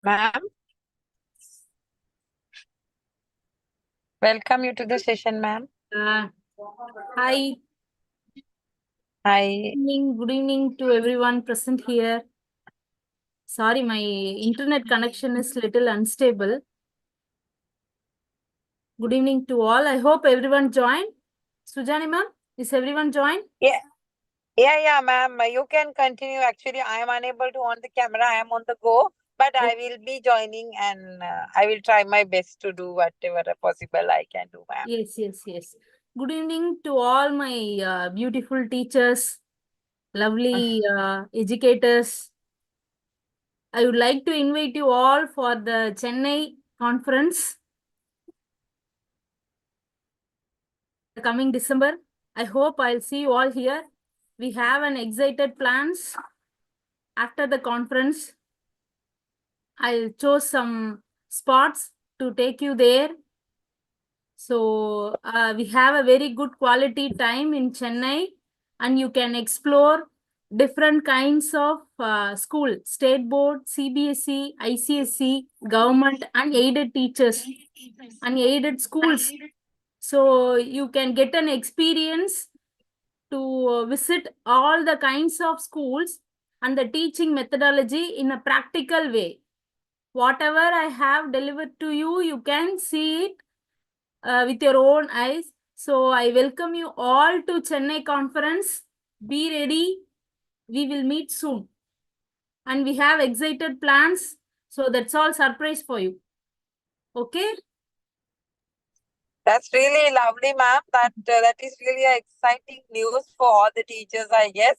Ma'am, welcome you to the session, ma'am. Hi, Hi. good evening to everyone present here. Sorry, my internet connection is little unstable. Good evening to all. I hope everyone joined. Sujani ma'am, is everyone joined? Yeah, ma'am. You can continue. Actually, I am unable to on the camera. I am on the go, but I will be joining and I will try my best to do whatever possible I can do, ma'am. Yes. Good evening to all my beautiful teachers, lovely educators. I would like to invite you all for the Chennai conference coming December. I hope I'll see you all here. We have an excited plans after the conference. I'll choose some spots to take you there. So we have a very good quality time in Chennai, and you can explore different kinds of school, state board, CBSE, ICSE, government and aided teachers and aided schools. So you can get an experience to visit all the kinds of schools and the teaching methodology in a practical way. Whatever I have delivered to you, you can see it with your own eyes. So I welcome you all to Chennai conference. Be ready. We will meet soon. And we have excited plans. So that's all surprise for you. Okay? That's really lovely, ma'am. That is really exciting news for all the teachers, I guess.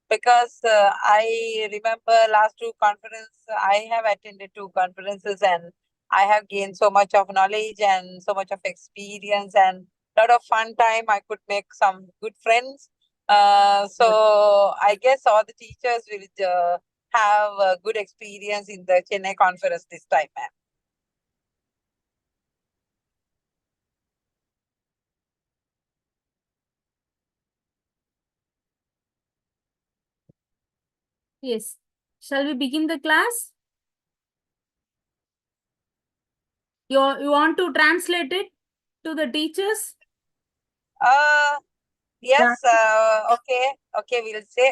Because I remember last two conferences, I have attended two conferences and I have gained so much of knowledge and so much of experience and a lot of fun time. I could make some good friends. So I guess all the teachers will have a good experience in the Chennai conference this time, ma'am. Yes. Shall we begin the class? You want to translate it to the teachers? Yes, okay, we'll say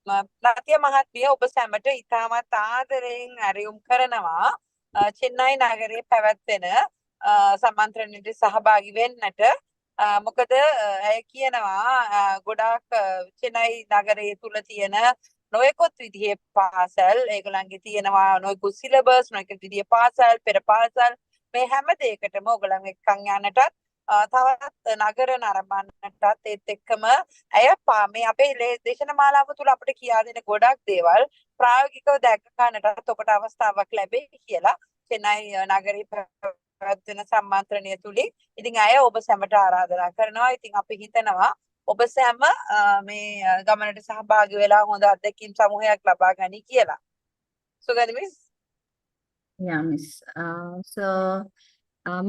නතිය මහත්මිය ඔබ සැමට ඉතාමත් ආදරයෙන් ඇරයුම් කරනවා චෙන්නයි නගරයේ පැවැත්වෙන සම්මන්ත්‍රණයට සහභාගී වෙන්නට මොකද ඇය කියනවා ගොඩාක් චෙන්නයි නගරයේ තුල තියෙන නොයෙකුත් විදිහේ පාසල් ඒගොල්ලන්ගේ තියෙනවා නොයෙකුත් සිලබස් නොයෙකුත් විදිහේ පාසල් පෙර පාසල් මේ හැම දෙයකටම ඔයගොල්ලන් එක්කන් යන්නටත් තවත් නගර නරඹන්නටත් ඒත් එක්කම ඇය මේ අපේ දේශනමාලාව තුළ අපිට කියා දෙන ගොඩක් දේවල් ප්‍රායෝගිකව දැක ගන්නටත් ඔබට අවස්ථාවක් ලැබෙයි කියලා චෙන්නයි නගරේ පැවැත්වෙන සම්මන්ත්‍රණය තුලින් ඉතින් ඇය ඔබ සැමට ආරාධනා කරනවා. ඉතින් අපි හිතනවා ඔබ සැම මේ ගමනට සහභාගී වෙලා හොඳ අත්දැකීම් සමූහයක් ලබා ගනි කියලා. සුගන්ධ මිස්? Yeah, miss. So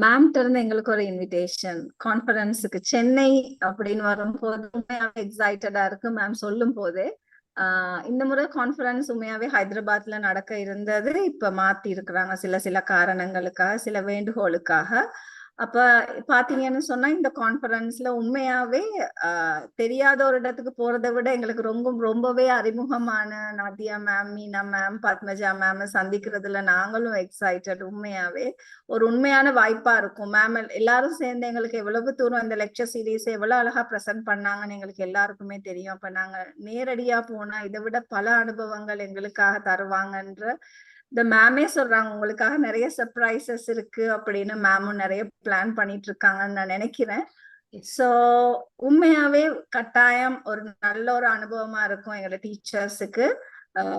மேம்கிட்ட இருந்து எங்களுக்கு ஒரு இன்விடேஷன் கான்ஃபரன்ஸுக்கு சென்னை அப்படின்னு வரும்போது உண்மையாவே எக்ஸைட்டடா இருக்கு மேம் சொல்லும் போதே. இந்த முறை கான்ஃபரன்ஸ் உண்மையாவே ஹைதராபாத்ல நடக்க இருந்தது இப்ப மாத்தி இருக்கிறாங்க சில காரணங்களுக்காக சில வேண்டுகோளுக்காக. அப்ப பாத்தீங்கன்னு சொன்னா இந்த கான்ஃபரன்ஸ்ல உண்மையாவே தெரியாத ஒரு இடத்துக்கு போறதை விட எங்களுக்கு ரொம்பவே அறிமுகமான Nadia ma'am, Meena ma'am, Padmaja ma'am சந்திக்கிறதுல நாங்களும் எக்ஸைட்டட். உண்மையாவே ஒரு உண்மையான வாய்ப்பா இருக்கும். மேம் எல்லாரும் சேர்ந்து எங்களுக்கு எவ்வளவு தூரம் இந்த லெக்சர் சீரீஸ் எவ்வளவு அழகா ப்ரெசென்ட் பண்ணாங்கன்னு எங்களுக்கு எல்லாருக்குமே தெரியும். அப்ப நாங்க நேரடியா போனா இதை விட பல அனுபவங்கள் எங்களுக்காக தருவாங்கன்ற இந்த மேமே சொல்றாங்க உங்களுக்காக நிறைய சர்ப்ரைசஸ் இருக்கு அப்படின்னு மேமும் நிறைய பிளான் பண்ணிட்டு இருக்காங்கன்னு நான் நினைக்கிறேன். சோ உண்மையாவே கட்டாயம் ஒரு நல்ல ஒரு அனுபவமா இருக்கும் எங்களோட டீச்சர்ஸுக்கு.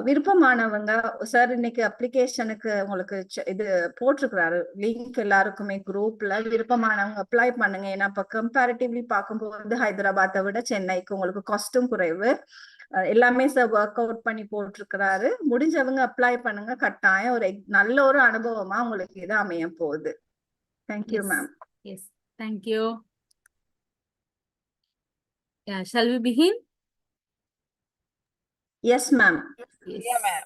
விருப்பமானவங்க சார் இன்னைக்கு அப்ளிகேஷனுக்கு உங்களுக்கு இது போட்டிருக்கிறாரு லிங்க் எல்லாருக்குமே குரூப்ல. விருப்பமானவங்க அப்ளை பண்ணுங்க. ஏன்னா இப்ப கம்பேரிட்டிவ்லி பார்க்கும்போது ஹைதராபாத்தை விட சென்னைக்கு உங்களுக்கு காஸ்டும் குறைவு. எல்லாமே சார் ஒர்க் அவுட் பண்ணி போட்டிருக்கிறாரு. முடிஞ்சவங்க அப்ளை பண்ணுங்க. கட்டாயம் ஒரு நல்ல ஒரு அனுபவமா உங்களுக்கு இது அமைய போகுது. Thank you ma'am. Yes, thank you. Shall we begin? Yes, ma'am. Yeah, ma'am.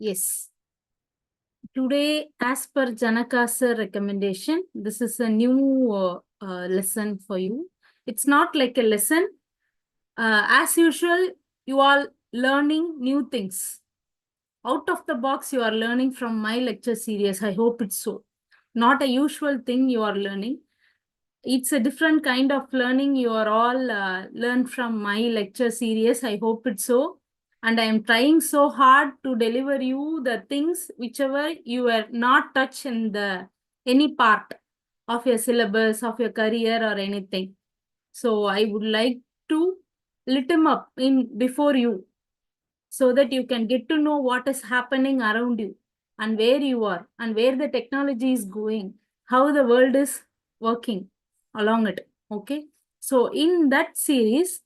Yes. Today, as per Janaka's recommendation, this is a new lesson for you. It's not like a lesson. As usual, you are learning new things. Out of the box, you are learning from my lecture series. I hope it's so. Not a usual thing you are learning. It's a different kind of learning. You are all learned from my lecture series. I hope it's so. And I am trying so hard to deliver you the things whichever you were not touched in the any part of your syllabus, of your career or anything. So I would like to lit him up in before you so that you can get to know what is happening around you and where you are and where the technology is going, how the world is working along it. Okay. So in that series,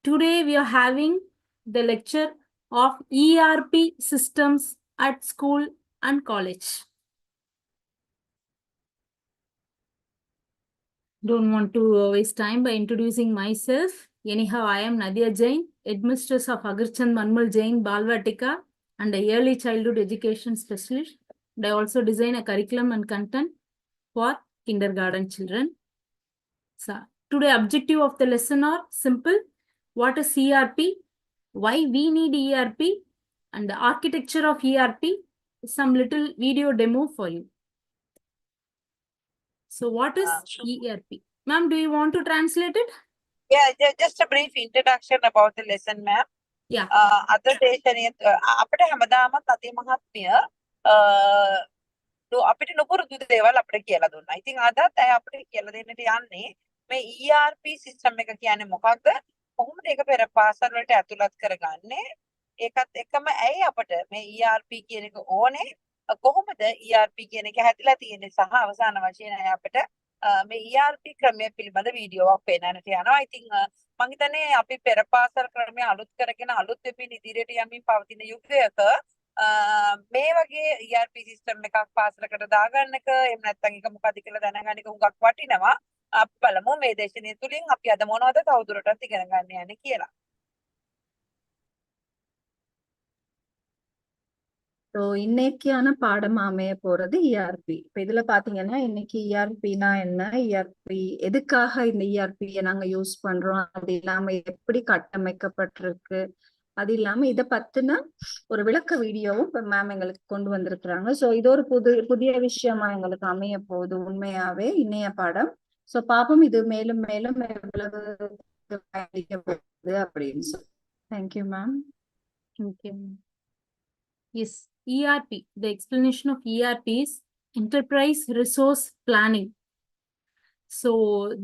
today we are having the lecture of ERP systems at school and college. Don't want to waste time by introducing myself. Anyhow, I am Nadia Jain, headmistress of Agarchand Manmal Jain Balvatika and a early childhood education specialist. And I also design a curriculum and content for kindergarten children. So, today objective of the lesson are simple. What is ERP? Why we need ERP? And the architecture of ERP. Some little video demo for you. So what is ERP? Ma'am, do you want to translate it? Yeah, just a brief introduction about the lesson, ma'am. Yeah. අද දේශනය අපිට හැමදාමත් අති මහත්මිය අපිට නොපුරුදු දේවල් අපිට කියලා දුන්නා. ඉතින් අදත් ඇය අපිට කියලා දෙන්නට යන්නේ මේ ERP සිස්ටම් එක කියන්නේ මොකක්ද? කොහොමද ඒක පෙර පාසල් වලට ඇතුළත් කරගන්නේ? ඒකත් එක්කම ඇයි අපිට මේ ERP කියන එක ඕනේ? කොහොමද ERP කියන එක හැදිලා තියෙන්නේ සහ අවසාන වශයෙන් ඇය අපිට මේ ERP ක්‍රමය පිළිබඳ වීඩියෝවක් පෙන්නන්නට යනවා. ඉතින් මම හිතන්නේ අපි පෙර පාසල් ක්‍රමය අලුත් කරගෙන අලුත් වෙමින් ඉදිරියට යමින් පවතින යුගයක මේ වගේ ERP සිස්ටම් එකක් පාසලකට දාගන්න එක එහෙම නැත්නම් ඒක මොකක්ද කියලා දැනගන්න එක හුඟක් වටිනවා. අපි බලමු මේ දේශනාව තුළින් අපි අද මොනවද තවදුරටත් ඉගෙන ගන්න යන්නේ කියලා. ஸோ இன்னைக்கான பாடம் அமைய போறது இஆர்பி. இப்ப இதுல பாத்தீங்கன்னா இன்னைக்கு இஆர்பினா என்ன, இஆர்பி எதுக்காக இந்த இஆர்பியை நாங்க யூஸ் பண்றோம், அது இல்லாம எப்படி கட்டமைக்கப்பட்டிருக்கு, அது இல்லாம இதை பத்தின ஒரு விளக்க வீடியோவும் இப்ப மேம் எங்களுக்கு கொண்டு வந்திருக்கிறாங்க. ஸோ இது ஒரு புதிய விஷயமா எங்களுக்கு அமைய போகுது உண்மையாவே இன்னைய பாடம். ஸோ பாப்போம் இது மேலும் மேலும் எவ்வளவு பயணிக்க போகுது அப்படின்னு சொல்லி. Thank you ma'am. Okay. Yes, ERP. The explanation of ERP is Enterprise Resource Planning. So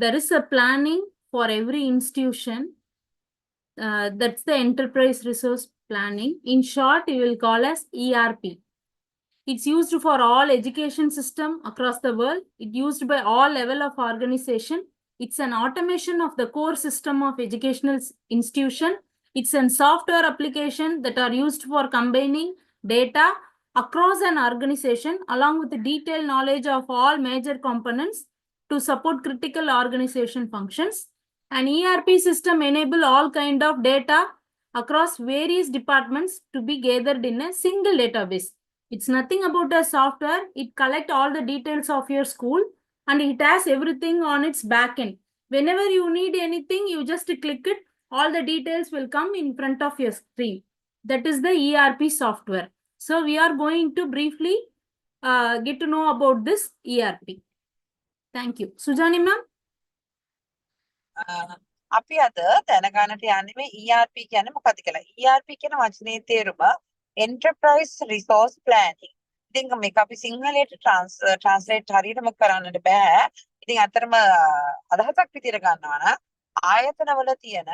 there is a planning for every institution. That's the Enterprise Resource Planning. In short, you will call as ERP. It's used for all education system across the world. It's used by all level of organization. It's an automation of the core system of educational institution. It's a software application that are used for combining data across an organization along with the detailed knowledge of all major components to support critical organization functions. An ERP system enable all kind of data across various departments to be gathered in a single database. It's nothing about a software. It collects all the details of your school and it has everything on its back end. Whenever you need anything, you just click it. All the details will come in front of your screen. That is the ERP software. So we are going to briefly get to know about this ERP. Thank you. Sujani ma'am. අපි අද දැනගන්නට යන්නේ මේ ERP කියන්නේ මොකක්ද කියලා. ERP කියන වචනේ තේරුම Enterprise Resource Planning. ඉතින් මේක අපි සිංහලයට translate හරියටම කරන්නට බෑ. ඉතින් අතරම අදහසක් විදියට ගන්නවා නම් ආයතනවල තියෙන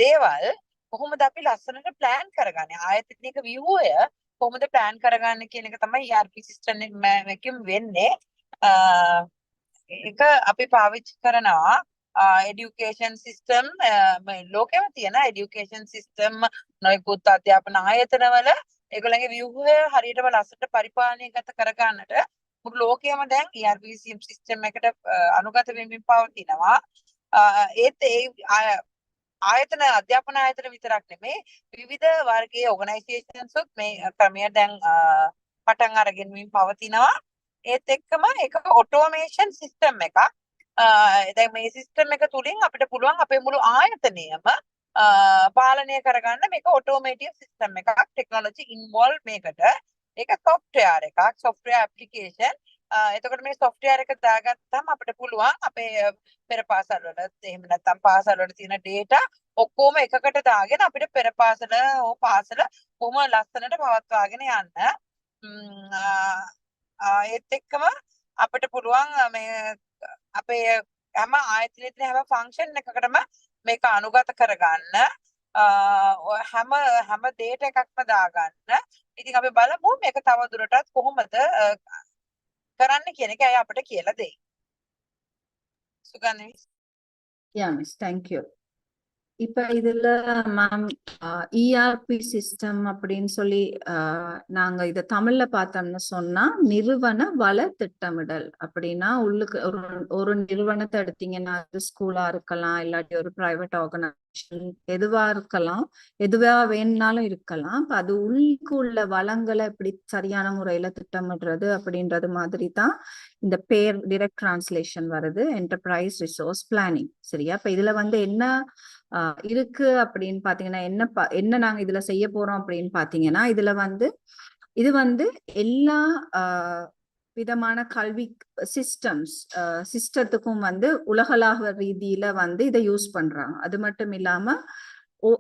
දේවල් කොහොමද අපි ලස්සනට plan කරගන්නේ? ආයතනික ව්‍යුහය කොහොමද plan කරගන්නේ කියන එක තමයි ERP system එකකින් වෙන්නේ. ඒක අපි පාවිච්චි කරනවා education system ලෝකෙම තියෙන education system නොයෙකුත් අධ්‍යාපන ආයතනවල ඒගොල්ලන්ගේ ව්‍යුහය හරියටම ලස්සනට පරිපාලනයගත කරගන්නට මුළු ලෝකෙම දැන් ERP system එකට අනුගත වෙමින් පවතිනවා. ඒත් අධ්‍යාපන ආයතන විතරක් නෙමේ විවිධ වර්ගයේ ඔගනයිසේෂන්ස් උත් මේ ක්‍රමය දැන් පටන් අරගෙන පවතිනවා. ඒත් එක්කම ඒක ඔටෝමේෂන් සිස්ටම් එකක්. දැන් මේ සිස්ටම් එක තුලින් අපිට පුළුවන් අපේ මුළු ආයතනයම පාලනය කරගන්න මේක ඔටෝමේටිව් සිස්ටම් එකක්. ටෙක්නොලොජි ඉන්වෝල්ව් මේකට. ඒක software එකක්, software application. එතකොට මේ software එක දාගත්තාම අපිට පුළුවන් අපේ පෙර පාසල් වල එහෙම නැත්නම් පාසල් වල තියෙන data ඔක්කොම එකකට දාගෙන අපිට පෙර පාසල හෝ පාසල කොහොම ලස්සනට පවත්වාගෙන යන්න. ඒත් එක්කම අපිට පුළුවන් මේ අපේ හැම ආයතනයේ තියෙන හැම ෆන්ක්ෂන් එකකටම මේක අනුගත කරගන්න. හැම data එකක්ම දාගන්න. ඉතින් අපි බලමු මේක තව දුරටත් කොහොමද කරන්න කියන එක අය අපිට කියලා දෙයි. සුගන්ධ miss. Yeah, miss. Thank you. இப்ப இதுல மேம் ERP சிஸ்டம் அப்படின்னு சொல்லி நாங்க இத தமிழ்ல பார்த்தோம்னு சொன்னா நிறுவன வள திட்டமிடல். அப்படின்னா உள்ளுக்கு ஒரு நிறுவனத்தை எடுத்தீங்கன்னா அது ஸ்கூலா இருக்கலாம், இல்லாட்டி ஒரு பிரைவேட் ஆர்கனைசேஷன் எதுவா இருக்கலாம், எதுவா வேணும்னாலும் இருக்கலாம். இப்ப அது உள்ளுக்கு உள்ள வளங்களை எப்படி சரியான முறையில திட்டமிடுறது அப்படின்றது மாதிரி தான் இந்த பேர் டிரெக்ட் டிரான்ஸ்லேஷன் வருது, என்டர்பிரைஸ் ரிசோர்ஸ் பிளானிங். சரியா? இப்ப இதுல என்ன இருக்கு அப்படின்னு பாத்தீங்கன்னா என்ன நாங்க இதுல செய்ய போறோம் அப்படின்னு பாத்தீங்கன்னா இது எல்லா விதமான கல்வி சிஸ்டத்துக்கும் உலகளாவ ரீதியில இதை யூஸ் பண்றாங்க. அது மட்டும் இல்லாம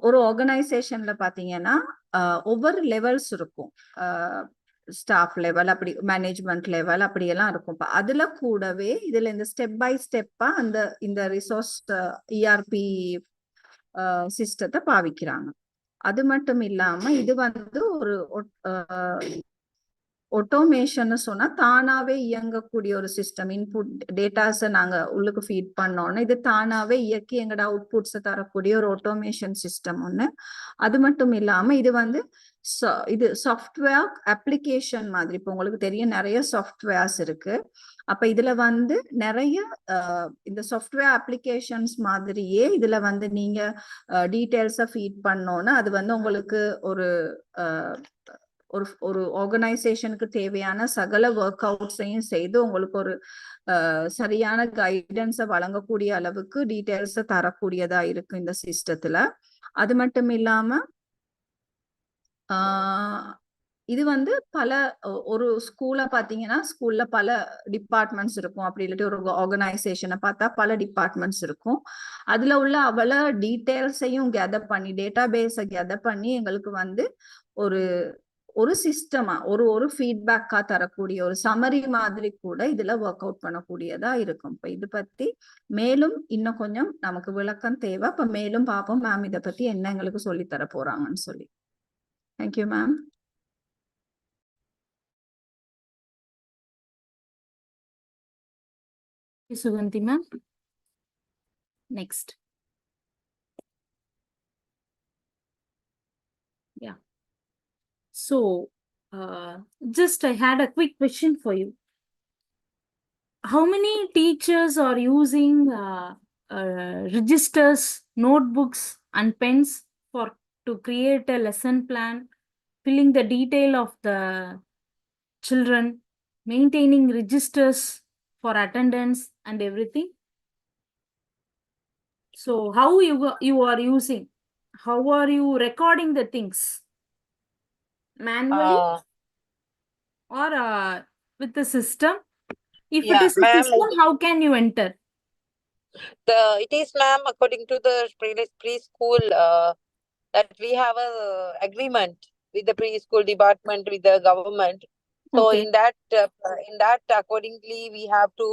ஒரு ஆர்கனைசேஷன்ல பாத்தீங்கன்னா ஒவ்வொரு லெவல்ஸ் இருக்கும். ஸ்டாஃப் லெவல், அப்படி மேனேஜ்மெண்ட் லெவல், அப்படியெல்லாம் இருக்கும். அதுல கூடவே இதுல இந்த ஸ்டெப் பை ஸ்டெப்பா இந்த ரிசோர்ஸ் ERP சிஸ்டத்தை பாவிக்கிறாங்க. அது மட்டும் இல்லாம இது ஒரு ஒட்டோமேஷன் சொன்னா தானாவே இயங்கக்கூடிய ஒரு சிஸ்டம். இன்புட் டேட்டாஸை நாங்க உள்ளுக்கு ஃபீட் பண்ணோம்னா இது தானாவே இயக்கி எங்கட அவுட்புட்ஸை தரக்கூடிய ஒரு ஆட்டோமேஷன் சிஸ்டம் ஒண்ணு. அது மட்டும் இல்லாம இது சாஃப்ட்வேர் அப்ளிகேஷன் மாதிரி. இப்போ உங்களுக்கு தெரியும் நிறைய சாஃப்ட்வேர்ஸ் இருக்கு. அப்ப இதுல நிறைய இந்த சாஃப்ட்வேர் அப்ளிகேஷன்ஸ் மாதிரியே இதுல நீங்க டீடைல்ஸை ஃபீட் பண்ணோம்னா அது உங்களுக்கு ஒரு ஆர்கனைசேஷனுக்கு தேவையான சகல ஒர்க் அவுட்ஸையும் செய்து உங்களுக்கு ஒரு சரியான கைடன்ஸை வழங்கக்கூடிய அளவுக்கு டீடைல்ஸை தரக்கூடியதா இருக்கு இந்த சிஸ்டத்துல. அது மட்டும் இல்லாம இது பல ஒரு ஸ்கூல்ல பாத்தீங்கன்னா ஸ்கூல்ல பல டிபார்ட்மெண்ட்ஸ் இருக்கும். அப்படி இல்லாட்டி ஒரு ஆர்கனைசேஷனை பார்த்தா பல டிபார்ட்மெண்ட்ஸ் இருக்கும். அதுல உள்ள அவ்வளோ டீடைல்ஸையும் கேதர் பண்ணி டேட்டா பேஸை கேதர் பண்ணி எங்களுக்கு ஒரு சிஸ்டமா ஒரு ஃபீட்பேக்கா தரக்கூடிய ஒரு சமரி மாதிரி கூட இதுல ஒர்க் அவுட் பண்ணக்கூடியதா இருக்கும். இப்ப இது பத்தி மேலும் இன்னும் கொஞ்சம் நமக்கு விளக்கம் தேவை. இப்ப மேலும் பார்ப்போம் மேம் இதை பத்தி என்ன எங்களுக்கு சொல்லி தர போறாங்கன்னு சொல்லி. Thank you ma'am. Sugandhi ma'am. Next. Yeah. So, just I had a quick question for you. How many teachers are using registers, notebooks, and pens to create a lesson plan, filling the detail of the children, maintaining registers for attendance and everything? So how you are using? How are you recording the things? Manually or with the system? If it is a system, how can you enter? It is, ma'am, according to the preschool that we have a agreement with the preschool department, with the government. So Okay. in that accordingly we have to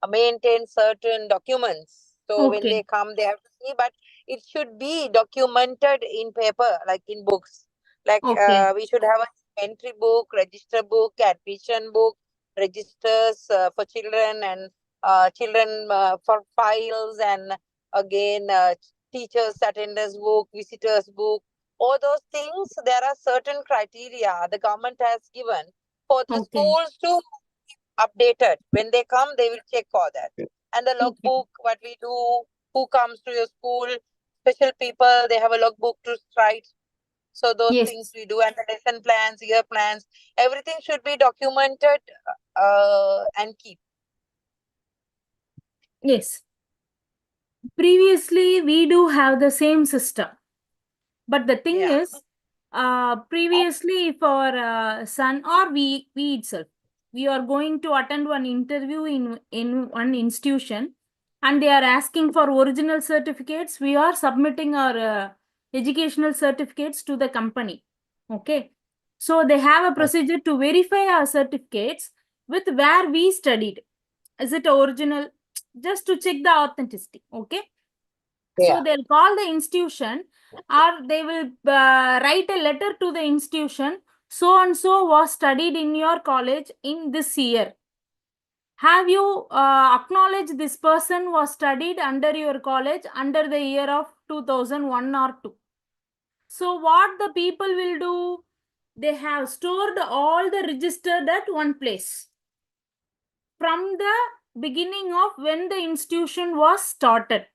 maintain certain documents. So when Okay. they come they have to see, but it should be documented in paper, like in books. Like Okay. we should have a entry book, register book, admission book, registers for children, and children for files, and again teachers attendance book, visitors book. All those things, there are certain criteria the government has given for the Okay. schools to updated. When they come, they will check all that. And the logbook, what we do, who comes to your school, special people, they have a logbook to write. So those Yes. things we do, and the lesson plans, year plans, everything should be documented and keep. Yes. Previously, we do have the same system. But the thing Yeah. is, previously for son or we itself, we are going to attend one interview in one institution, and they are asking for original certificates. We are submitting our educational certificates to the company. Okay. So they have a procedure to verify our certificates with where we studied. Is it original? Just to check the authenticity. Okay. So Yeah. they'll call the institution, or they will write a letter to the institution. So and so was studied in your college in this year. Have you acknowledged this person was studied under your college under the year of 2001 or 2? So what the people will do? They have stored all the registered at one place from the beginning of when the institution was started.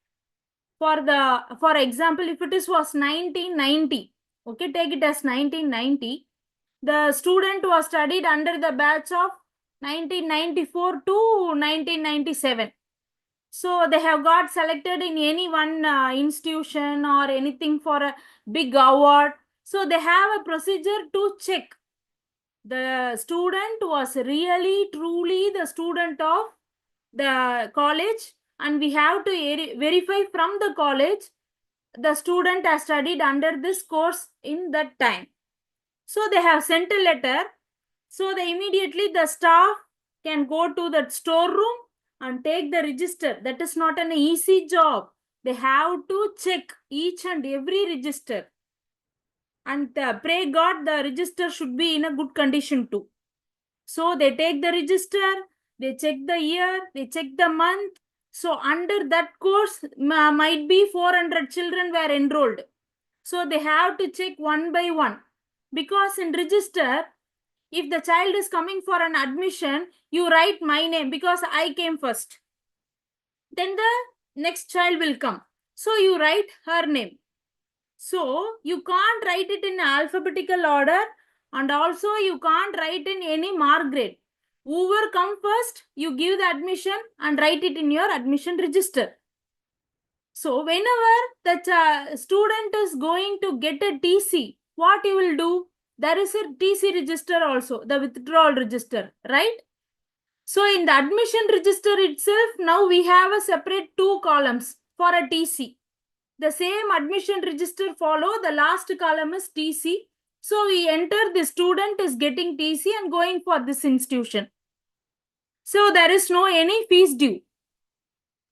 For example, if it was 1990, okay, take it as 1990, the student was studied under the batch of 1994 to 1997. So they have got selected in any one institution or anything for a big award. So they have a procedure to check the student was really truly the student of the college, and we have to verify from the college the student has studied under this course in that time. So they have sent a letter. So they immediately the staff can go to the storeroom and take the register. That is not an easy job. They have to check each and every register. And pray God the register should be in a good condition too. So they take the register, they check the year, they check the month. So under that course, might be 400 children were enrolled. So they have to check one by one. Because in register, if the child is coming for an admission, you write my name because I came first. Then the next child will come. So you write her name. So you can't write it in alphabetical order, and also you can't write in any mark grade. Whoever come first, you give the admission and write it in your admission register. So whenever the student is going to get a TC, what you will do? There is a TC register also, the withdrawal register, right? So in the admission register itself, now we have a separate 2 columns for a TC. The same admission register follow, the last column is TC. So we enter the student is getting TC and going for this institution. So there is no any fees due.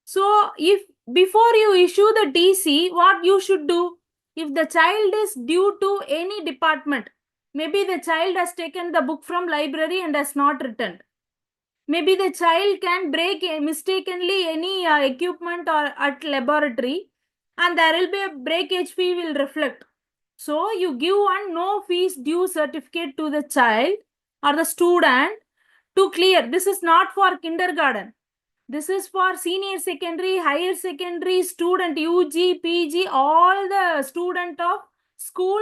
So if before you issue the TC, what you should do? If the child is due to any department, maybe the child has taken the book from library and has not returned. Maybe the child can break mistakenly any equipment or at laboratory, and there will be a breakage fee will reflect. So you give one no fees due certificate to the child or the student to clear. This is not for kindergarten. This is for senior secondary, higher secondary student, UG, PG, all the student of school,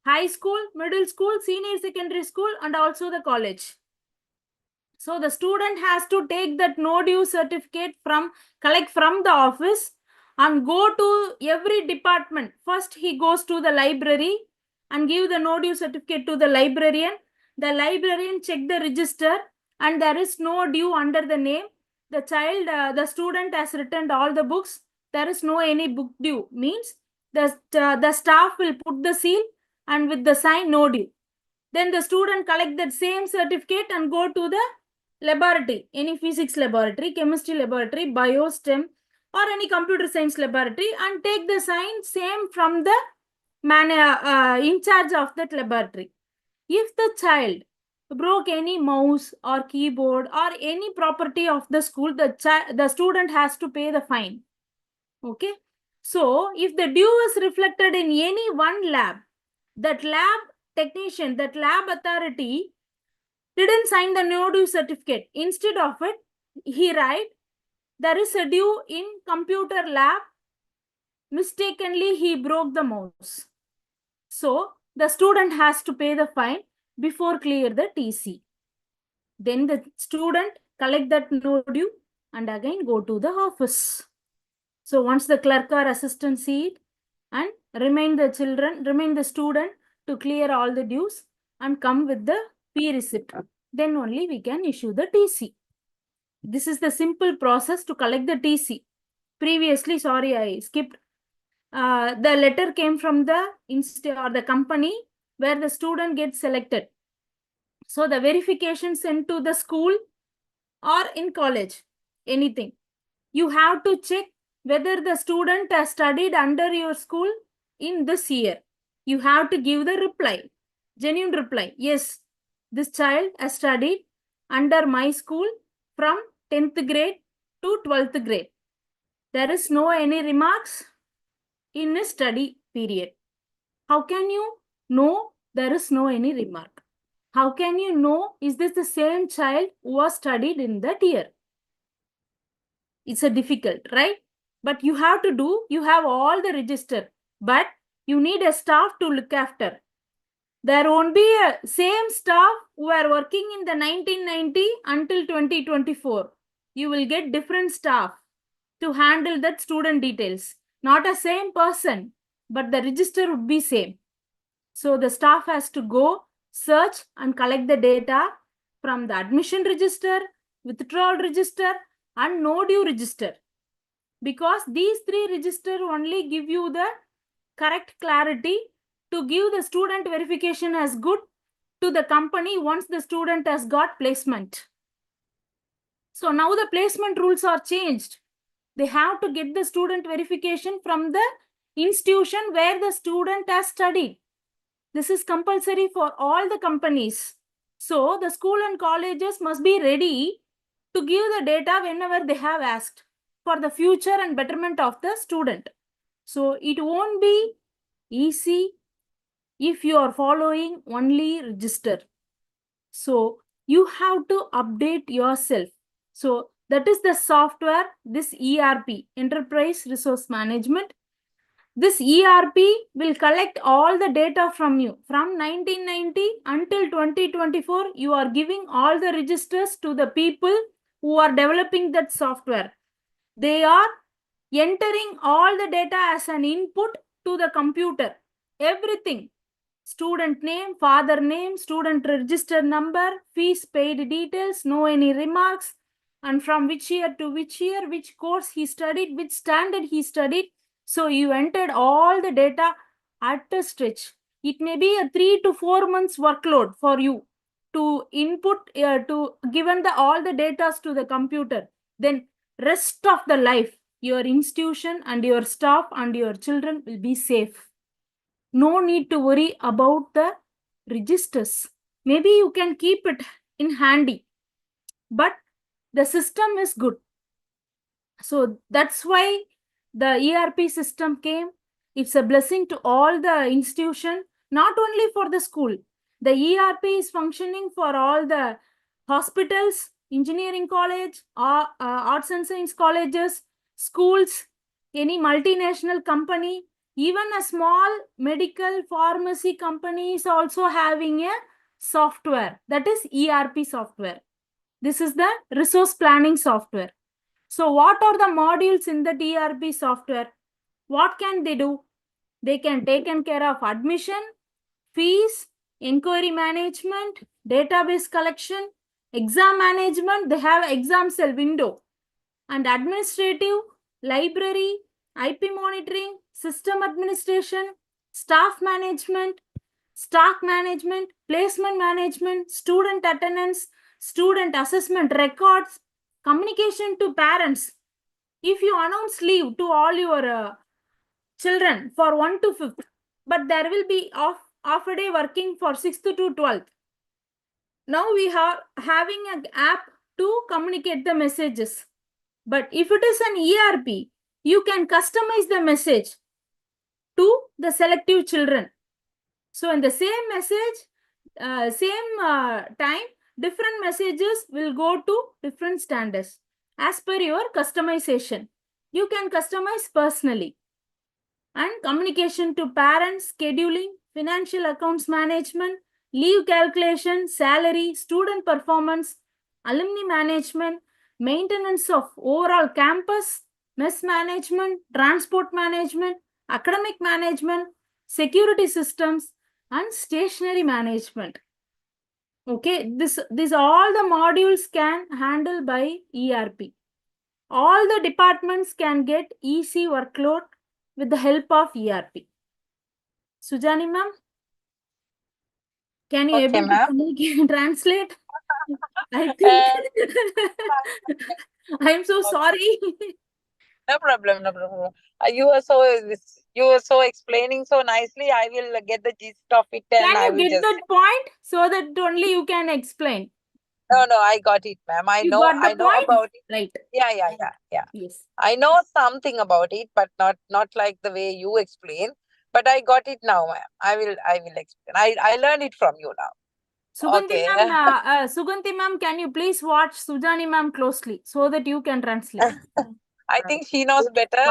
high school, middle school, senior secondary school, and also the college. So the student has to take that no due certificate collect from the office and go to every department. First, he goes to the library and give the no due certificate to the librarian. The librarian check the register and there is no due under the name. The child, the student has returned all the books. There is no any book due. Means the staff will put the seal and with the sign no due. Then the student collect that same certificate and go to the laboratory, any physics laboratory, chemistry laboratory, bio, STEM, or any computer science laboratory and take the sign same from the in charge of that laboratory. If the child broke any mouse or keyboard or any property of the school, the student has to pay the fine. Okay. So if the due is reflected in any one lab, that lab technician, that lab authority didn't sign the no due certificate. Instead of it, he write there is a due in computer lab mistakenly he broke the mouse. So the student has to pay the fine before clear the TC. Then the student collect that no due and again go to the office. So once the clerk or assistant see it and remind the student to clear all the dues and come with the P receipt, then only we can issue the TC. This is the simple process to collect the TC. Previously, sorry, I skipped. The letter came from the institute or the company where the student gets selected. So the verification sent to the school or in college, anything. You have to check whether the student has studied under your school in this year. You have to give the reply, genuine reply. Yes, this child has studied under my school from 10th grade to 12th grade. There is no any remarks in a study period. How can you know there is no any remark? How can you know is this the same child who was studied in that year? It's a difficult, right? But you have to do, you have all the register, but you need a staff to look after. There won't be a same staff who are working in the 1990 until 2024. You will get different staff to handle that student details. Not a same person, but the register would be same. So the staff has to go search and collect the data from the admission register, withdrawal register, and no due register. Because these three register only give you the correct clarity to give the student verification as good to the company once the student has got placement. So now the placement rules are changed. They have to get the student verification from the institution where the student has studied. This is compulsory for all the companies. So the school and colleges must be ready to give the data whenever they have asked for the future and betterment of the student. So it won't be easy if you are following only register. So you have to update yourself. So that is the software, this ERP, Enterprise Resource Management. This ERP will collect all the data from you. From 1990 until 2024, you are giving all the registers to the people who are developing that software. They are entering all the data as an input to the computer. Everything. Student name, father name, student register number, fees paid details, no any remarks, and from which year to which year, which course he studied, which standard he studied. So you entered all the data at a stretch. It may be a 3 to 4 months workload for you to input, to given all the data to the computer. Then rest of the life, your institution and your staff and your children will be safe. No need to worry about the registers. Maybe you can keep it in handy, but the system is good. So that's why the ERP system came. It's a blessing to all the institution, not only for the school. The ERP is functioning for all the hospitals, engineering college, arts and science colleges, schools, any multinational company, even a small medical pharmacy company is also having a software, that is ERP software. This is the resource planning software. So what are the modules in the ERP software? What can they do? They can take care of admission, fees, inquiry management, database collection, exam management. They have exam cell window, and administrative, library, IP monitoring, system administration, staff management, stock management, placement management, student attendance, student assessment records, communication to parents. If you announce leave to all your children for 1 to 5th, but there will be half a day working for 6th to 12th. Now we are having an app to communicate the messages. But if it is an ERP, you can customize the message to the selective children. So in the same message, time, different messages will go to different standards as per your customization. You can customize personally. and communication to parents, scheduling, financial accounts management, leave calculation, salary, student performance, alumni management, maintenance of overall campus, mess management, transport management, academic management, security systems, and stationery management. Okay, this all the modules can handle by ERP. All the departments can get easy workload with the help of ERP. Sujani ma'am, can you Okay, able to ma'am. translate? I think Uh, I'm so okay. sorry. No problem, no problem. You were so explaining so nicely. I will get the gist of it, and Can I you will get just. that point so that only you can explain? No, no, I got it, ma'am. You got the I know point? about it. Right. Yeah. Yes. I know something about it, but not like the way you explain. But I got it now, ma'am. I will explain. I learned it from you now. Suganti Okay. ma'am, Suganti ma'am, can you please watch Sujani ma'am closely so that you can translate? I think she knows better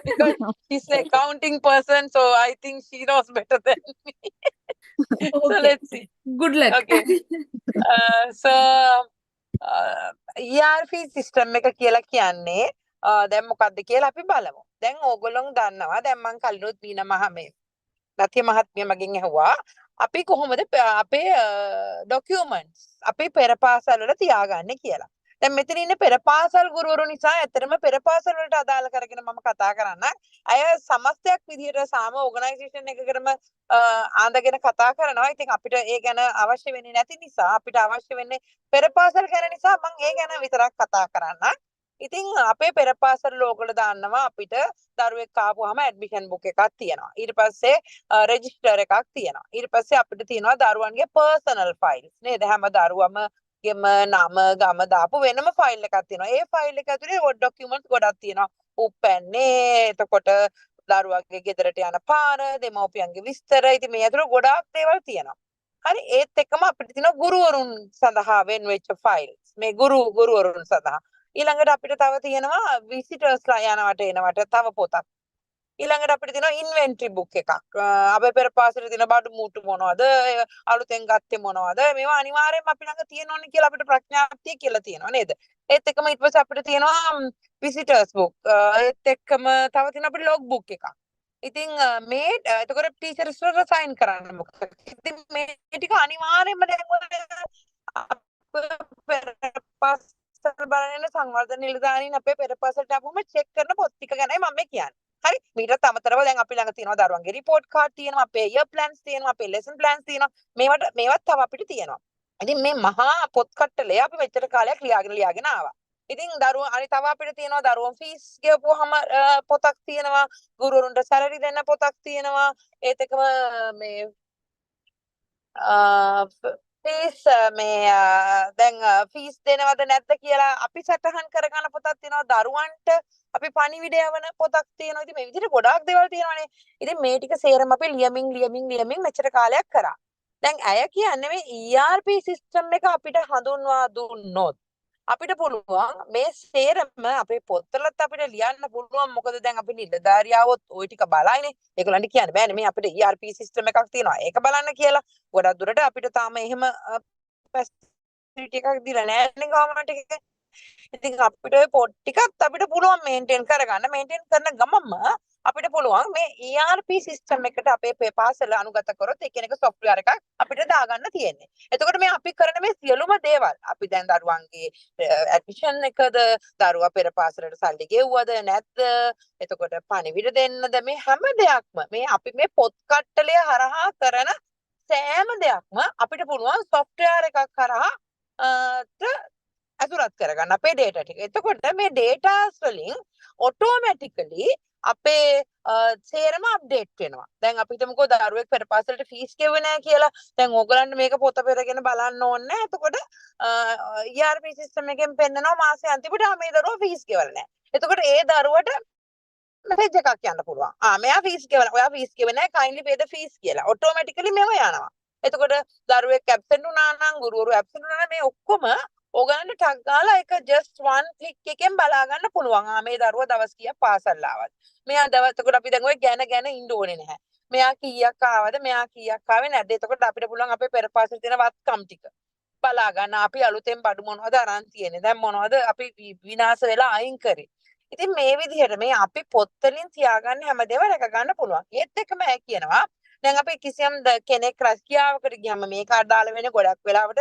because she's an accounting person, so I think she knows better than me. So Okay. let's see. Good luck. Okay. So ERP system එක කියලා කියන්නේ දැන් මොකක්ද කියලා අපි බලමු. දැන් ඕගොල්ලෝ දන්නවා දැන් මං කලිනුත් මීන මහ මේ නතිය මහත්මිය මගෙන් ඇහුවා අපි කොහොමද අපේ ඩොකියුමන්ට්ස් අපි පෙර පාසල් වල තියාගන්නේ කියලා. දැන් මෙතන ඉන්න පෙර පාසල් ගුරුවරු නිසා ඇත්තටම පෙර පාසල් වලට අදාළ කරගෙන මම කතා කරන්න. අය සමස්තයක් විදිහට සාම ඕගනයිසේෂන් එකකටම ආඳගෙන කතා කරනවා. ඉතින් අපිට ඒ ගැන අවශ්‍ය වෙන්නේ නැති නිසා අපිට අවශ්‍ය වෙන්නේ පෙර පාසල් ගැන නිසා මම ඒ ගැන විතරක් කතා කරන්න. ඉතින් අපේ පෙර පාසල් ලෝකවල දාන්නවා අපිට දරුවෙක් ආපුවාම ඇඩ්මිෂන් බුක් එකක් තියෙනවා. ඊට පස්සේ රෙජිස්ටර් එකක් තියෙනවා. ඊට පස්සේ අපිට තියෙනවා දරුවන්ගේ පර්සනල් ෆයිල්ස් නේද? හැම දරුවම ගෙම නම ගම දාපු වෙනම ෆයිල් එකක් තියෙනවා. ඒ ෆයිල් එක ඇතුලේ ඩොකියුමන්ට්ස් ගොඩක් තියෙනවා. උපැන්නේ එතකොට දරුවගේ ගෙදරට යන පාර, දෙමව්පියන්ගේ විස්තර. ඉතින් මේ ඇතුළේ ගොඩාක් දේවල් තියෙනවා. හරි ඒත් එක්කම අපිට තියෙනවා ගුරුවරුන් සඳහා වෙන් වෙච්ච ෆයිල්ස්. මේ ගුරුවරුන් සඳහා. ඊළඟට අපිට තව තියෙනවා විසිටර්ස්ලා යනවට එනවට තව පොතක්. ඊළඟට අපිට තියෙනවා ඉන්වෙන්ටරි බුක් එකක්. අපේ පෙර පාසලේ තියෙන බඩු මූට්ටු මොනවද? අලුතෙන් ගත්තේ මොනවද? මේවා අනිවාර්යයෙන්ම අපි ළඟ තියෙනෝනේ කියලා අපිට ප්‍රඥාප්තිය කියලා තියෙනවා නේද? ඒත් එක්කම ඊට පස්සේ අපිට තියෙනවා විසිටර්ස් බුක්. ඒත් එක්කම තව තියෙනවා අපිට ලොග් බුක් එකක්. ඉතින් මේ එතකොට ටීචර්ස්ලා සයින් කරන්න මොකද? ඉතින් මේ ටික අනිවාර්යයෙන්ම දැන් පෙර පාසල් බලන සංවර්ධන නිලධාරීන් අපේ පෙර පාසලට ආවම චෙක් කරන පොත් ටික ගැනයි මම කියන්නේ. හරි මීටත් අමතරව දැන් අපි ළඟ තියෙනවා දරුවන්ගේ රිපෝට් කාඩ් තියෙනවා අපේ ඉයර් ප්ලෑන්ස් තියෙනවා අපේ ලෙසන් ප්ලෑන්ස් තියෙනවා මේවත් තව අපිට තියෙනවා. ඉතින් මේ මහා පොත් කට්ටලේ අපි මෙච්චර කාලයක් ලියාගෙන ආවා. ඉතින් දරුවෝ අනිත් තව අපිට තියෙනවා දරුවෝ ෆීස් ගෙවපුවාම පොතක් තියෙනවා ගුරුවරුන්ට සැලරි දෙන්න පොතක් තියෙනවා ඒත් එකම මේ ෆීස් මේ දැන් ෆීස් දෙනවද නැද්ද කියලා අපි සටහන් කරගන්න පොතක් තියෙනවා දරුවන්ට අපි පණිවිඩය යවන පොතක් තියෙනවා. ඉතින් මේ විදිහට ගොඩාක් දේවල් තියෙනවානේ. ඉතින් මේ ටික සේරම අපි ලියමින් මෙච්චර කාලයක් කරා. දැන් ඇය කියන්නේ මේ ERP සිස්ටම් එක අපිට හඳුන්වා දුන්නොත් අපිට පුළුවන් මේ සේරම අපේ පොත්වලත් අපිට ලියන්න පුළුවන්. මොකද දැන් අපි නිලධාරියාවොත් ওই ටික බලයිනේ. ඒගොල්ලන්ට කියන්න බෑනේ මේ අපිට ERP සිස්ටම් එකක් තියෙනවා. ඒක බලන්න කියලා. ගොඩක් දුරට අපිට තාම එහෙම ෆැසිලිටි එකක් දීලා නැහැ ගවර්න්මන්ට් එකේ. ඉතින් අපිට ඔය පොත් ටිකත් අපිට පුළුවන් මේන්ටේන් කරගන්න. මේන්ටේන් කරන ගමන්ම අපිට පුළුවන් මේ ERP සිස්ටම් එකට අපේ පාසල අනුගත කරොත් ඒ කියන එක software එකක් අපිට දාගන්න තියෙන්නේ. එතකොට මේ අපි කරන මේ සියලුම දේවල් අපි දැන් දරුවන්ගේ ඇඩ්මිෂන් එකද දරුවා පෙර පාසලට සල්ලි ගෙව්වද නැද්ද එතකොට පණිවිඩ දෙන්නද මේ හැම දෙයක්ම මේ අපි මේ පොත් කට්ටලය හරහා කරන සෑම දෙයක්ම අපිට පුළුවන් software එකක් හරහා ඇතුළත් කරගන්න අපේ data ටික. එතකොට මේ datas වලින් automatically අපේ සේරම අප්ඩේට් වෙනවා. දැන් අපි හිතමුකෝ දරුවෙක් පෙර පාසලට ෆීස් ගෙවුවේ නැහැ කියලා. දැන් ඕගලන්ට මේක පොත පෙරගෙන බලන්න ඕනේ නැහැ. එතකොට ERP සිස්ටම් එකෙන් පෙන්නනවා මාසේ අන්තිමට මේ දරුවා ෆීස් ගෙවලා නැහැ. එතකොට ඒ දරුවට මෙසේජ් එකක් යන්න පුළුවන්. මෙයා ෆීස් ගෙවලා ඔයා ෆීස් ගෙවන්නේ නැහැ kindly pay the fees කියලා. automatically මේව යනවා. එතකොට දරුවෙක් ඇබ්සන්ට් වුණා නම් ගුරුවරු ඇබ්සන්ට් වුණා නම් මේ ඔක්කොම ඕගලන්ට ටක් ගාලා එක just one click එකෙන් බලා ගන්න පුළුවන්. මේ දරුවා දවස් කීයක් පාසල් ආවද? මෙයා දවසකට අපි දැන් ඔය ගැන ඉන්න ඕනේ නැහැ. මෙයා කීයක් ආවද? මෙයා කීයක් ආවේ නැද්ද? එතකොට අපිට පුළුවන් අපේ පෙරපාසල් තියෙන වත්කම් ටික බලා ගන්න. අපි අලුතෙන් බඩු මොනවද අරන් තියෙන්නේ? දැන් මොනවද අපි විනාශ වෙලා අයින් කරේ? ඉතින් මේ විදිහට මේ අපි පොත්වලින් තියාගන්න හැමදේම රැක ගන්න පුළුවන්. ඒත් එක්කම කියනවා දැන් අපි කිසියම් කෙනෙක් රැකියාවකට ගියාම මේක අදාළ වෙන ගොඩක් වෙලාවට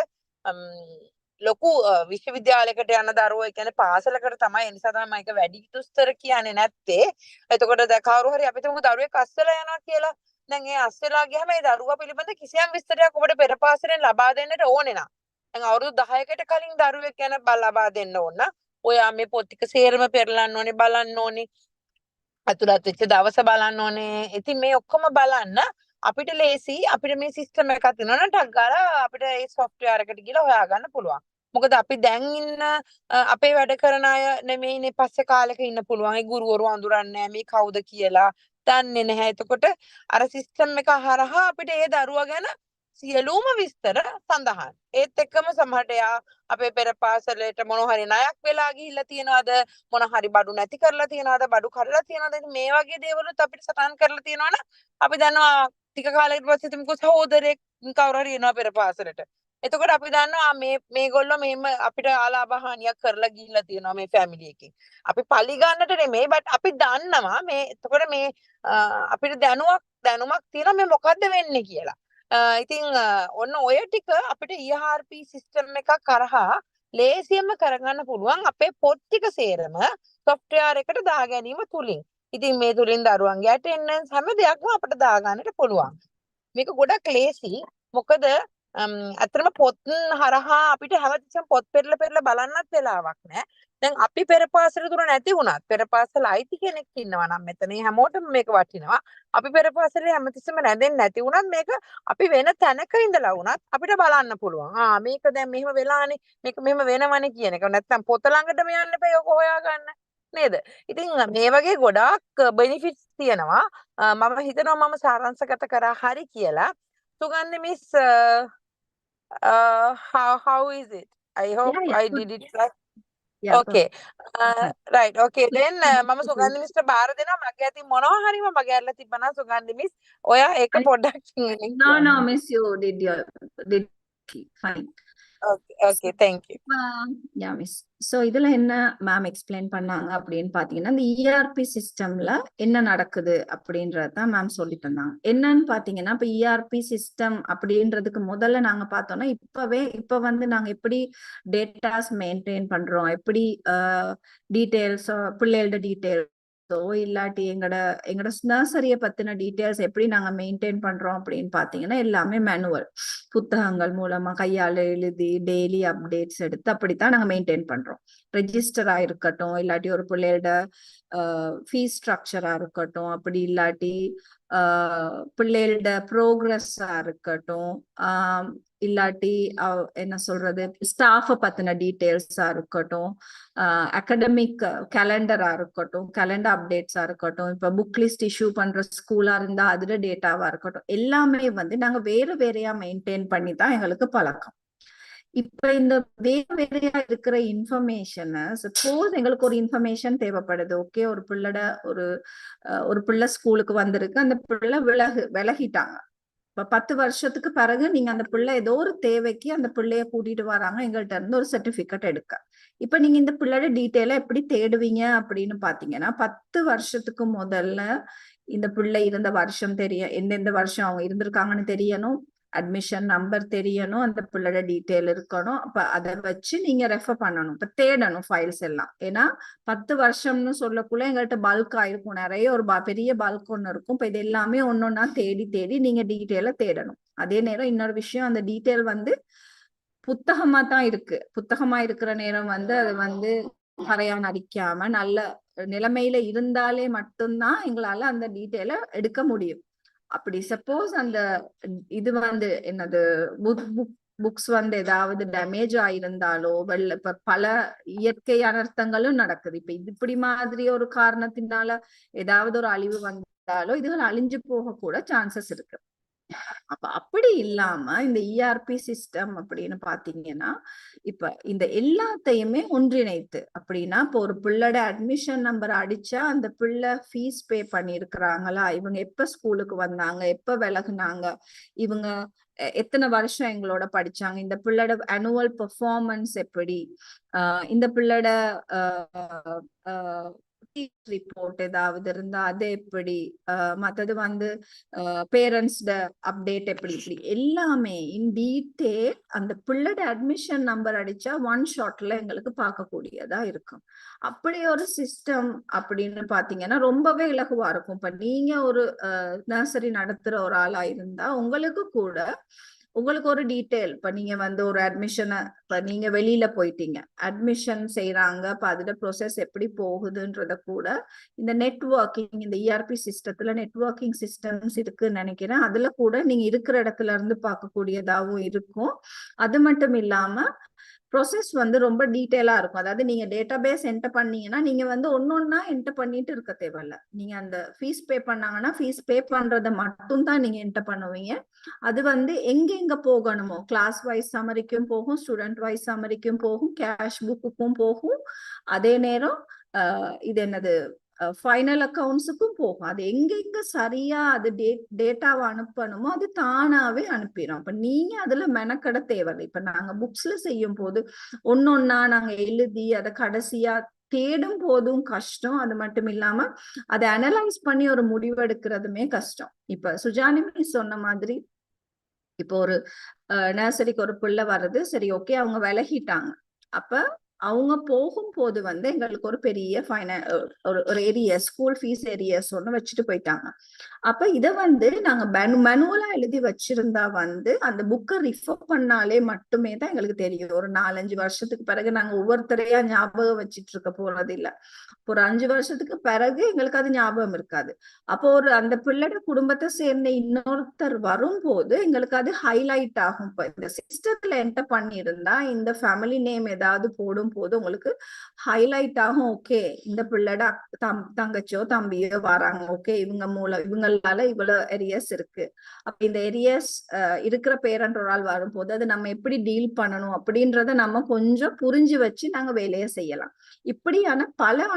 ලොකු විශ්වවිද්‍යාලයකට යන දරුවෝ ඒ කියන්නේ පාසලකට තමයි ඒ නිසා තමයි මම ඒක වැඩි දුස්තර කියන්නේ නැත්තේ. එතකොට දැන් කවුරු හරි අපි තුමු දරුවෙක් අස්සලා යනවා කියලා. දැන් ඒ අස්සලා ගියාම ඒ දරුවා පිළිබඳ කිසියම් විස්තරයක් ඔබට පෙර පාසලෙන් ලබා දෙන්නට ඕනේ නා. දැන් අවුරුදු 10කට කලින් දරුවෙක් ගැන ලබා දෙන්න ඕන. ඔයා මේ පොත් ටික සේරම පෙරලන්න ඕනේ බලන්න ඕනේ. අතුලත් වෙච්ච දවස බලන්න ඕනේ. ඉතින් මේ ඔක්කොම බලන්න අපිට ලේසි අපිට මේ සිස්ටම් එකක් තියෙනවා නම් ටක් ගාලා අපිට ඒ software එකට ගිහලා හොයාගන්න පුළුවන්. මොකද අපි දැන් ඉන්න අපේ වැඩ කරන අය නෙමෙයිනේ පස්සේ කාලෙක ඉන්න පුළුවන්. ඒ ගුරුවරු අඳුරන්නේ නැහැ මේ කවුද කියලා දන්නේ නැහැ. එතකොට අර සිස්ටම් එක හරහා අපිට ඒ දරුවා ගැන සියලුම විස්තර සඳහන්. ඒත් එක්කම සමහරට යා අපේ පෙර පාසලට මොන හරි ණයක් වෙලා ගිහිල්ලා තියනවාද මොන හරි බඩු නැති කරලා තියනවාද බඩු කඩලා තියනවාද මේ වගේ දේවලුත් අපිට සටහන් කරලා තියනවනම් අපි දන්නවා ටික කාලයකට පස්සේ තුමුකෝ සහෝදරයෙක් කවුරු හරි එනවා පෙර පාසලට. එතකොට අපි දන්නවා මේගොල්ලෝ මෙහෙම අපිට ආලාභහානියක් කරලා ගිහිල්ලා තියනවා මේ ෆැමිලි එකෙන්. අපි පලි ගන්නට නෙමෙයි බට් අපි දන්නවා මේ එතකොට මේ අපිට දැනුමක් තියෙනවා මේ මොකද්ද වෙන්නේ කියලා. ඉතින් ඔන්න ඔය ටික අපිට ERP සිස්ටම් එකක් කරහා ලේසියෙන්ම කරගන්න පුළුවන් අපේ පොත් ටික සේරම software එකට දා ගැනීම තුලින්. ඉතින් මේ තුලින් දරුවන්ගේ attendance හැම දෙයක්ම අපිට දා ගන්නට පුළුවන්. මේක ගොඩක් ලේසි. මොකද අතරම පොත් හරහා අපිට හැමතිස්සෙම පොත් පෙරලා බලන්නත් වෙලාවක් නැහැ. දැන් අපි පෙර පාසල තුර නැති වුණත් පෙර පාසල අයිති කෙනෙක් ඉන්නවා නම් මෙතන හැමෝටම මේක වටිනවා. අපි පෙර පාසලේ හැමතිස්සෙම රැඳෙන්නේ නැති වුණත් මේක අපි වෙන තැනක ඉඳලා වුණත් අපිට බලන්න පුළුවන්. මේක දැන් මෙහෙම වෙලානේ මේක මෙහෙම වෙනවනේ කියන එක. නැත්තම් පොත ළඟටම යන්න එපා ඔක හොයාගන්න. නේද? ඉතින් මේ වගේ ගොඩාක් බෙනිෆිට්ස් තියෙනවා. මම හිතනවා මම සාරාංශගත කරා හරි කියලා. Sugandhi miss how is it? I hope I did it right. Yeah, Okay. Right. Okay. Then මම සුගන්ධි මිස්ට බාර දෙනවා මගේ අතින් මොනවා හරි මම ගෑරලා තිබ්බනම් සුගන්ධි මිස් ඔයා ඒක පොඩ්ඩක් No, miss, you did fine. Okay, thank you. Yeah, miss. So இதுல என்ன மேம் எக்ஸ்பிளைன் பண்ணாங்க அப்படின்னு பாத்தீங்கன்னா இந்த ERP சிஸ்டம்ல என்ன நடக்குது அப்படின்றதான் மேம் சொல்லி தந்தாங்க. என்னன்னு பாத்தீங்கன்னா இப்ப ERP சிஸ்டம் அப்படின்றதுக்கு முதல்ல நாங்க பார்த்தோம்னா இப்ப வந்து நாங்க எப்படி டேட்டாஸ் மெயின்டைன் பண்றோம், எப்படி டீடைல்ஸ் பிள்ளைகளோட டீடைல்ஸ் இல்லாட்டி எங்கட நர்சரிய பத்தின டீடைல்ஸ் எப்படி நாங்க மெயின்டைன் பண்றோம் அப்படின்னு பாத்தீங்கன்னா எல்லாமே மேனுவல் புத்தகங்கள் மூலமா கையால எழுதி டெய்லி அப்டேட்ஸ் எடுத்து அப்படித்தான் நாங்க மெயின்டைன் பண்றோம். ரெஜிஸ்டரா இருக்கட்டும், இல்லாட்டி ஒரு பிள்ளையோட ஃபீஸ் ஸ்ட்ரக்சரா இருக்கட்டும், அப்படி இல்லாட்டி பிள்ளைகளோட ப்ரோக்ரஸா இருக்கட்டும், இல்லாட்டி என்ன சொல்றது ஸ்டாஃப பத்தின டீடைல்ஸா இருக்கட்டும், அகடமிக் கேலண்டரா இருக்கட்டும், கேலண்டர் அப்டேட்ஸா இருக்கட்டும், இப்ப புக் லிஸ்ட் இஷ்யூ பண்ற ஸ்கூலா இருந்தா அதுல டேட்டாவா இருக்கட்டும், எல்லாமே வந்து நாங்க வேறையா மெயின்டைன் பண்ணி தான் எங்களுக்கு பழக்கம். இப்ப இந்த வேறையா இருக்கிற இன்ஃபர்மேஷனை சப்போஸ் எங்களுக்கு ஒரு இன்ஃபர்மேஷன் தேவைப்படுது. ஓகே, ஒரு பிள்ளை ஸ்கூலுக்கு வந்திருக்கு, அந்த பிள்ளை விலகிட்டாங்க. இப்ப 10 வருஷத்துக்கு பிறகு நீங்க அந்த பிள்ளை ஏதோ ஒரு தேவைக்கு அந்த பிள்ளைய கூட்டிட்டு வராங்க எங்கள்கிட்ட இருந்து ஒரு சர்டிபிகேட் எடுக்க. இப்ப நீங்க இந்த பிள்ளையோட டீட்டெயில எப்படி தேடுவீங்க அப்படின்னு பாத்தீங்கன்னா 10 வருஷத்துக்கு முதல்ல இந்த பிள்ளை இருந்த வருஷம் தெரியும், எந்தெந்த வருஷம் அவங்க இருந்திருக்காங்கன்னு தெரியணும், அட்மிஷன் நம்பர் தெரியணும், அந்த பிள்ளையோட டீட்டெயில் இருக்கணும். அப்ப அதை வச்சு நீங்க ரெஃபர் பண்ணணும், இப்ப தேடணும் ஃபைல்ஸ் எல்லாம். ஏன்னா 10 வருஷம்னு சொல்லக்குள்ள எங்கள்கிட்ட பல்க் ஆயிருக்கும், நிறைய ஒரு பெரிய பல்க் ஒண்ணு இருக்கும். இப்ப இது எல்லாமே ஒன்னொன்னா தேடி நீங்க டீட்டெயில தேடணும். அதே நேரம் இன்னொரு விஷயம், அந்த டீட்டெயில் வந்து புத்தகமா தான் இருக்கு. புத்தகமா இருக்கிற நேரம் வந்து அது வந்து கரையான் அடிக்காம நல்ல நிலைமையில இருந்தாலே மட்டும்தான் எங்களால அந்த டீட்டெயில எடுக்க முடியும். அப்படி சப்போஸ் அந்த இது வந்து என்னது புக்ஸ் வந்து ஏதாவது டேமேஜ் ஆயிருந்தாலோ இப்ப பல இயற்கை அனர்த்தங்களும் நடக்குது. இப்ப இப்படி மாதிரி ஒரு காரணத்தினால ஏதாவது ஒரு அழிவு வந்தாலோ இதுகள் அழிஞ்சு போக கூட சான்சஸ் இருக்கு. அப்ப அப்படி இல்லாம இந்த இஆர்பி சிஸ்டம் அப்படின்னு பாத்தீங்கன்னா, இப்ப இந்த எல்லாத்தையுமே ஒன்றிணைத்து அப்படின்னா, இப்போ ஒரு பிள்ளோட அட்மிஷன் நம்பர் அடிச்சா அந்த பிள்ளை ஃபீஸ் பே பண்ணிருக்கிறாங்களா, இவங்க எப்ப ஸ்கூலுக்கு வந்தாங்க, எப்ப விலகுனாங்க, இவங்க எத்தனை வருஷம் எங்களோட படிச்சாங்க, இந்த பிள்ளோட அனுவல் பெர்ஃபார்மன்ஸ் எப்படி, இந்த பிள்ளோட ரிப்போர்ட் ஏதாவது இருந்தா அது எப்படி, மத்தது வந்து பேரண்ட்ஸ் அப்டேட் எப்படி, இப்படி எல்லாமே இன் டீட்டெயில் அந்த பிள்ளோட அட்மிஷன் நம்பர் அடிச்சா ஒன் ஷாட்ல எங்களுக்கு பார்க்கக்கூடியதா இருக்கும். அப்படி ஒரு சிஸ்டம் அப்படின்னு பாத்தீங்கன்னா ரொம்பவே இலகுவா இருக்கும். இப்ப நீங்க ஒரு நர்சரி நடத்துற ஒரு ஆளா இருந்தா உங்களுக்கு கூட உங்களுக்கு ஒரு டீட்டெயில், இப்ப நீங்க வந்து ஒரு அட்மிஷனை, இப்ப நீங்க வெளியில போயிட்டீங்க, அட்மிஷன் செய்யறாங்க, இப்ப அதோட ப்ரொசஸ் எப்படி போகுதுன்றத கூட இந்த நெட்வொர்க்கிங், இந்த இஆர்பி சிஸ்டத்துல நெட்வொர்க்கிங் சிஸ்டம்ஸ் இருக்குன்னு நினைக்கிறேன். அதுல கூட நீங்க இருக்கிற இடத்துல இருந்து பார்க்கக்கூடியதாகவும் இருக்கும். அது மட்டும் இல்லாம ப்ரொசஸ் வந்து ரொம்ப டீட்டெயிலா இருக்கும். அதாவது நீங்க டேட்டா பேஸ் என்டர் பண்ணீங்கன்னா நீங்க வந்து ஒன்னொன்னா என்டர் பண்ணிட்டு இருக்க தேவையில்ல. நீங்க அந்த ஃபீஸ் பே பண்ணாங்கன்னா ஃபீஸ் பே பண்றதை மட்டும் தான் நீங்க என்டர் பண்ணுவீங்க. அது வந்து எங்க போகணுமோ கிளாஸ் வைஸ் சம்மரிக்கும் போகும், ஸ்டூடெண்ட் வைஸ் சம்மரிக்கும் போகும், கேஷ் புக்குக்கும் போகும். அதே நேரம் இது என்னது ஃபைனல் அக்கவுண்ட்ஸுக்கும் போகும். அது எங்க சரியா அது டேட்டாவை அனுப்பணுமோ அது தானாவே அனுப்பிடும். அப்ப நீங்க அதுல மெனக்கட தேவையில்லை. இப்ப நாங்க புக்ஸ்ல செய்யும் போது ஒன்னொன்னா நாங்க எழுதி அதை கடைசியா தேடும் போதும் கஷ்டம். அது மட்டும் இல்லாம அதை அனலைஸ் பண்ணி ஒரு முடிவெடுக்கிறதுமே கஷ்டம். இப்ப சுஜானி சொன்ன மாதிரி இப்போ ஒரு நர்சரிக்கு ஒரு பிள்ளை வருது, சரி ஓகே அவங்க விலகிட்டாங்க, அப்ப அவங்க போகும்போது வந்து எங்களுக்கு ஒரு பெரிய ஒரு ஏரியஸ், ஸ்கூல் ஃபீஸ் ஏரியஸ் ஒண்ணு வச்சுட்டு போயிட்டாங்க. அப்ப இத வந்து நாங்க மேனுவலா எழுதி வச்சிருந்தா வந்து அந்த புக்கை ரிஃபர் பண்ணாலே மட்டுமே தான் எங்களுக்கு தெரியும். ஒரு 4-5 வருஷத்துக்கு பிறகு நாங்க ஒவ்வொருத்தரையா ஞாபகம் வச்சிட்டு இருக்க போறது இல்ல. ஒரு 5 வருஷத்துக்கு பிறகு எங்களுக்கு அது ஞாபகம் இருக்காது. அப்போ ஒரு அந்த பிள்ளைட குடும்பத்தை சேர்ந்த இன்னொருத்தர் வரும்போது எங்களுக்கு அது ஹைலைட் ஆகும். இப்ப இந்த சிஸ்டத்துல என்டர் பண்ணியிருந்தா இந்த ஃபேமிலி நேம் ஏதாவது போடும் போது உங்களுக்கு ஹைலைட் ஆகும். ஓகே, இந்த பிள்ளைட தங்கச்சியோ தம்பியோ வராங்க, ஓகே இவங்களால இவ்வளவு ஏரியஸ் இருக்கு. அப்ப இந்த ஏரியஸ் இருக்கிற பேரண்ட் ஒரு ஆள் வரும்போது அது நம்ம எப்படி டீல் பண்ணணும் அப்படின்றத நம்ம கொஞ்சம் புரிஞ்சு வச்சு நாங்க வேலையை செய்யலாம். இப்படியான பல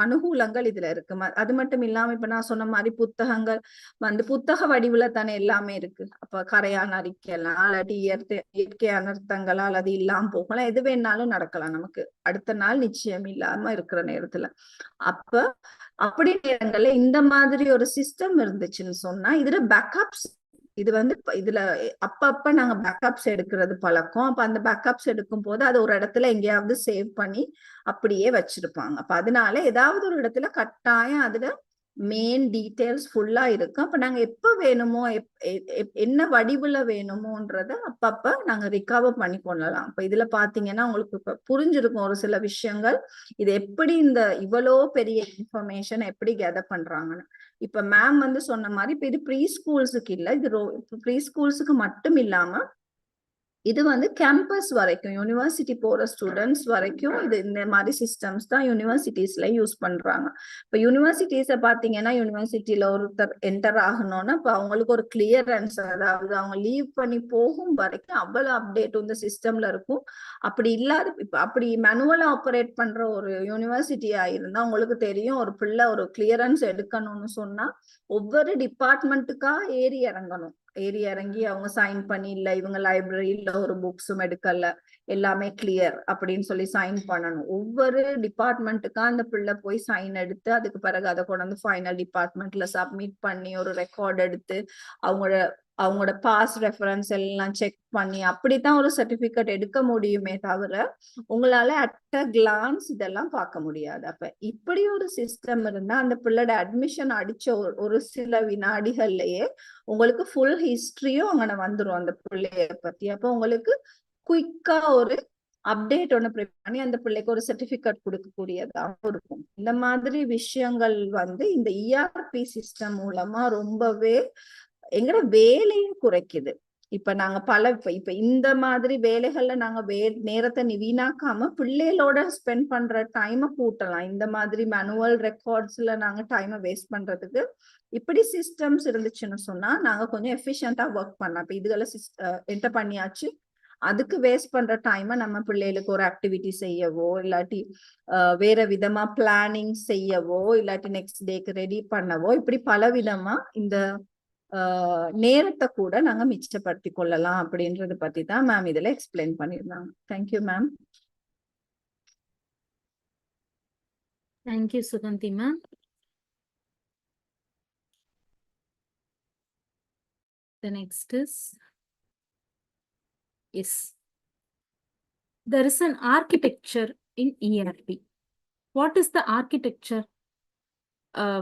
அனுகூலங்கள் இதுல இருக்கு. அது மட்டும் இல்லாம இப்ப நான் சொன்ன மாதிரி புத்தகங்கள் வந்து புத்தக வடிவுல தானே எல்லாமே இருக்கு. அப்ப கரையான் அறிக்கலாம், இல்லாட்டி இயற்கை அனர்த்தங்களா அல்லது இல்லாம போகலாம், எது வேணாலும் நடக்கலாம் நமக்கு அடுத்த நாள் நிச்சயம் இல்லாம இருக்கிற நேரத்துல. அப்ப அப்படி நேரங்கள்ல இந்த மாதிரி ஒரு சிஸ்டம் இருந்துச்சுன்னு சொன்னா இதுல பேக்கப்ஸ், இது வந்து இதுல அப்பப்ப நாங்க பேக்கப்ஸ் எடுக்கிறது பழக்கம். அப்ப அந்த பேக்கப்ஸ் எடுக்கும் போது அது ஒரு இடத்துல எங்கேயாவது சேவ் பண்ணி அப்படியே வச்சிருப்பாங்க. அப்ப அதனால ஏதாவது ஒரு இடத்துல கட்டாயம் அதுல மெயின் டீடைல்ஸ் ஃபுல்லா இருக்கும். அப்ப நாங்க எப்ப வேணுமோ என்ன வடிவுல வேணுமோன்றத அப்பப்ப நாங்க ரிகவர் பண்ணி கொள்ளலாம். இப்ப இதுல பாத்தீங்கன்னா உங்களுக்கு இப்ப புரிஞ்சிருக்கும் ஒரு சில விஷயங்கள், இது எப்படி இந்த இவ்வளோ பெரிய இன்ஃபர்மேஷன் எப்படி கேதர் பண்றாங்கன்னு. இப்ப மேம் வந்து சொன்ன மாதிரி இப்ப இது ப்ரீ ஸ்கூல்ஸுக்கு இல்ல, இது ப்ரீ ஸ்கூல்ஸுக்கு மட்டும் இல்லாம இது வந்து கேம்பஸ் வரைக்கும் யூனிவர்சிட்டி போற ஸ்டூடெண்ட்ஸ் வரைக்கும் இது இந்த மாதிரி சிஸ்டம்ஸ் தான் யூனிவர்சிட்டிஸ்ல யூஸ் பண்றாங்க. இப்ப யூனிவர்சிட்டிஸ பாத்தீங்கன்னா யூனிவர்சிட்டியில ஒருத்தர் என்டர் ஆகணும்னா இப்ப அவங்களுக்கு ஒரு கிளியரன்ஸ், அதாவது அவங்க லீவ் பண்ணி போகும் வரைக்கும் அவ்வளவு அப்டேட் இந்த சிஸ்டம்ல இருக்கும். அப்படி இல்லாத இப்ப அப்படி மேனுவலா ஆப்ரேட் பண்ற ஒரு யூனிவர்சிட்டியா இருந்தா உங்களுக்கு தெரியும், ஒரு பிள்ளை ஒரு கிளியரன்ஸ் எடுக்கணும்னு சொன்னா ஒவ்வொரு டிபார்ட்மெண்ட்டுக்கா ஏறி இறங்கி அவங்க சைன் பண்ணி இல்ல இவங்க லைப்ரரியில ஒரு புக்ஸும் எடுக்கல எல்லாமே கிளியர் அப்படின்னு சொல்லி சைன் பண்ணணும். ஒவ்வொரு டிபார்ட்மெண்ட்டுக்கா அந்த பிள்ளை போய் சைன் எடுத்து அதுக்கு பிறகு அதை கொண்டு வந்து ஃபைனல் டிபார்ட்மெண்ட்ல சப்மிட் பண்ணி ஒரு ரெக்கார்ட் எடுத்து அவங்களோட பாஸ் ரெஃபரன்ஸ் எல்லாம் செக் பண்ணி அப்படித்தான் ஒரு சர்டிபிகேட் எடுக்க முடியுமே தவிர உங்களால அட் அ கிளான்ஸ் இதெல்லாம் பார்க்க முடியாது. அப்ப இப்படி ஒரு சிஸ்டம் இருந்தா அந்த பிள்ளையோட அட்மிஷன் அடிச்ச ஒரு சில வினாடிகள்லயே உங்களுக்கு ஃபுல் ஹிஸ்டரியும் அங்க வந்துரும் அந்த பிள்ளைய பத்தி. அப்ப உங்களுக்கு குயிக்கா ஒரு அப்டேட் ஒண்ணு ப்ரிப்பேர் பண்ணி அந்த பிள்ளைக்கு ஒரு சர்டிபிகேட் கொடுக்கக்கூடியதாகவும் இருக்கும். இந்த மாதிரி விஷயங்கள் வந்து இந்த இஆர்பி சிஸ்டம் மூலமா ரொம்பவே எங்கட வேலையை குறைக்குது. இப்ப நாங்க இப்ப இந்த மாதிரி வேலைகள்ல நாங்க நேரத்தை வீணாக்காம பிள்ளைகளோட ஸ்பெண்ட் பண்ற டைமை கூட்டலாம். இந்த மாதிரி மேனுவல் ரெக்கார்ட்ஸ்ல நாங்க டைமை வேஸ்ட் பண்றதுக்கு இப்படி சிஸ்டம்ஸ் இருந்துச்சுன்னு சொன்னா நாங்க கொஞ்சம் எஃபிஷியன்டா ஒர்க் பண்ணலாம். இப்ப இதுகளை என்டர் பண்ணியாச்சு, அதுக்கு வேஸ்ட் பண்ற டைமை நம்ம பிள்ளைகளுக்கு ஒரு ஆக்டிவிட்டி செய்யவோ இல்லாட்டி வேற விதமா பிளானிங் செய்யவோ இல்லாட்டி நெக்ஸ்ட் டேக்கு ரெடி பண்ணவோ இப்படி பல விதமா இந்த நேரத்தை கூட நாங்க மிச்சப்படுத்தி கொள்ளலாம் அப்படின்றது பத்தி தான் மேம் இதுல எக்ஸ்பிளைன் பண்ணிருந்தாங்க. Thank you ma'am. Thank you Suganthi ma'am. The next is, yes, there is an architecture in ERP. What is the architecture?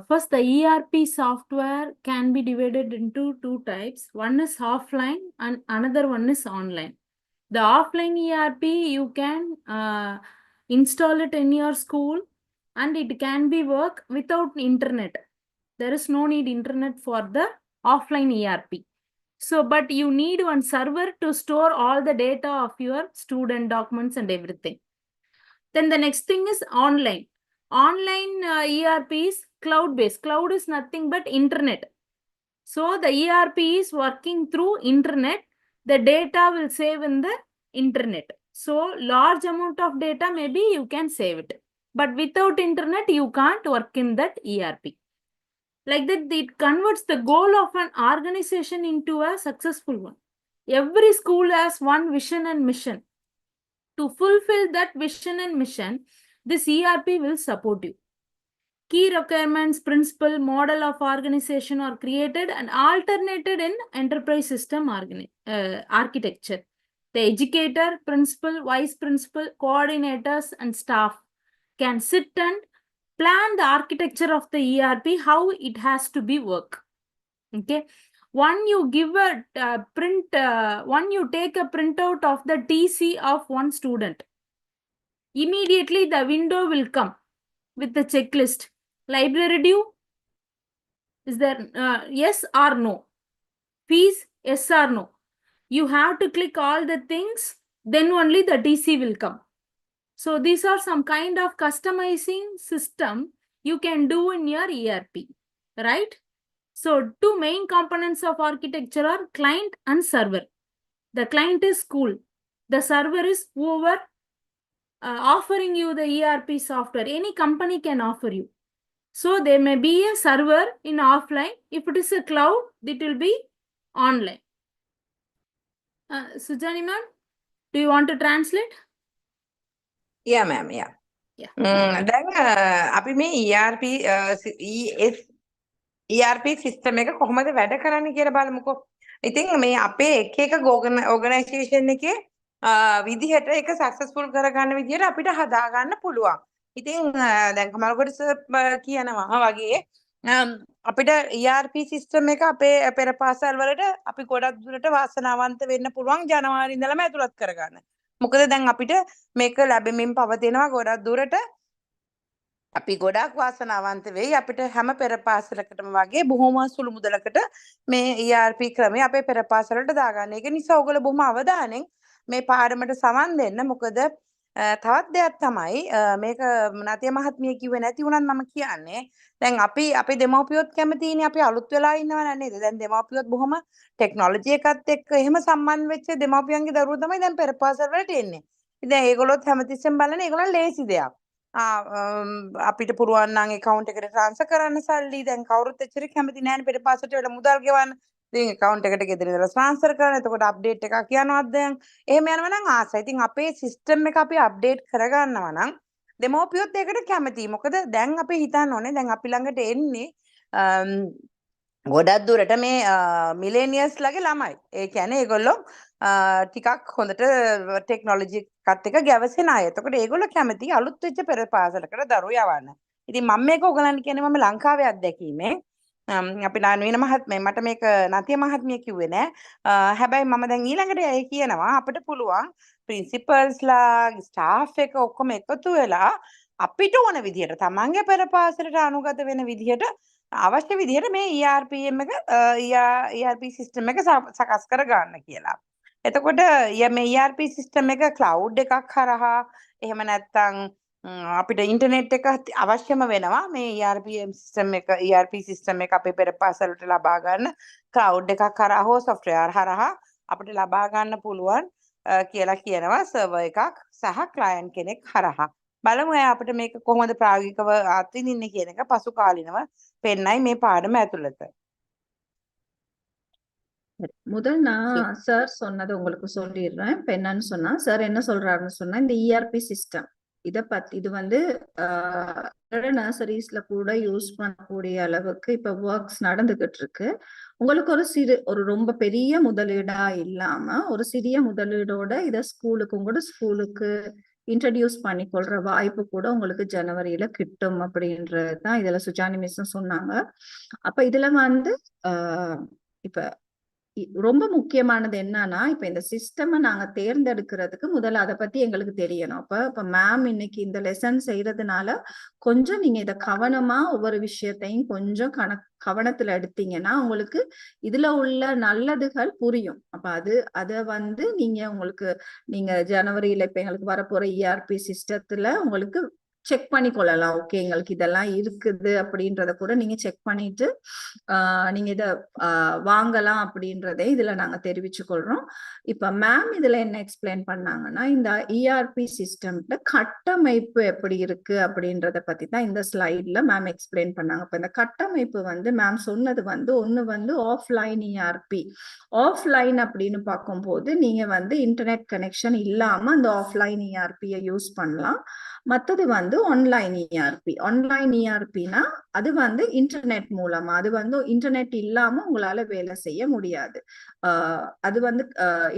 First, the ERP software can be divided into two types. One is offline and another one is online. The offline ERP, you can install it in your school and it can be work without internet. There is no need internet for the offline ERP. So, but you need one server to store all the data of your student documents and everything. Then the next thing is online. Online ERP is cloud-based. Cloud is nothing but internet. So the ERP is working through internet. The data will save in the internet. So large amount of data, maybe you can save it. But without internet, you can't work in that ERP. Like that, it converts the goal of an organization into a successful one. Every school has one vision and mission. To fulfill that vision and mission, this ERP will support you. Key requirements, principle, model of organization are created and alternated in enterprise system architecture. The educator, principal, vice principal, coordinators, and staff can sit and plan the architecture of the ERP, how it has to be work. Okay. When you give a when you take a printout of the TC of one student, immediately the window will come with the checklist. Library due, is there yes or no? Fees, yes or no? You have to click all the things, then only the TC will come. So these are some kind of customizing system you can do in your ERP, right? So two main components of architecture are client and server. The client is school. The server is whoever offering you the ERP software. Any company can offer you. So there may be a server in offline. If it is a cloud, it will be online. Sujani ma'am, do you want to translate? Yeah, ma'am. Yeah. Yeah. දැන් අපි මේ ERP system එක කොහොමද වැඩ කරන්නේ කියලා බලමුකෝ. ඉතින් මේ අපේ එක එක ඕගනයිසේෂන් එකේ විදිහට ඒක සක්සස්ෆුල් කරගන්න විදිහට අපිට හදා ගන්න පුළුවන්. ඉතින් දැන් කමල්කොට කියනවා වගේ අපිට ERP සිස්ටම් එක අපේ පෙර පාසල් වලට අපි ගොඩක් දුරට වාසනාවන්ත වෙන්න පුළුවන් ජනවාරි ඉඳලම ඇතුළත් කරගන්න. මොකද දැන් අපිට මේක ලැබෙමින් පවතිනවා ගොඩක් දුරට. අපි ගොඩක් වාසනාවන්ත වෙයි. අපිට හැම පෙර පාසලකටම වගේ බොහොම සුළු මුදලකට මේ ERP ක්‍රමය අපේ පෙර පාසලට දාගන්න. ඒක නිසා ඔයගොල්ලෝ බොහොම අවධානයෙන් මේ පාඩමට සමන් දෙන්න. මොකද තවත් දෙයක් තමයි මේක නතිය මහත්මිය කිව්වේ නැති වුණත් මම කියන්නේ දැන් අපි දෙමව්පියොත් කැමතිනේ අපි අලුත් වෙලා ඉන්නවනේ නේද? දැන් දෙමව්පියොත් බොහොම ටෙක්නොලොජි එකත් එක්ක එහෙම සම්බන්ධ වෙච්ච දෙමව්පියන්ගේ දරුවෝ තමයි දැන් පෙර පාසල් වලට එන්නේ. ඉතින් ඒගොල්ලොත් හැමතිස්සෙම බලන්නේ ඒගොල්ලන් ලේසි දෙයක්. අපිට පුරුවන් නම් account එකට transfer කරන්න සල්ලි දැන් කවුරුත් එච්චර කැමති නැහැ නේ පෙර පාසලට වෙලා මුදල් ගෙවන්න. ඉතින් account එකට ගෙදර ඉඳලා transfer කරන්න. එතකොට update එකක් යනවාද දැන්? එහෙම යනවා නම් ආසයි. ඉතින් අපේ system එක අපි update කරගන්නවා නම් දෙමව්පියොත් ඒකට කැමතියි. මොකද දැන් අපි හිතන්න ඕනේ දැන් අපි ළඟට එන්නේ ගොඩක් දුරට මේ මිලේනියස් ලගේ ළමයි. ඒ කියන්නේ ඒගොල්ලෝ ටිකක් හොඳට ටෙක්නොලොජි එකත් එක්ක ගැවසෙන අය. එතකොට ඒගොල්ලෝ කැමති අලුත් වෙච්ච පෙර පාසලකට දරුවෝ යවන්න. ඉතින් මම මේක ඔයගලන්ට කියන්නේ මම ලංකාවේ අත්දැකීමෙන් අපි නානවීන මහත්මිය මට මේක නතිය මහත්මිය කිව්වේ නෑ. හැබැයි මම දැන් ඊළඟට ඒ කියනවා අපිට පුළුවන් ප්‍රින්සිපල්ස්ලා ස්ටාෆ් එක ඔක්කොම එකතු වෙලා අපිට ඕන විදිහට තමන්ගේ පෙර පාසලට අනුගත වෙන විදිහට අවශ්‍ය විදිහට මේ ERPM එක ERP සිස්ටම් එක සකස් කර ගන්න කියලා. එතකොට මේ ERP සිස්ටම් එක ක්ලවුඩ් එකක් හරහා එහෙම නැත්නම් අපිට ඉන්ටර්නෙට් එක අවශ්‍යම වෙනවා මේ ERP සිස්ටම් එක අපේ පෙරපාසලට ලබා ගන්න ක්ලවුඩ් එකක් හරහා හෝ සොෆ්ට්වෙයාර් හරහා අපිට ලබා ගන්න පුළුවන් කියලා කියනවා සර්වර් එකක් සහ ක්ලයන්ට් කෙනෙක් හරහා. බලමු අපිට මේක කොහොමද ප්‍රායෝගිකව අත්විඳින්නේ කියන එක පසු කාලිනව පෙන්නයි මේ පාඩම ඇතුළත. முதல் நான் சார் சொன்னதை உங்களுக்கு சொல்லிடுறேன். இப்ப என்னன்னு சொன்னா சார் என்ன சொல்றாருன்னு சொன்னா இந்த இஆர்பி சிஸ்டம் இது வந்து நர்சரிஸ்ல கூட யூஸ் பண்ணக்கூடிய அளவுக்கு இப்ப ஒர்க்ஸ் நடந்துகிட்டு இருக்கு. உங்களுக்கு ஒரு ரொம்ப பெரிய முதலீடா இல்லாம ஒரு சிறிய முதலீடோட இத ஸ்கூலுக்கு இன்ட்ரடியூஸ் பண்ணிக்கொள்ற வாய்ப்பு கூட உங்களுக்கு ஜனவரியில கிட்டும் அப்படின்றதுதான் இதுல சுஜானி மிஸ்ஸும் சொன்னாங்க. அப்ப இதுல வந்து இப்ப ரொம்ப முக்கியமானது என்னன்னா இப்ப இந்த சிஸ்டம் நாங்க தேர்ந்தெடுக்கிறதுக்கு முதல்ல அதை பத்தி எங்களுக்கு தெரியணும். இப்ப மேம் இன்னைக்கு இந்த லெசன் செய்யறதுனால கொஞ்சம் நீங்க இத கவனமா ஒவ்வொரு விஷயத்தையும் கொஞ்சம் கவனத்துல எடுத்தீங்கன்னா உங்களுக்கு இதுல உள்ள நல்லதுகள் புரியும். அப்ப அத வந்து நீங்க ஜனவரியில இப்ப எங்களுக்கு வரப்போற ERP சிஸ்டத்துல உங்களுக்கு செக் பண்ணி கொள்ளலாம். ஓகே, எங்களுக்கு இதெல்லாம் இருக்குது அப்படின்றத கூட நீங்க செக் பண்ணிட்டு நீங்க இத வாங்கலாம் அப்படின்றதே இதுல நாங்க தெரிவிச்சு கொள்றோம். இப்ப மேம் இதுல என்ன எக்ஸ்பிளைன் பண்ணாங்கன்னா இந்த ERP சிஸ்டம்ல கட்டமைப்பு எப்படி இருக்கு அப்படின்றத பத்தி தான் இந்த ஸ்லைட்ல மேம் எக்ஸ்பிளைன் பண்ணாங்க. இப்ப இந்த கட்டமைப்பு வந்து மேம் சொன்னது வந்து ஒண்ணு வந்து ஆஃப்லைன் ERP. ஆஃப்லைன் அப்படின்னு பார்க்கும்போது நீங்க வந்து இன்டர்நெட் கனெக்ஷன் இல்லாம அந்த ஆஃப்லைன் ERP-யை யூஸ் பண்ணலாம். மற்றது வந்து ஆன்லைன் ERP. ஆன்லைன் ERP-னா அது வந்து இன்டர்நெட் மூலமா, அது வந்து இன்டர்நெட் இல்லாம உங்களால வேலை செய்ய முடியாது. அது வந்து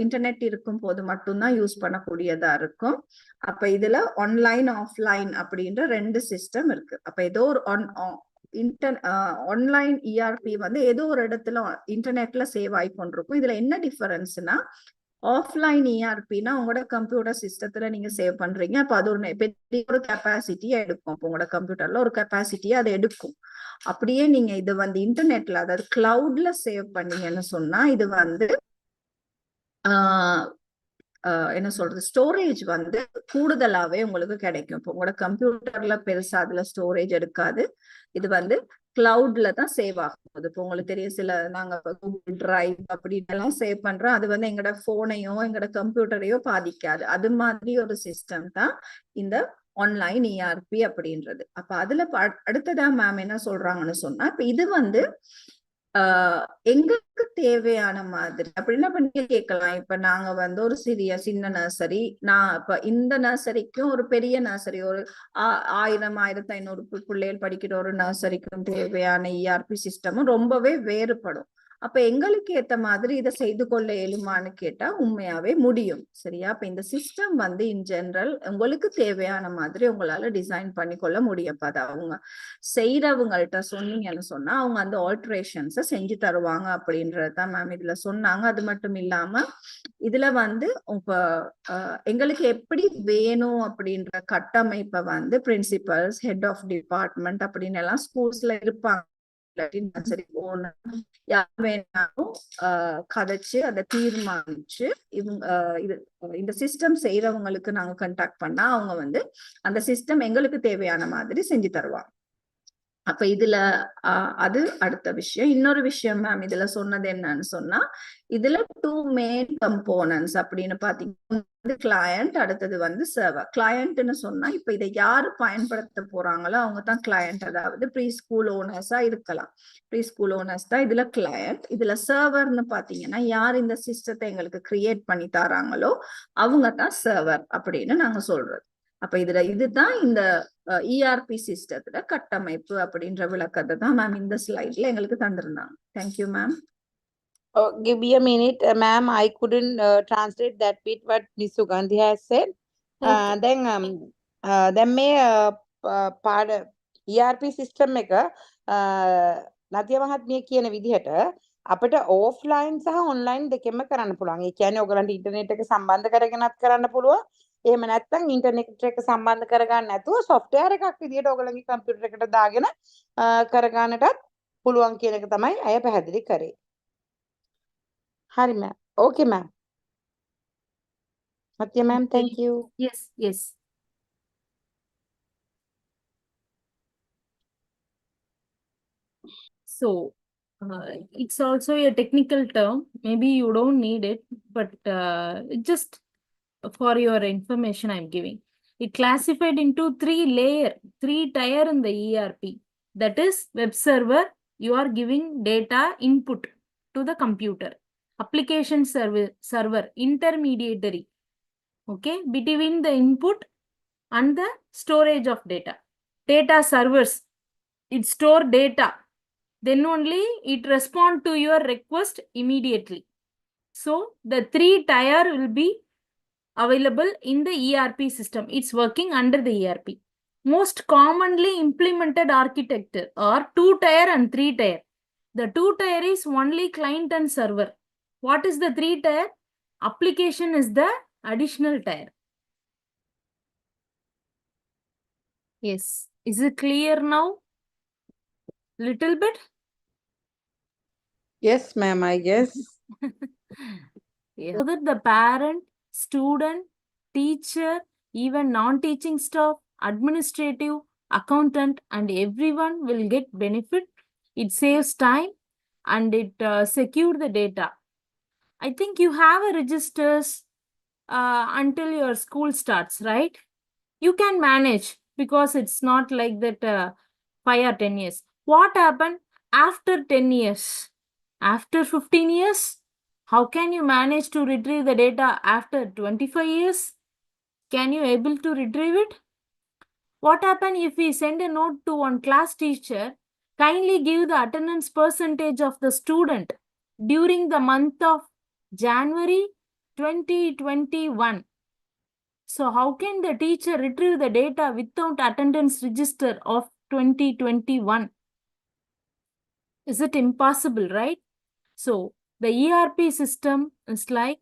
இன்டர்நெட் இருக்கும் போது மட்டும்தான் யூஸ் பண்ணக்கூடியதா இருக்கும். அப்ப இதுல ஆன்லைன் ஆஃப்லைன் அப்படின்ற 2 சிஸ்டம் இருக்கு. அப்ப ஏதோ ஒரு ஆன்லைன் ERP வந்து ஏதோ ஒரு இடத்துல இன்டர்நெட்ல சேவ் ஆகி கொண்டிருக்கும். இதுல என்ன டிஃபரன்ஸ்னா ஆஃப்லைன் ERP-னா உங்களோட கம்ப்யூட்டர் சிஸ்டத்துல நீங்க சேவ் பண்றீங்க. அப்ப அது பெரிய ஒரு கெப்பாசிட்டியா எடுக்கும். அப்போ உங்களோட கம்ப்யூட்டர்ல ஒரு கெப்பாசிட்டியா அதை எடுக்கும். அப்படியே நீங்க இது வந்து இன்டர்நெட்ல அதாவது கிளவுட்ல சேவ் பண்ணீங்கன்னு சொன்னா இது வந்து என்ன சொல்றது ஸ்டோரேஜ் வந்து கூடுதலாவே உங்களுக்கு கிடைக்கும். இப்போ உங்களோட கம்ப்யூட்டர்ல பெருசா அதுல ஸ்டோரேஜ் எடுக்காது. இது வந்து கிளவுட்ல தான் சேவ் ஆகும். இப்போ உங்களுக்கு தெரியும் நாங்க கூகுள் டிரைவ் அப்படின்லாம் சேவ் பண்றோம். அது வந்து எங்களோட போனையோ எங்களோட கம்ப்யூட்டரையோ பாதிக்காது. அது மாதிரி ஒரு சிஸ்டம் தான் இந்த ஆன்லைன் ERP அப்படின்றது. அப்ப அதுல அடுத்ததா மேம் என்ன சொல்றாங்கன்னு சொன்னா இப்ப இது வந்து எங்களுக்கு தேவையான மாதிரி அப்படின்னா நீங்க கேட்கலாம். இப்ப நாங்க வந்து ஒரு சின்ன நர்சரி, நான் இப்ப இந்த நர்சரிக்கும் ஒரு பெரிய நர்சரி ஒரு 1000 1500 பிள்ளைகள் படிக்கிற ஒரு நர்சரிக்கும் தேவையான ERP சிஸ்டமும் ரொம்பவே வேறுபடும். அப்ப எங்களுக்கு ஏத்த மாதிரி இதை செய்து கொள்ள இயலுமான்னு கேட்டா உண்மையாவே முடியும். சரியா? அப்ப இந்த சிஸ்டம் வந்து இன் ஜெனரல் உங்களுக்கு தேவையான மாதிரி உங்களால டிசைன் பண்ணி கொள்ள முடியும். அப்ப அதை அவங்க செய்யறவங்கள்ட்ட சொன்னீங்கன்னு சொன்னா அவங்க அந்த ஆல்ட்ரேஷன்ஸை செஞ்சு தருவாங்க அப்படின்றதுதான் மேம் இதுல சொன்னாங்க. அது மட்டும் இல்லாம இதுல வந்து இப்ப எங்களுக்கு எப்படி வேணும் அப்படின்ற கட்டமைப்பை வந்து பிரின்சிபல்ஸ், ஹெட் ஆஃப் டிபார்ட்மெண்ட் அப்படின்னு எல்லாம் ஸ்கூல்ஸ்ல இருப்பாங்க. சரி, யார் வேணாலும் கதைச்சு அதை தீர்மானிச்சு இந்த சிஸ்டம் செய்யறவங்களுக்கு நாங்க கண்டாக்ட் பண்ணா அவங்க வந்து அந்த சிஸ்டம் எங்களுக்கு தேவையான மாதிரி செஞ்சு தருவாங்க. அப்ப இதுல அது அடுத்த விஷயம். இன்னொரு விஷயம் மேம் இதுல சொன்னது என்னன்னு சொன்னா இதுல 2 மெயின் கம்போனன்ட்ஸ் அப்படின்னு பாத்தீங்கன்னா கிளையண்ட், அடுத்தது வந்து சர்வர். கிளையண்ட்னு சொன்னா இப்ப இதை யாரு பயன்படுத்த போறாங்களோ அவங்க தான் கிளையண்ட். அதாவது ப்ரீ ஸ்கூல் ஓனர்ஸா இருக்கலாம். ப்ரீ ஸ்கூல் ஓனர்ஸ் தான் இதுல கிளையண்ட். இதுல சர்வர்னு பாத்தீங்கன்னா யார் இந்த சிஸ்டத்தை எங்களுக்கு கிரியேட் பண்ணி தராங்களோ அவங்க தான் சர்வர் அப்படின்னு நாங்க சொல்றது. அப்ப இதுதான் இந்த ERP சிஸ்டத்துல கட்டமைப்பு அப்படின்ற விளக்கத்தை தான் மேம் இந்த ஸ்லைட்ல எங்களுக்கு தந்திருந்தாங்க. Thank you ma'am. Give me a minute, ma'am. I couldn't translate that bit what Miss Sugandhi has said. Then may part ERP system එක නතිය මහත්මිය කියන විදිහට අපිට offline සහ online දෙකෙන්ම කරන්න පුළුවන්. ඒ කියන්නේ ඔයගලන්ට ඉන්ටර්නෙට් එක සම්බන්ධ කරගෙනත් කරන්න පුළුවන්. එහෙම නැත්නම් ඉන්ටර්නෙට් එක සම්බන්ධ කරගන්න නැතුව software එකක් විදිහට ඔයගලගේ කම්පියුටර් එකට දාගෙන කරගන්නටත් පුළුවන් කියන එක තමයි අය පැහැදිලි කරේ. හරි ma'am. Okay ma'am. Matya ma'am, Okay. thank you. Yes, yes. So, it's also a technical term. Maybe you don't need it, but just for your information, I'm giving. It classified into three tier in the ERP. That is web server. You are giving data input to the computer. Application server, intermediary. Okay, between the input and the storage of data. Data servers, it store data. Then only it respond to your request immediately. So the three tier will be available in the ERP system. It's working under the ERP. Most commonly implemented architecture are 2-tier and 3-tier. The 2-tier is only client and server. What is the 3-tier? Application is the additional tier. Yes. Is it clear now? Little bit? Yes, ma'am, I guess. Yeah. So that the parent, student, teacher, even non-teaching staff, administrative, accountant, and everyone will get benefit. It saves time and it secure the data. I think you have a registers until your school starts, right? You can manage because it's not like that 5 or 10 years. What happened after 10 years? After 15 years? How can you manage to retrieve the data after 25 years? Can you able to retrieve it? What happen if we send a note to one class teacher? Kindly give the attendance percentage of the student during the month of January 2021. So how can the teacher retrieve the data without attendance register of 2021? Is it impossible, right? So the ERP system is like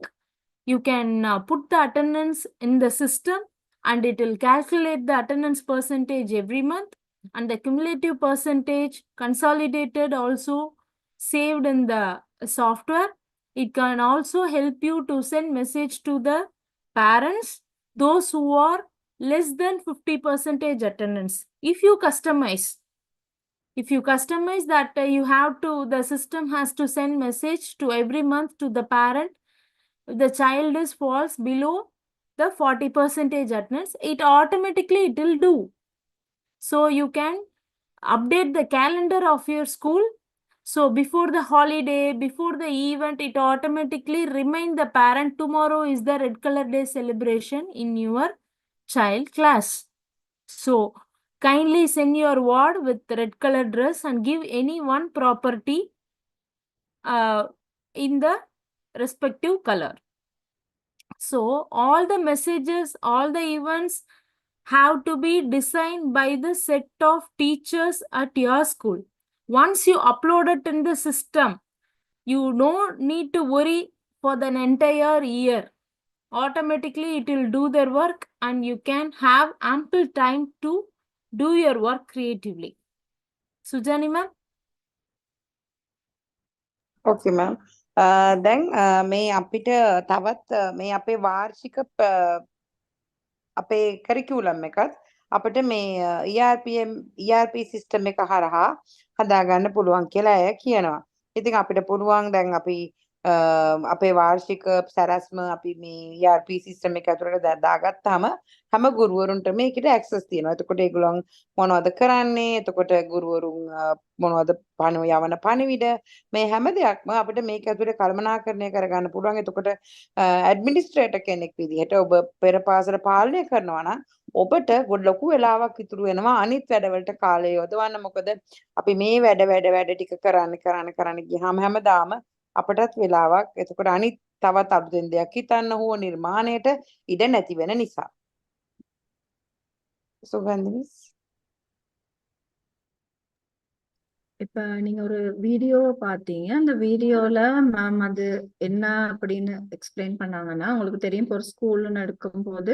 you can put the attendance in the system and it will calculate the attendance percentage every month, and the cumulative percentage consolidated also saved in the software. It can also help you to send message to the parents, those who are less than 50% attendance. If you customize that, you have to, the system has to send message to every month to the parent. If the child is falls below the 40% attendance, it automatically it will do. So you can update the calendar of your school. So before the holiday, before the event, it automatically remind the parent tomorrow is the red color day celebration in your child class. So kindly send your ward with red color dress and give any one property in the respective color. So all the messages, all the events have to be designed by the set of teachers at your school. Once you upload it in the system, you don't need to worry for the entire year. Automatically it will do their work and you can have ample time to do your work creatively. Sujani ma'am? Okay, ma'am. දැන් මේ අපිට තවත් මේ අපේ වාර්ෂික අපේ curriculum එකත් අපිට මේ ERP සිස්ටම් එක හරහා හදාගන්න පුළුවන් කියලා අය කියනවා. ඉතින් අපිට පුළුවන් දැන් අපි අපේ වාර්ෂික සැරැස්ම අපි මේ ERP සිස්ටම් එක ඇතුළට දාගත්තාම හැම ගුරුවරුන්ටම මේකට ඇක්සස් තියෙනවා. එතකොට ඒගොල්ලන් මොනවද කරන්නේ? එතකොට ගුරුවරුන් මොනවද යවන පණිවිඩ මේ හැම දෙයක්ම අපිට මේක ඇතුළේ කළමනාකරණය කරගන්න පුළුවන්. එතකොට ඇඩ්මිනිස්ට්‍රේටර් කෙනෙක් විදිහට ඔබ පෙර පාසල පාලනය කරනවා නම් ඔබට ලොකු වෙලාවක් ඉතුරු වෙනවා අනිත් වැඩවලට කාලය යොදවන්න. මොකද අපි මේ වැඩ ටික කරන්න ගියාම හැමදාම අපටත් වෙලාවක් එතකොට අනිත් තවත් අලුතෙන් දෙයක් හිතන්න හෝ නිර්මාණයට ඉඩ නැති වෙන නිසා. සුගන්ධි இப்ப நீங்க ஒரு வீடியோ பார்த்தீங்க. அந்த வீடியோல மேம் அது என்ன அப்படின்னு எக்ஸ்பிளைன் பண்ணாங்கன்னா, உங்களுக்கு தெரியும் இப்போ ஒரு ஸ்கூல்னு எடுக்கும்போது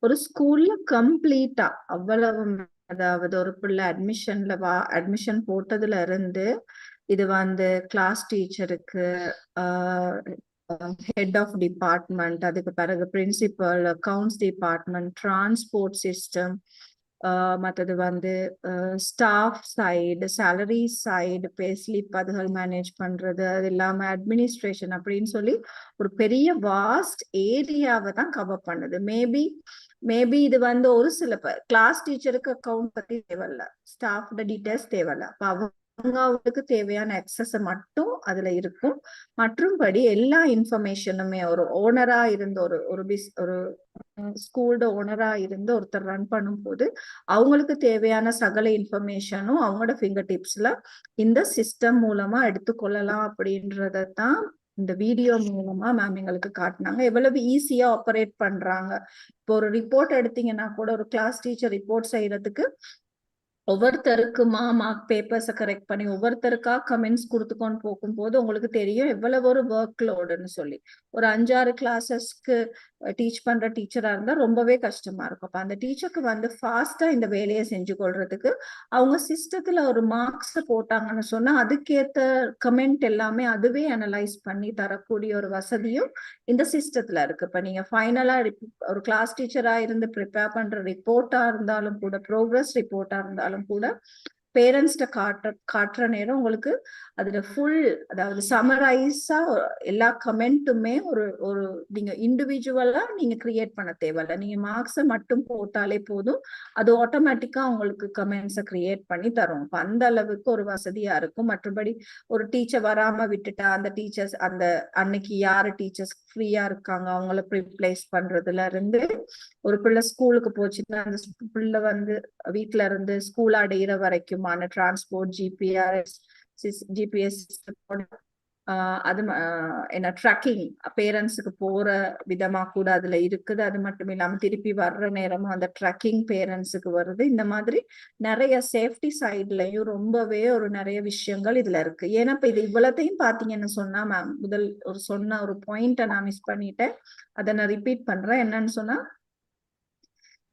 ஒரு ஸ்கூல்ல கம்ப்ளீட்டா அவ்வளவு அதாவது ஒரு பிள்ளை அட்மிஷன் போட்டதுல இருந்து இது வந்து கிளாஸ் டீச்சருக்கு, ஹெட் ஆஃப் டிபார்ட்மெண்ட், அதுக்கு பிறகு principal, accounts department, transport system, மற்றது வந்து staff side, salary side, pay slip அதுகள் மேனேஜ் பண்றது, அது இல்லாம அட்மினிஸ்ட்ரேஷன் அப்படின்னு சொல்லி ஒரு பெரிய வாஸ்ட் ஏரியாவை தான் கவர் பண்ணுது. மேபி இது வந்து ஒரு சில கிளாஸ் டீச்சருக்கு அக்கவுண்ட் பத்தி தேவையில்ல, ஸ்டாஃப் டீடைல்ஸ் தேவையில்ல, அப்ப அவங்களுக்கு தேவையான அக்சஸ் மட்டும் அதுல இருக்கும். மற்றும்படி எல்லா இன்ஃபர்மேஷனுமே ஒரு ஓனரா இருந்த ஒரு ஸ்கூலோட ஓனரா இருந்து ஒருத்தர் ரன் பண்ணும் போது அவங்களுக்கு தேவையான சகல இன்ஃபர்மேஷனும் அவங்களோட ஃபிங்கர் டிப்ஸ்ல இந்த சிஸ்டம் மூலமா எடுத்துக்கொள்ளலாம் அப்படின்றதான் இந்த வீடியோ மூலமா மேம் எங்களுக்கு காட்டினாங்க. எவ்வளவு ஈஸியா ஆப்பரேட் பண்றாங்க. இப்போ ஒரு ரிப்போர்ட் எடுத்தீங்கன்னா கூட ஒரு கிளாஸ் டீச்சர் ரிப்போர்ட் செய்யறதுக்கு ஒவ்வொருத்தருக்குமா மார்க் பேப்பர்ஸை கரெக்ட் பண்ணி ஒவ்வொருத்தருக்கா கமெண்ட்ஸ் கொடுத்துக்கொண்டு போகும்போது உங்களுக்கு தெரியும் எவ்வளவு ஒரு ஒர்க் லோடுன்னு சொல்லி. ஒரு 5-6 கிளாஸஸ்க்கு டீச் பண்ற டீச்சரா இருந்தா ரொம்பவே கஷ்டமா இருக்கும். அப்ப அந்த டீச்சருக்கு வந்து ஃபாஸ்டா இந்த வேலையை செஞ்சு கொள்றதுக்கு அவங்க சிஸ்டத்துல ஒரு மார்க்ஸ் போட்டாங்கன்னு சொன்னா அதுக்கேத்த கமெண்ட் எல்லாமே அதுவே அனலைஸ் பண்ணி தரக்கூடிய ஒரு வசதியும் இந்த சிஸ்டத்துல இருக்கு. இப்ப நீங்க ஃபைனலா ஒரு கிளாஸ் டீச்சரா இருந்து ப்ரிப்பேர் பண்ற ரிப்போர்ட்டா இருந்தாலும் கூட, ப்ரோக்ரஸ் ரிப்போர்ட்டா இருந்தாலும் கூட, பேரண்ட்ஸ்ட காட்டுற நேரம் உங்களுக்கு அதுல ஃபுல், அதாவது சமரைஸா எல்லா கமெண்ட்டுமே ஒரு நீங்க இண்டிவிஜுவலா நீங்க கிரியேட் பண்ண தேவையில்ல. நீங்க மார்க்ஸை மட்டும் போட்டாலே போதும், அது ஆட்டோமேட்டிக்கா உங்களுக்கு கமெண்ட்ஸை கிரியேட் பண்ணி தரும். அந்த அளவுக்கு ஒரு வசதியா இருக்கும். மற்றபடி ஒரு டீச்சர் வராம விட்டுட்டா அந்த டீச்சர்ஸ் அந்த அன்னைக்கு யாரு டீச்சர்ஸ் ஃப்ரீயா இருக்காங்க அவங்கள ப்ரீப்ளேஸ் பண்றதுல இருந்து, ஒரு பிள்ளை ஸ்கூலுக்கு போச்சுன்னா அந்த பிள்ளை வந்து வீட்டுல இருந்து ஸ்கூல் அடையிற வரைக்குமான டிரான்ஸ்போர்ட், ஜிபிஎஸ் அது என்ன ட்ராக்கிங் பேரண்ட்ஸுக்கு போற விதமா கூட அதுல இருக்குது. அது மட்டும் இல்லாம திருப்பி வர்ற நேரமும் அந்த ட்ராக்கிங் பேரண்ட்ஸுக்கு வருது. இந்த மாதிரி நிறைய சேஃப்டி சைட்லயும் ரொம்பவே ஒரு நிறைய விஷயங்கள் இதுல இருக்கு. ஏன்னா இப்ப இது இவ்வளத்தையும் பாத்தீங்கன்னு சொன்னா மேம் முதல் சொன்ன ஒரு பாயிண்ட நான் மிஸ் பண்ணிட்டேன், அதை நான் ரிப்பீட் பண்றேன். என்னன்னு சொன்னா,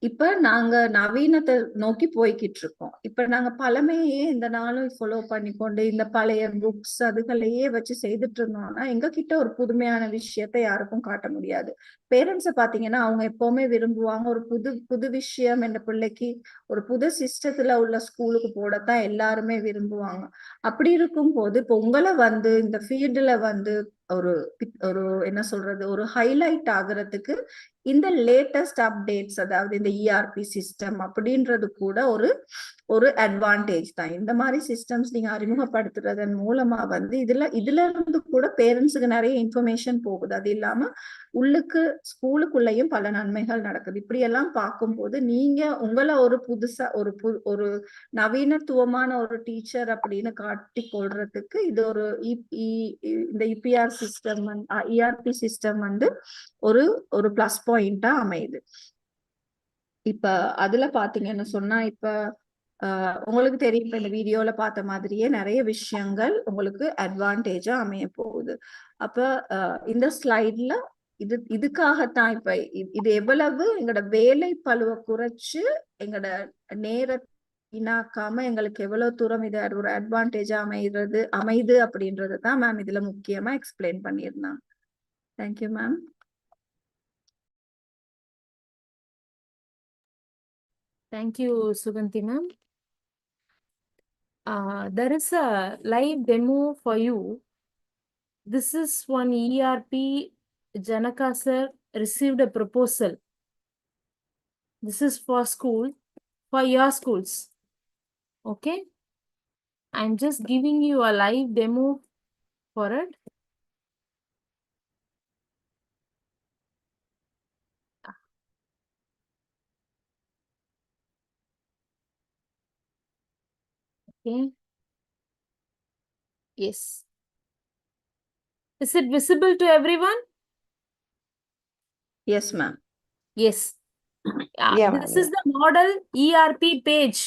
இப்ப நாங்க நவீனத்தை நோக்கி போய்கிட்டு இருக்கோம். இப்ப நாங்க பழமையே இந்த நாளும் ஃபாலோ பண்ணிக்கொண்டு இந்த பழைய புக்ஸ் அதுகளையே வச்சு செய்துட்டு இருந்தோம்னா எங்க கிட்ட ஒரு புதுமையான விஷயத்த யாருக்கும் காட்ட முடியாது. பேரண்ட்ஸை பாத்தீங்கன்னா அவங்க எப்பவுமே விரும்புவாங்க ஒரு புது விஷயம் என்ற பிள்ளைக்கு ஒரு புது சிஸ்டத்துல உள்ள ஸ்கூலுக்கு போடத்தான் எல்லாருமே விரும்புவாங்க. அப்படி இருக்கும் போது இப்ப உங்களை வந்து இந்த ஃபீல்டுல வந்து ஒரு ஒரு என்ன சொல்றது, ஒரு ஹைலைட் ஆகுறதுக்கு இந்த லேட்டஸ்ட் அப்டேட்ஸ், அதாவது இந்த இஆர்பி சிஸ்டம் அப்படின்றது கூட ஒரு அட்வான்டேஜ் தான். இந்த மாதிரி சிஸ்டம்ஸ் நீங்க அறிமுகப்படுத்துறதன் மூலமா வந்து இதுல இருந்து கூட பேரண்ட்ஸுக்கு நிறைய இன்ஃபர்மேஷன் போகுது. அது இல்லாம உள்ளுக்கு ஸ்கூலுக்குள்ளேயும் பல நன்மைகள் நடக்குது. இப்படி எல்லாம் பார்க்கும்போது நீங்க உங்களை ஒரு புதுசா ஒரு நவீனத்துவமான ஒரு டீச்சர் அப்படின்னு காட்டி கொள்றதுக்கு இது இந்த இஆர்பி சிஸ்டம் வந்து ஒரு பிளஸ் பாயிண்டா அமையுது. இப்ப அதுல பாத்தீங்கன்னு சொன்னா, இப்ப உங்களுக்கு தெரியும் இப்ப இந்த வீடியோல பார்த்த மாதிரியே நிறைய விஷயங்கள் உங்களுக்கு அட்வான்டேஜா அமைய போகுது. அப்ப இந்த ஸ்லைட்ல இதுக்காகத்தான் இப்ப இது எவ்வளவு எங்களோட வேலை பளுவை குறைச்சு எங்களோட நேரத்தை வீணாக்காம எங்களுக்கு எவ்வளவு தூரம் இது ஒரு அட்வான்டேஜா அமையுது அப்படின்றது தான் மேம் இதுல முக்கியமா எக்ஸ்பிளைன் பண்ணியிருந்தாங்க. Thank you ma'am. Thank you, Suganti ma'am. There is a live demo for you. This is one ERP. Janaka sir received a proposal. This is for your schools. Okay. I'm just giving you a live demo for it. Okay. Yes. Is it visible to everyone? Yes, ma'am. Yes. Yeah, This is the model ERP page.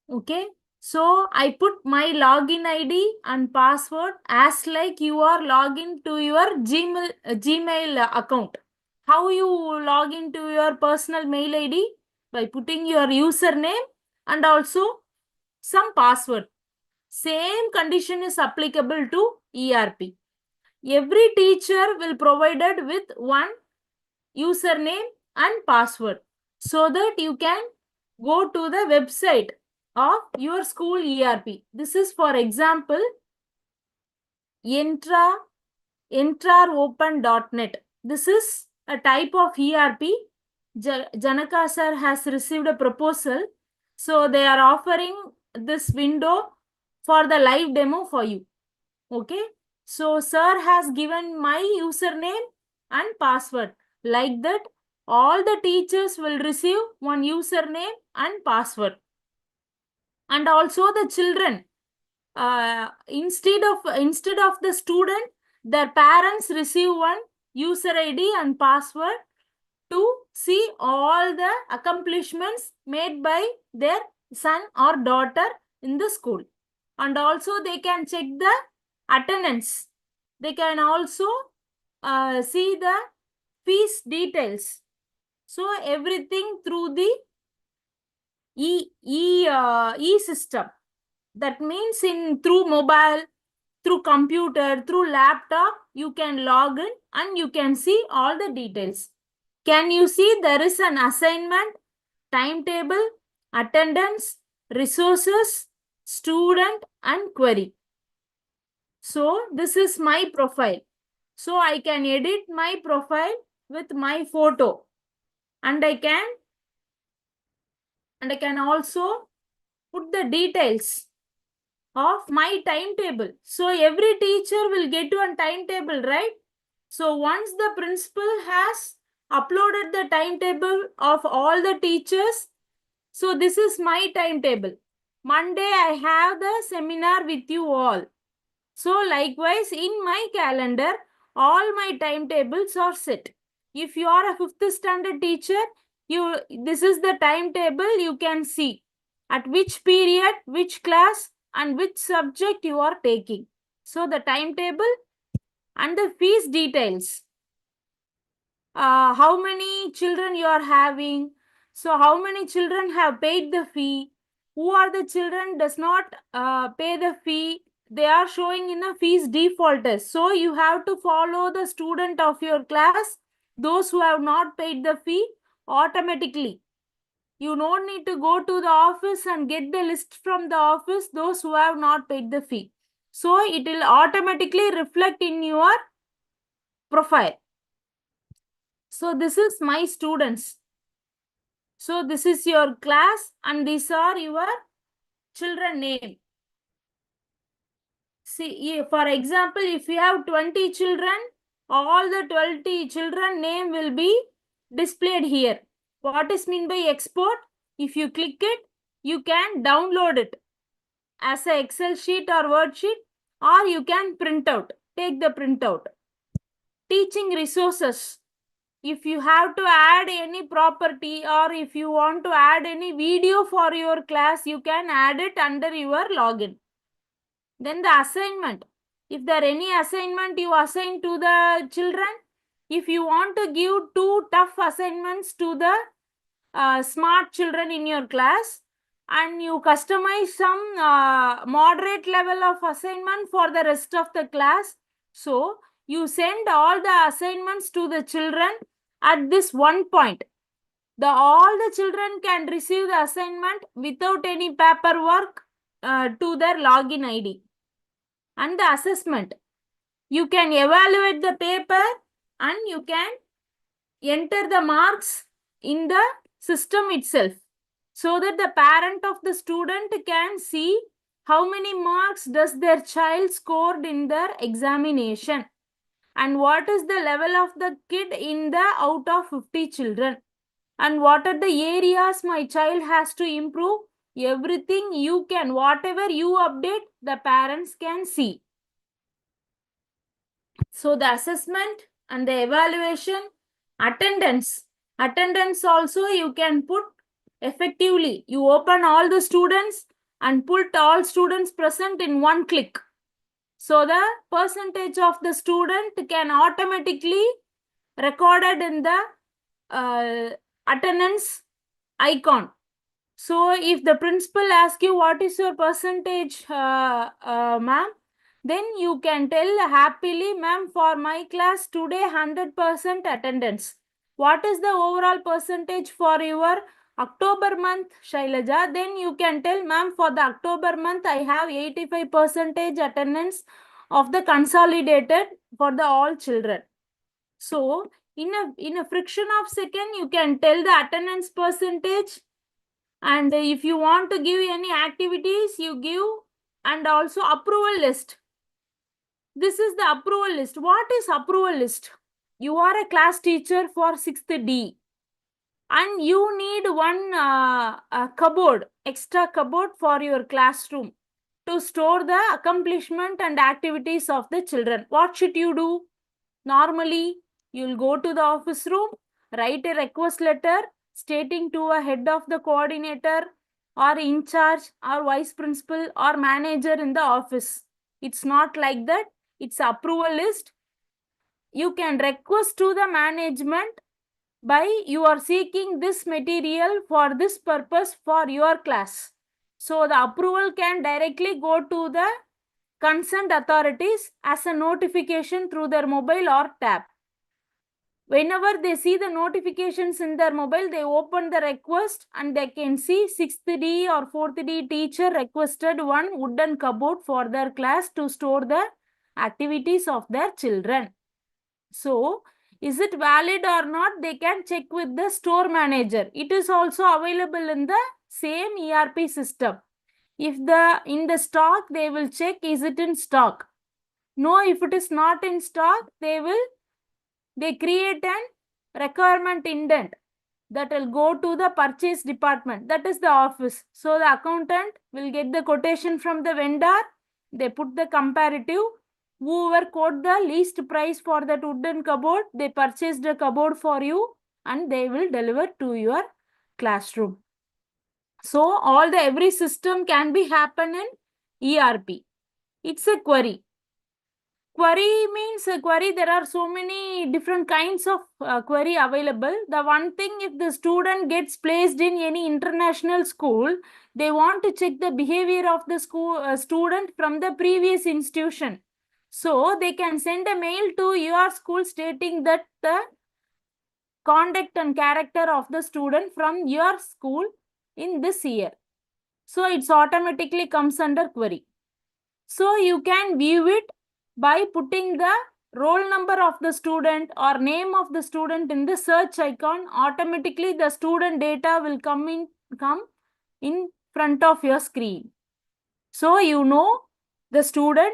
Okay. So I put my login ID and password as like you are logging to your Gmail account. How you log into your personal mail ID? by putting your username and also some password. Same condition is applicable to ERP. Every teacher will provided with one username and password so that you can go to the website of your school ERP. This is for example entraropen.net. This is a type of ERP. Janaka sir has received a proposal. So they are offering this window for the live demo for you. Okay. So sir has given my username and password. Like that, all the teachers will receive one username and password. And also the children, instead of the student, their parents receive one user ID and password to see all the accomplishments made by their son or daughter in the school. And also they can check the attendance. They can also see the fees details. So everything through the e-system. That means through mobile, through computer, through laptop, you can log in and you can see all the details. Can you see there is an assignment, timetable, attendance, resources, student and query. So this is my profile. So I can edit my profile with my photo and I can also put the details of my timetable. So every teacher will get one timetable, right? So once the principal has uploaded the timetable of all the teachers, so this is my timetable. Monday I have the seminar with you all. So likewise in my calendar, all my timetables are set. If you are a 5th standard teacher, this is the timetable you can see. At which period, which class and which subject you are taking. So the timetable and the fees details. How many children you are having. So how many children have paid the fee. Who are the children does not pay the fee. They are showing in the fees defaulters. So you have to follow the student of your class. Those who have not paid the fee automatically. You don't need to go to the office and get the list from the office, those who have not paid the fee. So it will automatically reflect in your profile. So this is my students. So this is your class and these are your children name. See, for example, if you have 20 children, all the 20 children name will be displayed here. What is meant by export? If you click it, you can download it as an Excel sheet or Word sheet, or you can print out. Take the printout. Teaching resources. If you have to add any property or if you want to add any video for your class, you can add it under your login. Then the assignment. If there any assignment you assign to the children, if you want to give 2 tough assignments to the smart children in your class and you customize some moderate level of assignment for the rest of the class. So you send all the assignments to the children at this one point. All the children can receive the assignment without any paperwork to their login ID. And the assessment. You can evaluate the paper and you can enter the marks in the system itself so that the parent of the student can see how many marks does their child scored in their examination and what is the level of the kid in the out of 50 children and what are the areas my child has to improve. Everything you can, whatever you update, the parents can see. So the assessment and the evaluation, attendance. Attendance also you can put effectively. You open all the students and put all students present in one click. So the percentage of the student can automatically recorded in the attendance icon. So if the principal asks you what is your percentage, ma'am, then you can tell happily, ma'am, for my class today 100% attendance. What is the overall percentage for your October month, Shailaja? Then you can tell, ma'am, for the October month, I have 85% attendance of the consolidated for the all children. So in a friction of second, you can tell the attendance percentage. And if you want to give any activities, you give, and also approval list. This is the approval list. What is approval list? You are a class teacher for 6th D and you need one cupboard, extra cupboard for your classroom to store the accomplishment and activities of the children. What should you do? Normally, you'll go to the office room, write a request letter stating to a head of the coordinator or in charge or vice principal or manager in the office. It's not like that. It's approval list. You can request to the management by you are seeking this material for this purpose for your class. So the approval can directly go to the concerned authorities as a notification through their mobile or tab. Whenever they see the notifications in their mobile, they open the request and they can see 6th D or 4th D teacher requested one wooden cupboard for their class to store the activities of their children. So, is it valid or not? They can check with the store manager. It is also available in the same ERP system. If in the stock, they will check, is it in stock? No, if it is not in stock, they create an requirement indent that will go to the purchase department. That is the office. So the accountant will get the quotation from the vendor. They put the comparative. Whoever quote the least price for that wooden cupboard, they purchase the cupboard for you and they will deliver to your classroom. So every system can be happen in ERP. It's a query. Query means a query. There are so many different kinds of query available. The one thing, if the student gets placed in any international school, they want to check the behavior of the school student from the previous institution. So they can send a mail to your school stating that the conduct and character of the student from your school in this year. So it's automatically comes under query. So you can view it by putting the roll number of the student or name of the student in the search icon. Automatically the student data will come in front of your screen. So you know the student,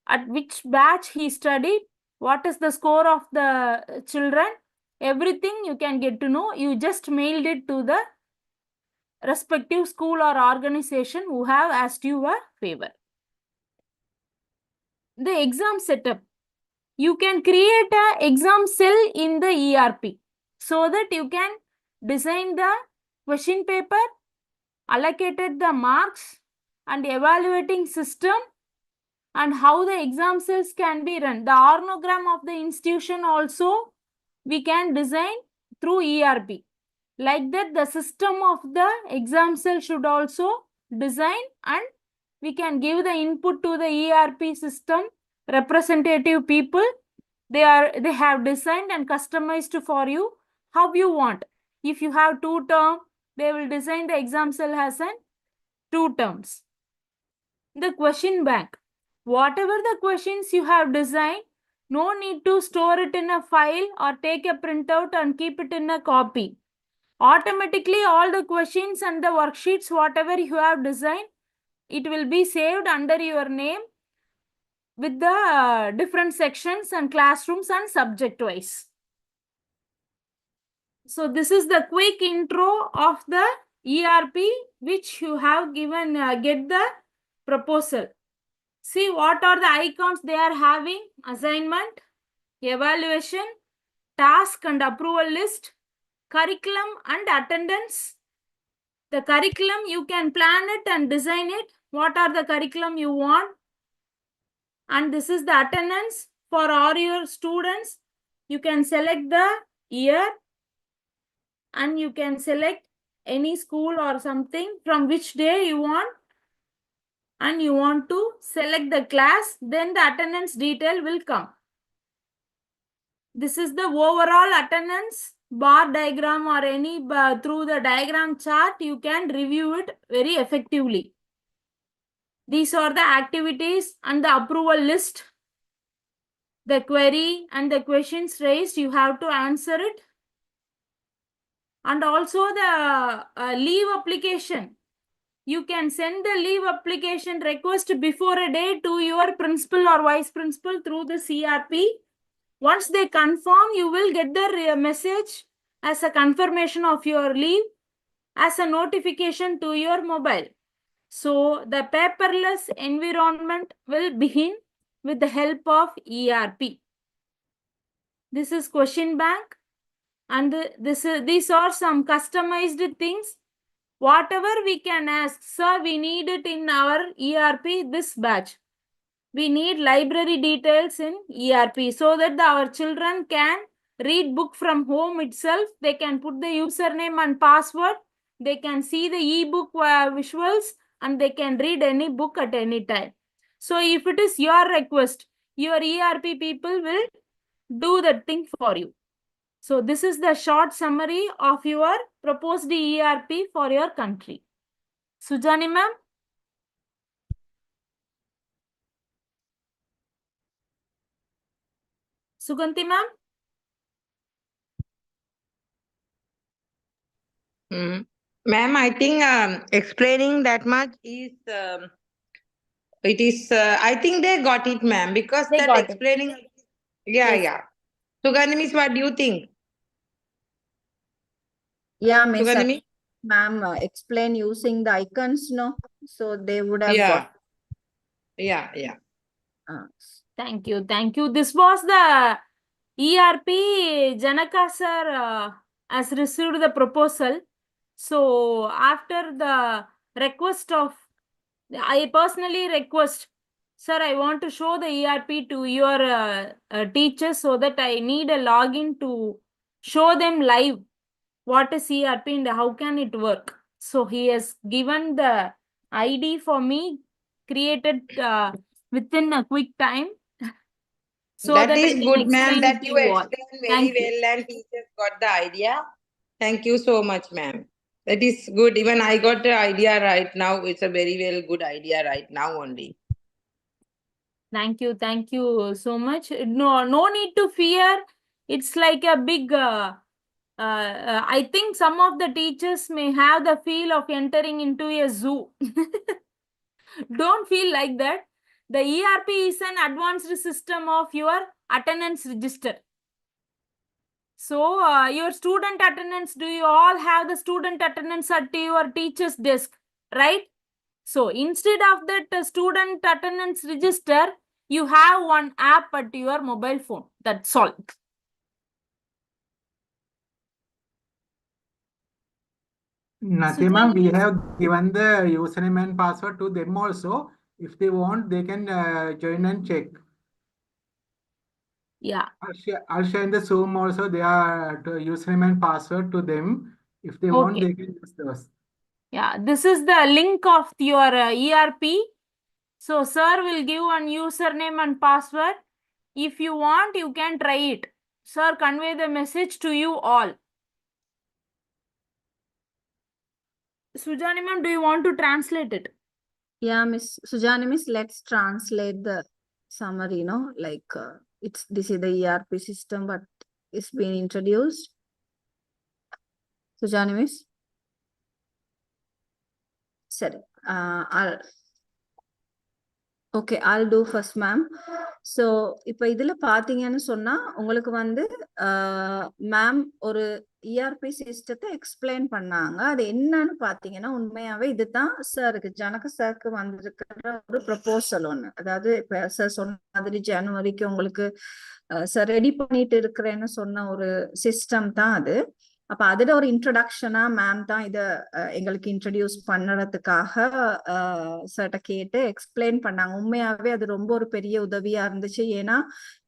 at which batch he studied, what is the score of the children, everything you can get to know. You just mailed it to the respective school or organization who have asked you a favor. The exam setup. You can create an exam cell in the ERP so that you can design the question paper, allocated the marks and evaluating system and how the exam cells can be run. The organogram of the institution also we can design through ERP. Like that, the system of the exam cell should also design and we can give the input to the ERP system representative people. They have designed and customized for you how you want. If you have 2 terms, they will design the exam cell as 2 terms. The question bank. Whatever the questions you have designed, no need to store it in a file or take a printout and keep it in a copy. Automatically, all the questions and the worksheets, whatever you have designed, it will be saved under your name with the different sections and classrooms and subject wise. So this is the quick intro of the ERP which you have given, get the proposal. See what are the icons they are having: assignment, evaluation, task and approval list, curriculum and attendance. The curriculum, you can plan it and design it. What are the curriculum you want? And this is the attendance for all your students. You can select the year and you can select any school or something, from which day you want, and you want to select the class, then the attendance detail will come. This is the overall attendance bar diagram, or any through the diagram chart, you can review it very effectively. These are the activities and the approval list. The query and the questions raised, you have to answer it. And also the leave application. You can send the leave application request before a day to your principal or vice principal through the CRP. Once they confirm, you will get the message as a confirmation of your leave as a notification to your mobile. So the paperless environment will begin with the help of ERP. This is question bank, and these are some customized things. Whatever we can ask, sir, we need it in our ERP, this batch. We need library details in ERP so that our children can read book from home itself. They can put the username and password. They can see the e-book visuals, and they can read any book at any time. So if it is your request, your ERP people will do that thing for you. So this is the short summary of your proposed ERP for your country. Sujani ma'am? Suganti ma'am? Ma'am, I think explaining that much is, it is, I think they got it, ma'am, because They that got it. explaining, yeah, Yes. yeah. Sugandhi Miss, what do you think? Yeah, Miss, Sugandhi Miss? ma'am, explain using the icons, no? So they would have Yeah. got. Yeah. Thank you. Thank you. This was the ERP. Janaka sir has received the proposal. So after the request of, I personally request, sir, I want to show the ERP to your teachers, so that I need a login to show them live what is ERP and how can it work. So he has given the ID for me, created within a quick time, so That that I is can good, ma'am, explain it that to you you all. explained very Thank you. well and teachers got the idea. Thank you so much, ma'am. That is good. Even I got the idea right now. It's a very well good idea right now only. Thank you. Thank you so much. No need to fear. It's like a big, I think some of the teachers may have the feel of entering into a zoo. Don't feel like that. The ERP is an advanced system of your attendance register. So your student attendance, do you all have the student attendance at your teacher's desk, right? So instead of that student attendance register, you have one app at your mobile phone. That's all. Nothing, ma'am. We have given the username and password to them also. If they want, they can join and check. Yeah. I'll share in the Zoom also their username and password to them. If they want, they can use those. Yeah, this is the link of your ERP. So sir will give one username and password. If you want, you can try it. Sir, convey the message to you all. Sujani ma'am, do you want to translate it? Yeah, Miss Sujani, Miss, let's translate the summary, like this is the ERP system, but it's been introduced. Sujani, Miss. Sorry, I'll do first, ma'am. So இப்போ இதுல பாத்தீங்கன்னு சொன்னா உங்களுக்கு வந்து ma'am ஒரு ERP சிஸ்டத்தை explain பண்ணாங்க. அது என்னன்னு பாத்தீங்கன்னா உண்மையாவே இதுதான் சாருக்கு ஜனக சாருக்கு வந்திருக்கிற ஒரு ப்ரொபோசல் ஒண்ணு. அதாவது இப்ப சார் சொன்ன மாதிரி ஜனவரிக்கு உங்களுக்கு சார் ரெடி பண்ணிட்டு இருக்கிறேன்னு சொன்ன ஒரு சிஸ்டம் தான் அது. அப்ப அதுல ஒரு இன்ட்ரடக்ஷனா மேம் தான் இத எங்களுக்கு இன்ட்ரடியூஸ் பண்ணறதுக்காக சர்ட்ட கேட்டு எக்ஸ்பிளைன் பண்ணாங்க. உண்மையாவே அது ரொம்ப ஒரு பெரிய உதவியா இருந்துச்சு. ஏன்னா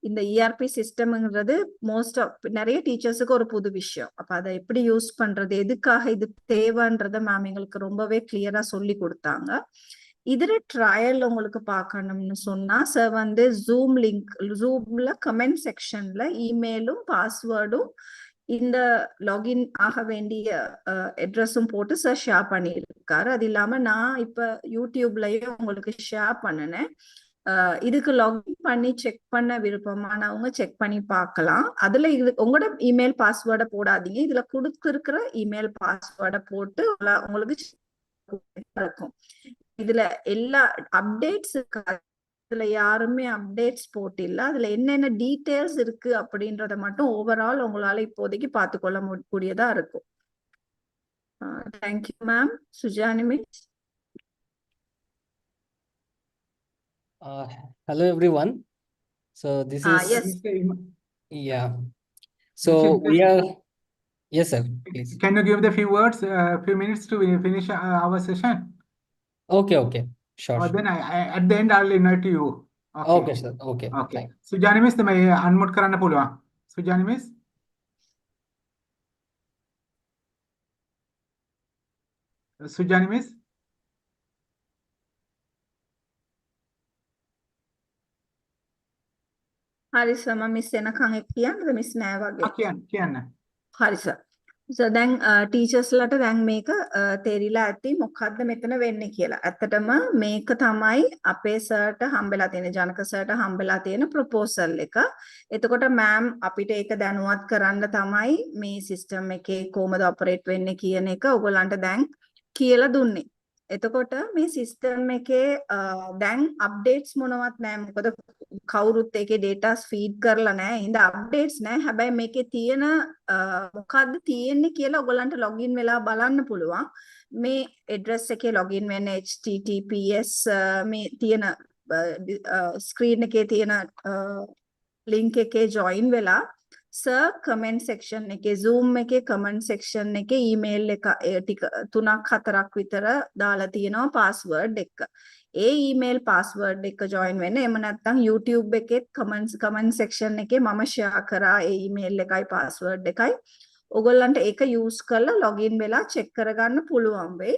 இந்த இஆர்பி சிஸ்டம்ங்கிறது மோஸ்ட் ஆஃப் நிறைய டீச்சர்ஸுக்கு ஒரு புது விஷயம். அப்ப அதை எப்படி யூஸ் பண்றது, எதுக்காக இது தேவைன்றத மேம் எங்களுக்கு ரொம்பவே கிளியரா சொல்லி கொடுத்தாங்க. இதுல ட்ரையல் உங்களுக்கு பார்க்கணும்னு சொன்னா சார் வந்து ஜூம் லிங்க், ஜூம்ல கமெண்ட் செக்ஷன்ல இமெயிலும் பாஸ்வேர்டும் இந்த லாகின் ஆக வேண்டிய அட்ரஸும் போட்டு சார் ஷேர் பண்ணியிருக்காரு. அது இல்லாம நான் இப்ப யூடியூப்லயே உங்களுக்கு ஷேர் பண்ணினேன். இதுக்கு லாகின் பண்ணி செக் பண்ண விருப்பமானவங்க செக் பண்ணி பார்க்கலாம். அதுல இது உங்களோட இமெயில் பாஸ்வேர்டை போடாதீங்க, இதுல கொடுத்திருக்கிற இமெயில் பாஸ்வேர்டை போட்டு உங்களுக்கு இருக்கும். இதுல எல்லா அப்டேட்ஸ் இதுல யாருமே அப்டேட்ஸ் போட்டில்ல. அதுல என்னென்ன டீடைல்ஸ் இருக்கு அப்படின்றத மட்டும் ஓவரால் உங்களால இப்போதைக்கு பார்த்துக்கொள்ள கூடியதா இருக்கும். Thank you ma'am. Sujani miss. Hello everyone. So this is yes. Yeah. So we are yes sir. Please. Can you give the few words, few minutes to finish our session? Okay. Sure. Or then at the end I'll invite you. Okay sir. Okay. Okay. Sujani miss તમે unmute කරන්න පුළුවන්. Sujani miss. Sujani miss. හරි sir මම miss එනකන් එක් කියන්නද miss නෑ වගේ. කියන්න. හරි සර්. So දැන් ටීචර්ස්ලට දැන් මේක තේරිලා ඇති මොකද්ද මෙතන වෙන්නේ කියලා. ඇත්තටම මේක තමයි අපේ සර්ට හම්බෙලා තියෙන, ජනක සර්ට හම්බෙලා තියෙන ප්‍රොපෝසල් එක. එතකොට මෑම් අපිට ඒක දැනුවත් කරන්න තමයි මේ සිස්ටම් එකේ කොහොමද ඔපරේට් වෙන්නේ කියන එක ඔයගොල්ලන්ට දැන් කියලා දුන්නේ. එතකොට මේ සිස්ටම් එකේ දැන් අප්ඩේට්ස් මොනවත් නැහැ. මොකද කවුරුත් ඒකේ ඩේටාස් ෆීඩ් කරලා නැහැ. ඉතින් අප්ඩේට්ස් නැහැ. හැබැයි මේකේ තියෙන මොකද්ද තියෙන්නේ කියලා ඔයගොල්ලන්ට ලොගින් වෙලා බලන්න පුළුවන්. මේ ඇඩ්‍රස් එකේ ලොගින් වෙන්න https මේ තියෙන ස්ක්‍රීන් එකේ තියෙන ලින්ක් එකේ ජොයින් වෙලා සර් කමෙන්ට් සෙක්ෂන් එකේ Zoom එකේ කමෙන්ට් සෙක්ෂන් එකේ ඊමේල් එක ටික 3-4ක් විතර දාලා තියෙනවා පාස්වර්ඩ් එක. ඒ ඊමේල් පාස්වර්ඩ් එක ජොයින් වෙන්න. එහෙම නැත්නම් YouTube එකේ කමෙන්ට් සෙක්ෂන් එකේ මම ෂෙයා කරා ඒ ඊමේල් එකයි පාස්වර්ඩ් එකයි. ඔයගොල්ලන්ට ඒක යූස් කරලා ලොගින් වෙලා චෙක් කරගන්න පුළුවන් වෙයි.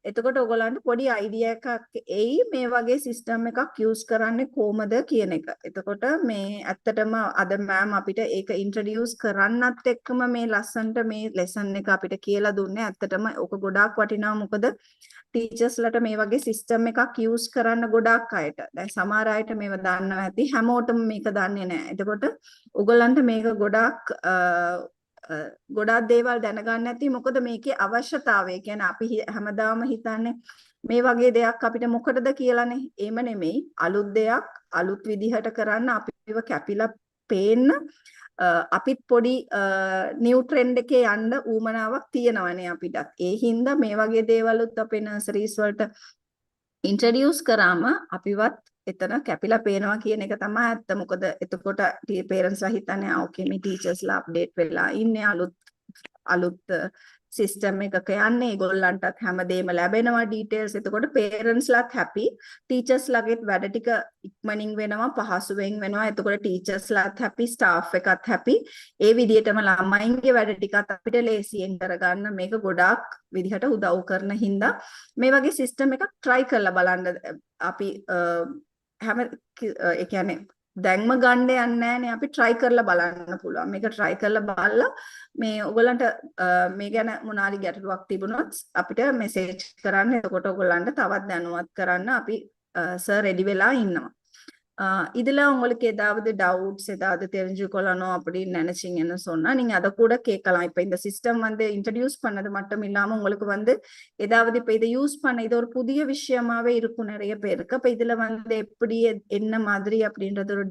එතකොට ඔයගොල්ලන්ට පොඩි අයිඩියා එකක් එයි මේ වගේ සිස්ටම් එකක් යූස් කරන්නේ කොහමද කියන එක. එතකොට මේ ඇත්තටම අද මෑම් අපිට ඒක ඉන්ට්‍රොඩියුස් කරන්නත් එක්කම මේ ලස්සන්ට මේ ලෙසන් එක අපිට කියලා දුන්නේ. ඇත්තටම ඔක ගොඩාක් වටිනවා. මොකද ටීචර්ස්ලට මේ වගේ සිස්ටම් එකක් යූස් කරන්න ගොඩාක් අයට. දැන් සමහර අයට මේව දන්නවා ඇති, හැමෝටම මේක දන්නේ නැහැ. එතකොට ඔයගොල්ලන්ට මේක ගොඩාක් දේවල් දැනගන්න ඇති. මොකද මේකේ අවශ්‍යතාවය කියන්නේ අපි හැමදාම හිතන්නේ මේ වගේ දෙයක් අපිට මොකටද කියලානේ. එහෙම නෙමෙයි. අලුත් දෙයක් අලුත් විදිහට කරන්න අපිව කැපිලා පේන්න අපිත් පොඩි නිව් ට්‍රෙන්ඩ් එකේ යන්න ඌමනාවක් තියෙනවනේ අපිටත්. ඒ හින්දා මේ වගේ දේවලුත් අපේ නර්සරිස් වලට ඉන්ට්‍රොඩියුස් කරාම අපිවත් එතන කැපිලා පේනවා කියන එක තමයි ඇත්ත. මොකද එතකොට පේරන්ට්ස්ලා හිතන්නේ ඕකේ මේ ටීචර්ස්ලා අප්ඩේට් වෙලා ඉන්නේ, අලුත් සිස්ටම් එකක යන්නේ, ඒගොල්ලන්ටත් හැමදේම ලැබෙනවා ඩීටේල්ස්. එතකොට පේරන්ට්ස්ලාත් හැපි, ටීචර්ස්ලාගේත් වැඩ ටික ඉක්මනින් වෙනවා, පහසුවෙන් වෙනවා. එතකොට ටීචර්ස්ලාත් හැපි, ස්ටාෆ් එකත් හැපි. ඒ විදිහටම ළමයින්ගේ වැඩ ටිකත් අපිට ලේසියෙන් කරගන්න මේක ගොඩාක් විදිහට උදව් කරන හින්දා මේ වගේ සිස්ටම් එකක් try කරලා බලන්න. අපි හැම ඒ කියන්නේ දැන්ම ගන්න යන්නේ නැහැනේ, අපි try කරලා බලන්න පුළුවන්. මේක try කරලා බලලා මේ ඔයගලන්ට මේ ගැන මොනාරි ගැටලුවක් තිබුණොත් අපිට මෙසේජ් කරන්න. එතකොට ඔයගලන්ට තවත් දැනුවත් කරන්න අපි සර් ரெடி වෙලා ඉන්නවා. இதுல உங்களுக்கு ஏதாவது டவுட்ஸ் ஏதாவது தெரிஞ்சுக்கொள்ளணும் அப்படின்னு நினைச்சீங்கன்னு சொன்னா நீங்க அதை கூட கேட்கலாம். இப்ப இந்த சிஸ்டம் வந்து இன்ட்ரடியூஸ் பண்ணது மட்டும் இல்லாம உங்களுக்கு வந்து ஏதாவது இப்ப இதை யூஸ் பண்ண இது ஒரு புதிய விஷயமாவே இருக்கும் நிறைய பேருக்கு. அப்ப இதுல வந்து எப்படி என்ன மாதிரி அப்படின்றது ஒரு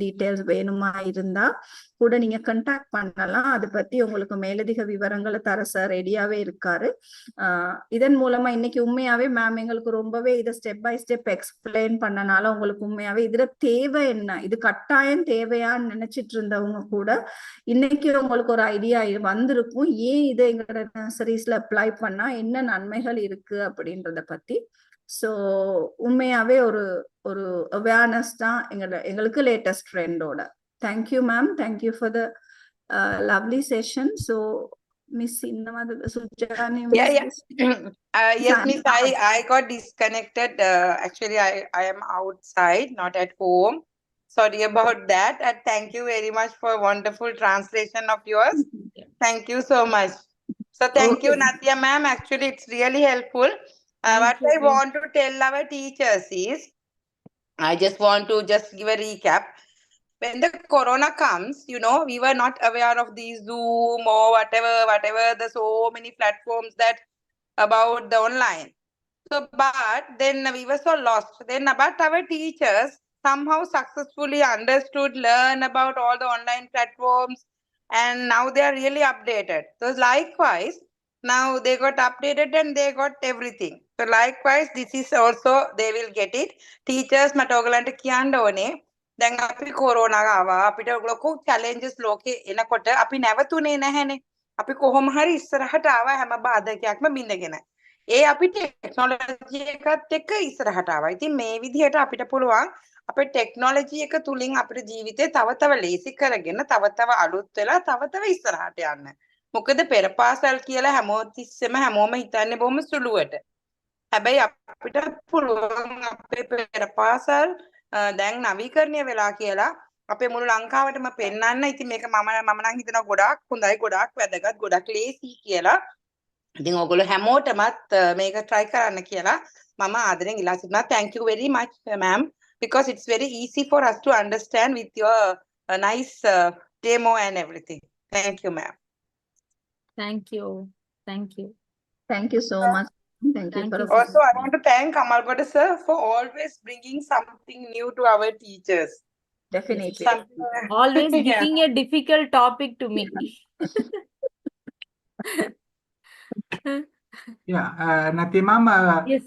டீட்டெயில்ஸ் வேணுமா இருந்தா கூட நீங்க கண்டாக்ட் பண்ணலாம். அதை பத்தி உங்களுக்கு மேலதிக விவரங்களை தர சார் ரெடியாவே இருக்காரு. இதன் மூலமா இன்னைக்கு உண்மையாவே மேம் எங்களுக்கு ரொம்பவே இதை ஸ்டெப் பை ஸ்டெப் எக்ஸ்பிளைன் பண்ணனால உங்களுக்கு உண்மையாவே இதுல தேவை என்ன, இது கட்டாயம் தேவையான்னு நினைச்சிட்டு இருந்தவங்க கூட இன்னைக்கு உங்களுக்கு ஒரு ஐடியா வந்திருக்கும், ஏன் இதை எங்களோட நர்சரிஸ்ல அப்ளை பண்ணா என்ன நன்மைகள் இருக்கு அப்படின்றத பத்தி. ஸோ உண்மையாவே ஒரு ஒரு அவேர்னஸ் தான் எங்களுக்கு லேட்டஸ்ட் ட்ரெண்டோட. Thank you ma'am, thank you for the lovely session. So miss இந்த மாதிரி Sujani Yes, Miss, I got disconnected. Actually, I am outside, not at home. Sorry about that. And thank you very much for wonderful translation of yours. Thank you so much. So thank you, Natia ma'am. Actually, it's really helpful. What I want to tell our teachers is, I just want to just give a recap. When the corona comes, we were not aware of the Zoom or whatever, the so many platforms that about the online. So, but then we were so lost. Then, but our teachers somehow successfully understood, learn about all the online platforms, and now they are really updated. So, likewise, now they got updated and they got everything. So, likewise, this is also they will get it. Teachers, matogalante kiyandone. දැන් අපි corona ආවා අපිට ලොකු challenges ලෝකේ එනකොට අපි නැවතුනේ නැහැනේ අපි කොහොම හරි ඉස්සරහට ආවා හැම බාධකයක්ම බින්දගෙන ඒ අපි ටෙක්නොලොජි එකත් එක්ක ඉස්සරහට ආවා ඉතින් මේ විදිහට අපිට පුළුවන් අපේ ටෙක්නොලොජි එක තුලින් අපේ ජීවිතේ තව තව ලේසි කරගෙන තව තව අලුත් වෙලා තව තව ඉස්සරහට යන්න මොකද පෙර පාසල් කියලා හැමෝතිස්සෙම හැමෝම හිතන්නේ බොහොම සුළුවට හැබැයි අපිට පුළුවන් අපේ පෙර පාසල් දැන් නවීකරණය වෙලා කියලා අපේ මුළු ලංකාවටම පෙන්වන්න. ඉතින් මේක මම නම් හිතනවා ගොඩාක් හොඳයි, ගොඩාක් වැදගත්, ගොඩාක් ලේසි කියලා. ඉතින් ඔයගොල්ලෝ හැමෝටමත් මේක try කරන්න කියලා මම ආදරෙන් ඉල්ලා සිටිනවා. Thank you very much ma'am, because it's very easy for us to understand with your nice demo and everything. Thank you ma'am. Thank you. Thank you. Thank you so much. Thank you for also I want to thank Kamalgoda sir for always bringing something new to our teachers. Definitely. Always giving a difficult topic to me. Natia ma'am, Yes.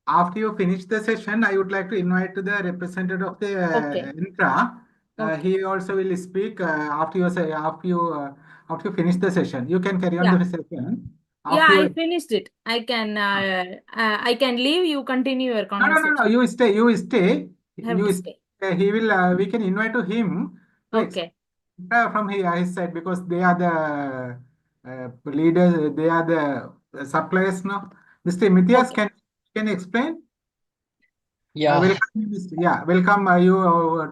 after you finish the session, I would like to invite to the representative of the intra. He also will speak after you finish the session. You can carry on the session. I finished it. I can leave. You continue your conversation. No. You stay. Have to stay. He will. We can invite to him. Okay. From his side because they are the leaders. They are the suppliers. No, Mr. Mithias can explain. Welcome you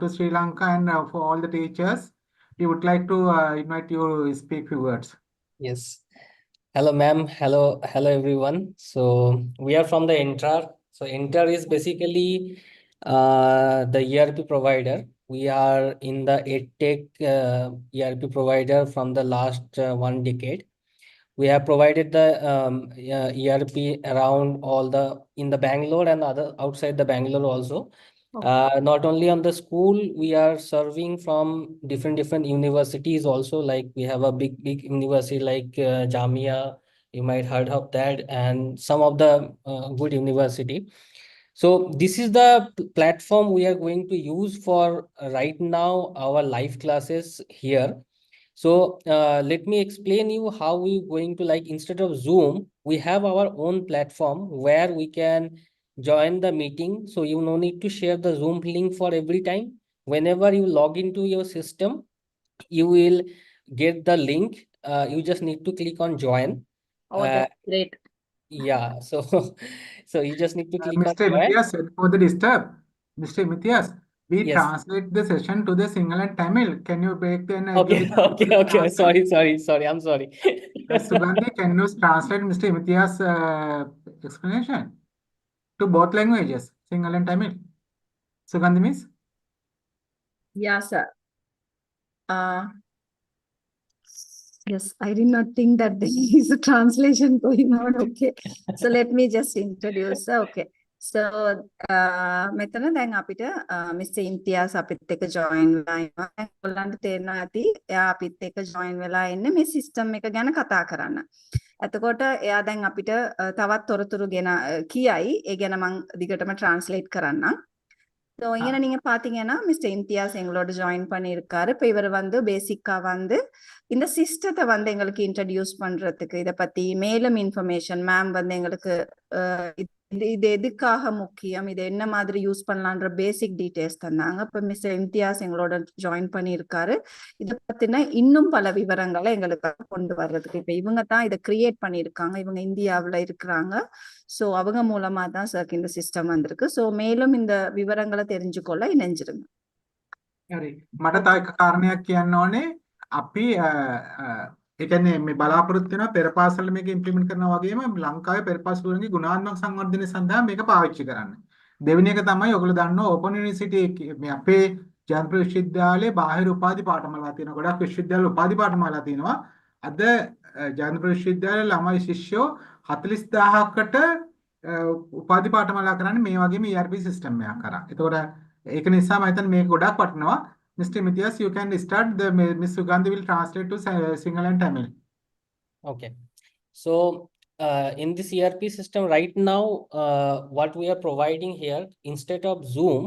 to Sri Lanka and for all the teachers. We would like to invite you to speak few words. Yes. Hello, ma'am. Hello, everyone. So we are from the Inter. So Inter is basically the ERP provider. We are in the EdTech ERP provider from the last 1 decade. We have provided the ERP around in the Bangalore and outside the Bangalore also. Not only on the school, we are serving from different universities also. Like we have a big university like Jamia, you might heard of that, and some of the good university. So this is the platform we are going to use for right now our live classes here. So let me explain you how we going to, like, instead of Zoom, we have our own platform where we can join the meeting. So you no need to share the Zoom link for every time. Whenever you log into your system, you will get the link. You just need to click on join. Oh, that's great. So you just need to click Mr. on join. Mithias, for the disturb. Mr. Mithias, we translate the session to the Sinhala and Tamil. Can you break the Okay. Sorry. I'm sorry. Sugandhi, can you translate Mr. Mithias' explanation to both languages, Sinhala and Tamil? Sugandhi, miss? Yeah, sir. Yes, I did not think that there is a translation going on. Okay, so let me just introduce. Okay, So මෙතන දැන් අපිට Mr. ඉම්තියාස් අපිත් එක්ක join වෙලා ඉන්නවා. ඔයගොල්ලන්ට තේරෙනවා ඇති එයා අපිත් එක්ක join වෙලා ඉන්නේ මේ system එක ගැන කතා කරන්න. එතකොට එයා දැන් අපිට තවත් තොරතුරු ගෙන කියයි. ඒ ගැන මම දිගටම translate කරන්නම්. ஸோ இங்கே நீங்க பாத்தீங்கன்னா மிஸ்டர் இம்தியாஸ் எங்களோட ஜாயின் பண்ணியிருக்காரு. இப்போ இவர் வந்து பேசிக்கா வந்து இந்த சிஸ்டத்தை வந்து எங்களுக்கு இன்ட்ரடியூஸ் பண்றதுக்கு இதை பத்தி மேலும் இன்ஃபர்மேஷன் மேம் வந்து எங்களுக்கு இது எதுக்காக முக்கியம், இது என்ன மாதிரி யூஸ் பண்ணலான்ற பேசிக் டீடைல்ஸ் தந்தாங்க. இப்போ மிஸ்டர் இம்தியாஸ் எங்களோட ஜாயின் பண்ணியிருக்காரு. இதை பத்தின இன்னும் பல விவரங்களை எங்களுக்காக கொண்டு வர்றதுக்கு இப்போ இவங்க தான் இதை கிரியேட் பண்ணியிருக்காங்க. இவங்க இந்தியாவில் இருக்கிறாங்க. ஸோ அவங்க மூலமா தான் சார் இந்த சிஸ்டம் வந்திருக்கு. ஸோ மேலும் இந்த விவரங்களை தெரிஞ்சுக்கொள்ள இணைஞ்சிருங்க. හරි. මට තව එක කාරණයක් කියන්න ඕනේ. අපි ඒ කියන්නේ මේ බලාපොරොත්තු වෙනවා පෙර පාසල මේක ඉම්ප්ලිමන්ට් කරනවා වගේම ලංකාවේ පෙර පාසලුන්ගේ ගුණාත්මක සංවර්ධනය සඳහා මේක පාවිච්චි කරන්න. දෙවෙනි එක තමයි ඔයගොල්ලෝ දන්නවා ඕපන් යුනිවර්සිටි මේ අපේ ජනප්‍රිය විශ්වවිද්‍යාලයේ බාහිර උපාධි පාඨමාලා තියෙනවා. ගොඩක් විශ්වවිද්‍යාල උපාධි පාඨමාලා තියෙනවා. අද ජනප්‍රිය විශ්වවිද්‍යාලයේ ළමයි ශිෂ්‍යෝ 40000කට උපාධි පාඨමාලා කරන්නේ මේ වගේම ERP සිස්ටම් එකක් කරා. එතකොට ඒක නිසා මම හිතන්නේ මේක ගොඩක් වටිනවා. Mr. Mithias, you can start. Miss Sugandhi will translate to Sinhala and Tamil. Okay. So in this ERP system right now, what we are providing here, instead of Zoom,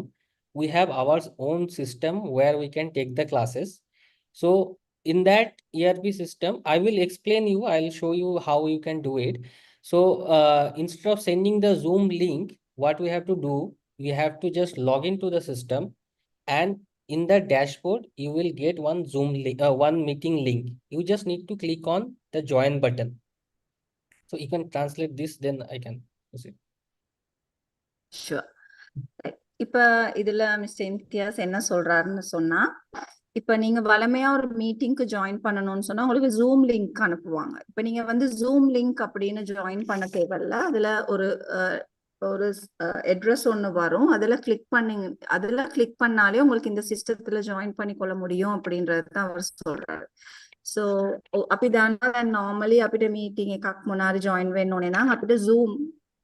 we have our own system where we can take the classes. So in that ERP system, I will explain you, I'll show you how you can do it. So instead of sending the Zoom link, what we have to do, we have to just log into the system, and in the dashboard you will get one Zoom link, one meeting link. You just need to click on the join button. So you can translate this, then I can proceed. Sure. இப்ப இதுல mister Imtiaz என்ன சொல்றாருன்னு சொன்னா, இப்ப நீங்க வளமையா ஒரு மீட்டிங்க்கு ஜாயின் பண்ணணும்னு சொன்னா உங்களுக்கு ஜூம் லிங்க் அனுப்புவாங்க. இப்ப நீங்க வந்து ஜூம் லிங்க் அப்படின்னு ஜாயின் பண்ண தேவையில்ல. அதுல ஒரு அட்ரஸ் ஒன்று வரும். அதுல கிளிக் பண்ணாலே உங்களுக்கு இந்த சிஸ்டத்துல ஜாயின் பண்ணிக்கொள்ள முடியும் அப்படின்றது தான் அவர் சொல்றாரு. ஸோ අපි දන්නවා normally අපිට meeting එකක් මොනාරි join වෙන්න ඕනේ නම් අපිට Zoom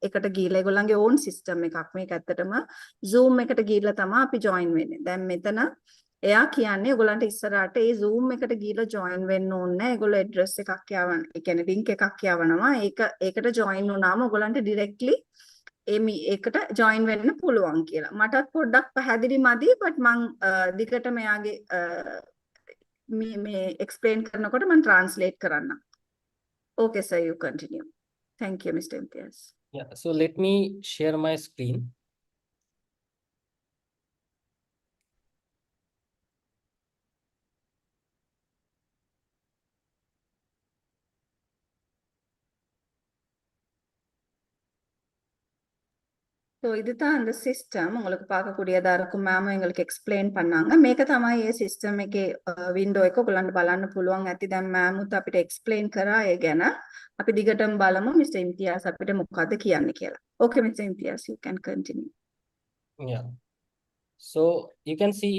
එකට ගිහලා ඒගොල්ලන්ගේ own system එකක් මේක ඇත්තටම Zoom එකට ගිහලා තමයි අපි join වෙන්නේ. දැන් මෙතන එයා කියන්නේ ඒගොල්ලන්ට ඉස්සරහට ඒ Zoom එකට ගිහලා join වෙන්න ඕනේ. ඒගොල්ලෝ address එකක් යවන්න. ඒ කියන්නේ link එකක් යවනවා. ඒකට join වුණාම ඕගොල්ලන්ට directly ඒකට join වෙන්න පුළුවන් කියලා. මටත් පොඩ්ඩක් පැහැදිලි මදි, but මම දිගට මෙයාගේ මේ explain කරනකොට මම translate කරන්න. Okay sir, you continue. Thank you Mr. Imtiaz. Yeah, so let me share my screen. So இதுதான் அந்த சிஸ்டம் உங்களுக்கு பார்க்கக்கூடியதா இருக்கும். மேமும் எங்களுக்கு எக்ஸ்பிளைன் பண்ணாங்க. මේක තමයි මේ සිස්ටම් එකේ වින්ඩෝ එක ඔයගලන්ට බලන්න පුළුවන් ඇති. දැන් මෑමුත් අපිට එක්ස්ප්ලেইন කරා ඒ ගැන. අපි දිගටම බලමු මිස්ටර් ඉම්තියාස් අපිට මොකද්ද කියන්නේ කියලා. Okay Mr. Imtiaz, you can continue. Yeah. So you can see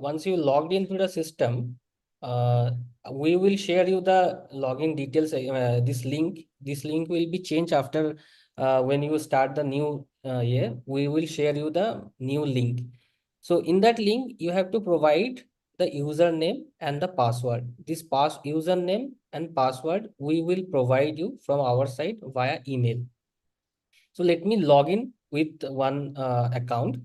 once you logged into the system, we will share you the login details. This link will be changed after when you start the new year. We will share you the new link. So in that link you have to provide the username and the password. This username and password we will provide you from our side via email. So let me log in with one account.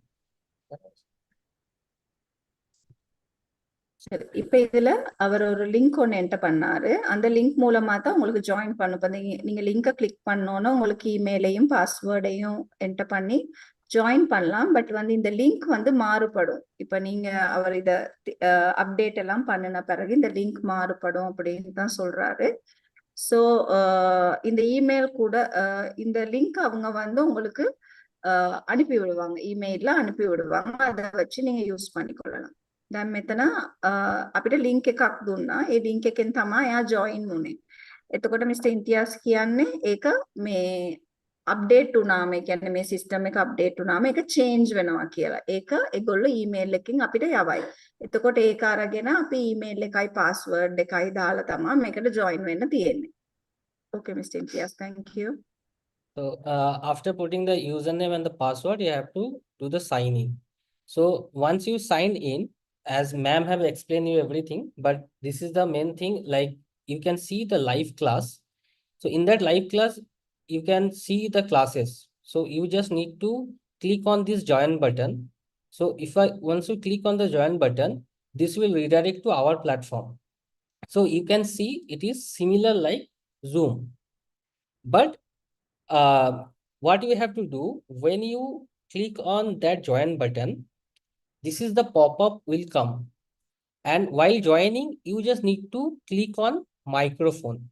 இப்போ இதுல அவர் ஒரு link ஒன்று enter பண்ணாரு. அந்த link மூலமா தான் உங்களுக்கு join பண்ணும். நீங்க லிங்கை கிளிக் பண்ணோன்னா உங்களுக்கு இமெயிலையும் பாஸ்வேர்டையும் என்டர் பண்ணி ஜாயின் பண்ணலாம். பட் வந்து இந்த லிங்க் வந்து மாறுபடும். இப்போ நீங்க அவர் இத அப்டேட் எல்லாம் பண்ணின பிறகு இந்த லிங்க் மாறுபடும் அப்படின்னு தான் சொல்றாரு. ஸோ இந்த இமெயில் கூட இந்த லிங்க் அவங்க வந்து உங்களுக்கு அனுப்பி விடுவாங்க, இமெயில்ல அனுப்பி விடுவாங்க. அதை வச்சு நீங்க யூஸ் பண்ணிக்கொள்ளலாம். දැන් මෙතන අපිට ලින්ක් එකක් දුන්නා. ඒ ලින්ක් එකෙන් තමයි එයා ජොයින් වුනේ. එතකොට මිස්ටර් ඉම්තියාස් කියන්නේ ඒක මේ අප්ඩේට් වුණාම, ඒ කියන්නේ මේ සිස්ටම් එක අප්ඩේට් වුණාම ඒක චේන්ජ් වෙනවා කියලා. ඒක ඒගොල්ලෝ ඊමේල් එකකින් අපිට යවයි. එතකොට ඒක අරගෙන අපි ඊමේල් එකයි පාස්වර්ඩ් එකයි දාලා තමයි මේකට ජොයින් වෙන්න තියෙන්නේ. Okay Mr. Imtiaz, thank you. So after putting the username and the password, you have to do the sign in. So once you sign in, as ma'am have explained you everything, but this is the main thing, like you can see the live class. So in that live class, you can see the classes. So you just need to click on this join button. So once you click on the join button, this will redirect to our platform. So you can see it is similar like Zoom, but what you have to do when you click on that join button, this is the pop-up will come. And while joining, you just need to click on microphone.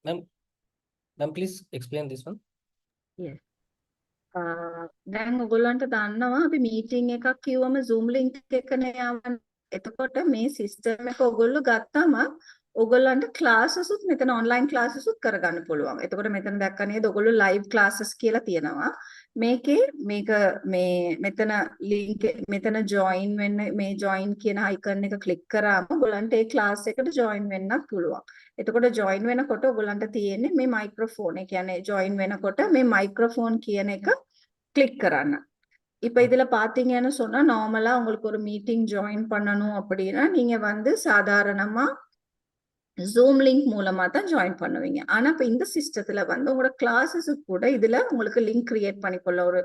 Ma'am, please explain this one. Yes. දැන් ඔයගොල්ලන්ට දන්නවා අපි meeting එකක් කිව්වම Zoom link එකනේ යවන්නේ. එතකොට මේ system එක ඔයගොල්ලෝ ගත්තම ඔයගොල්ලන්ට classes උත් මෙතන online classes උත් කරගන්න පුළුවන්. එතකොට මෙතන දැක්ක නේද ඔයගොල්ලෝ live classes කියලා තියෙනවා. මේකේ මෙතන link මෙතන join වෙන්න මේ join කියන icon එක click කරාම ඔයගොල්ලන්ට ඒ class එකට join වෙන්නත් පුළුවන්. එතකොට join වෙනකොට ඔයගොල්ලන්ට තියෙන්නේ මේ microphone. ඒ කියන්නේ join වෙනකොට මේ microphone කියන එක click කරන්න. இப்போ இதுல பாத்தீங்கன்னு சொன்னா நார்மலா உங்களுக்கு ஒரு மீட்டிங் ஜாயின் பண்ணணும் அப்படின்னா நீங்க வந்து சாதாரணமா ஜூம் லிங்க் மூலமா தான் ஜாயின் பண்ணுவீங்க. ஆனா இப்ப இந்த சிஸ்டத்துல வந்து உங்களோட கிளாஸஸ் கூட இதுல உங்களுக்கு லிங்க் கிரியேட் பண்ணிக்கொள்ள ஒரு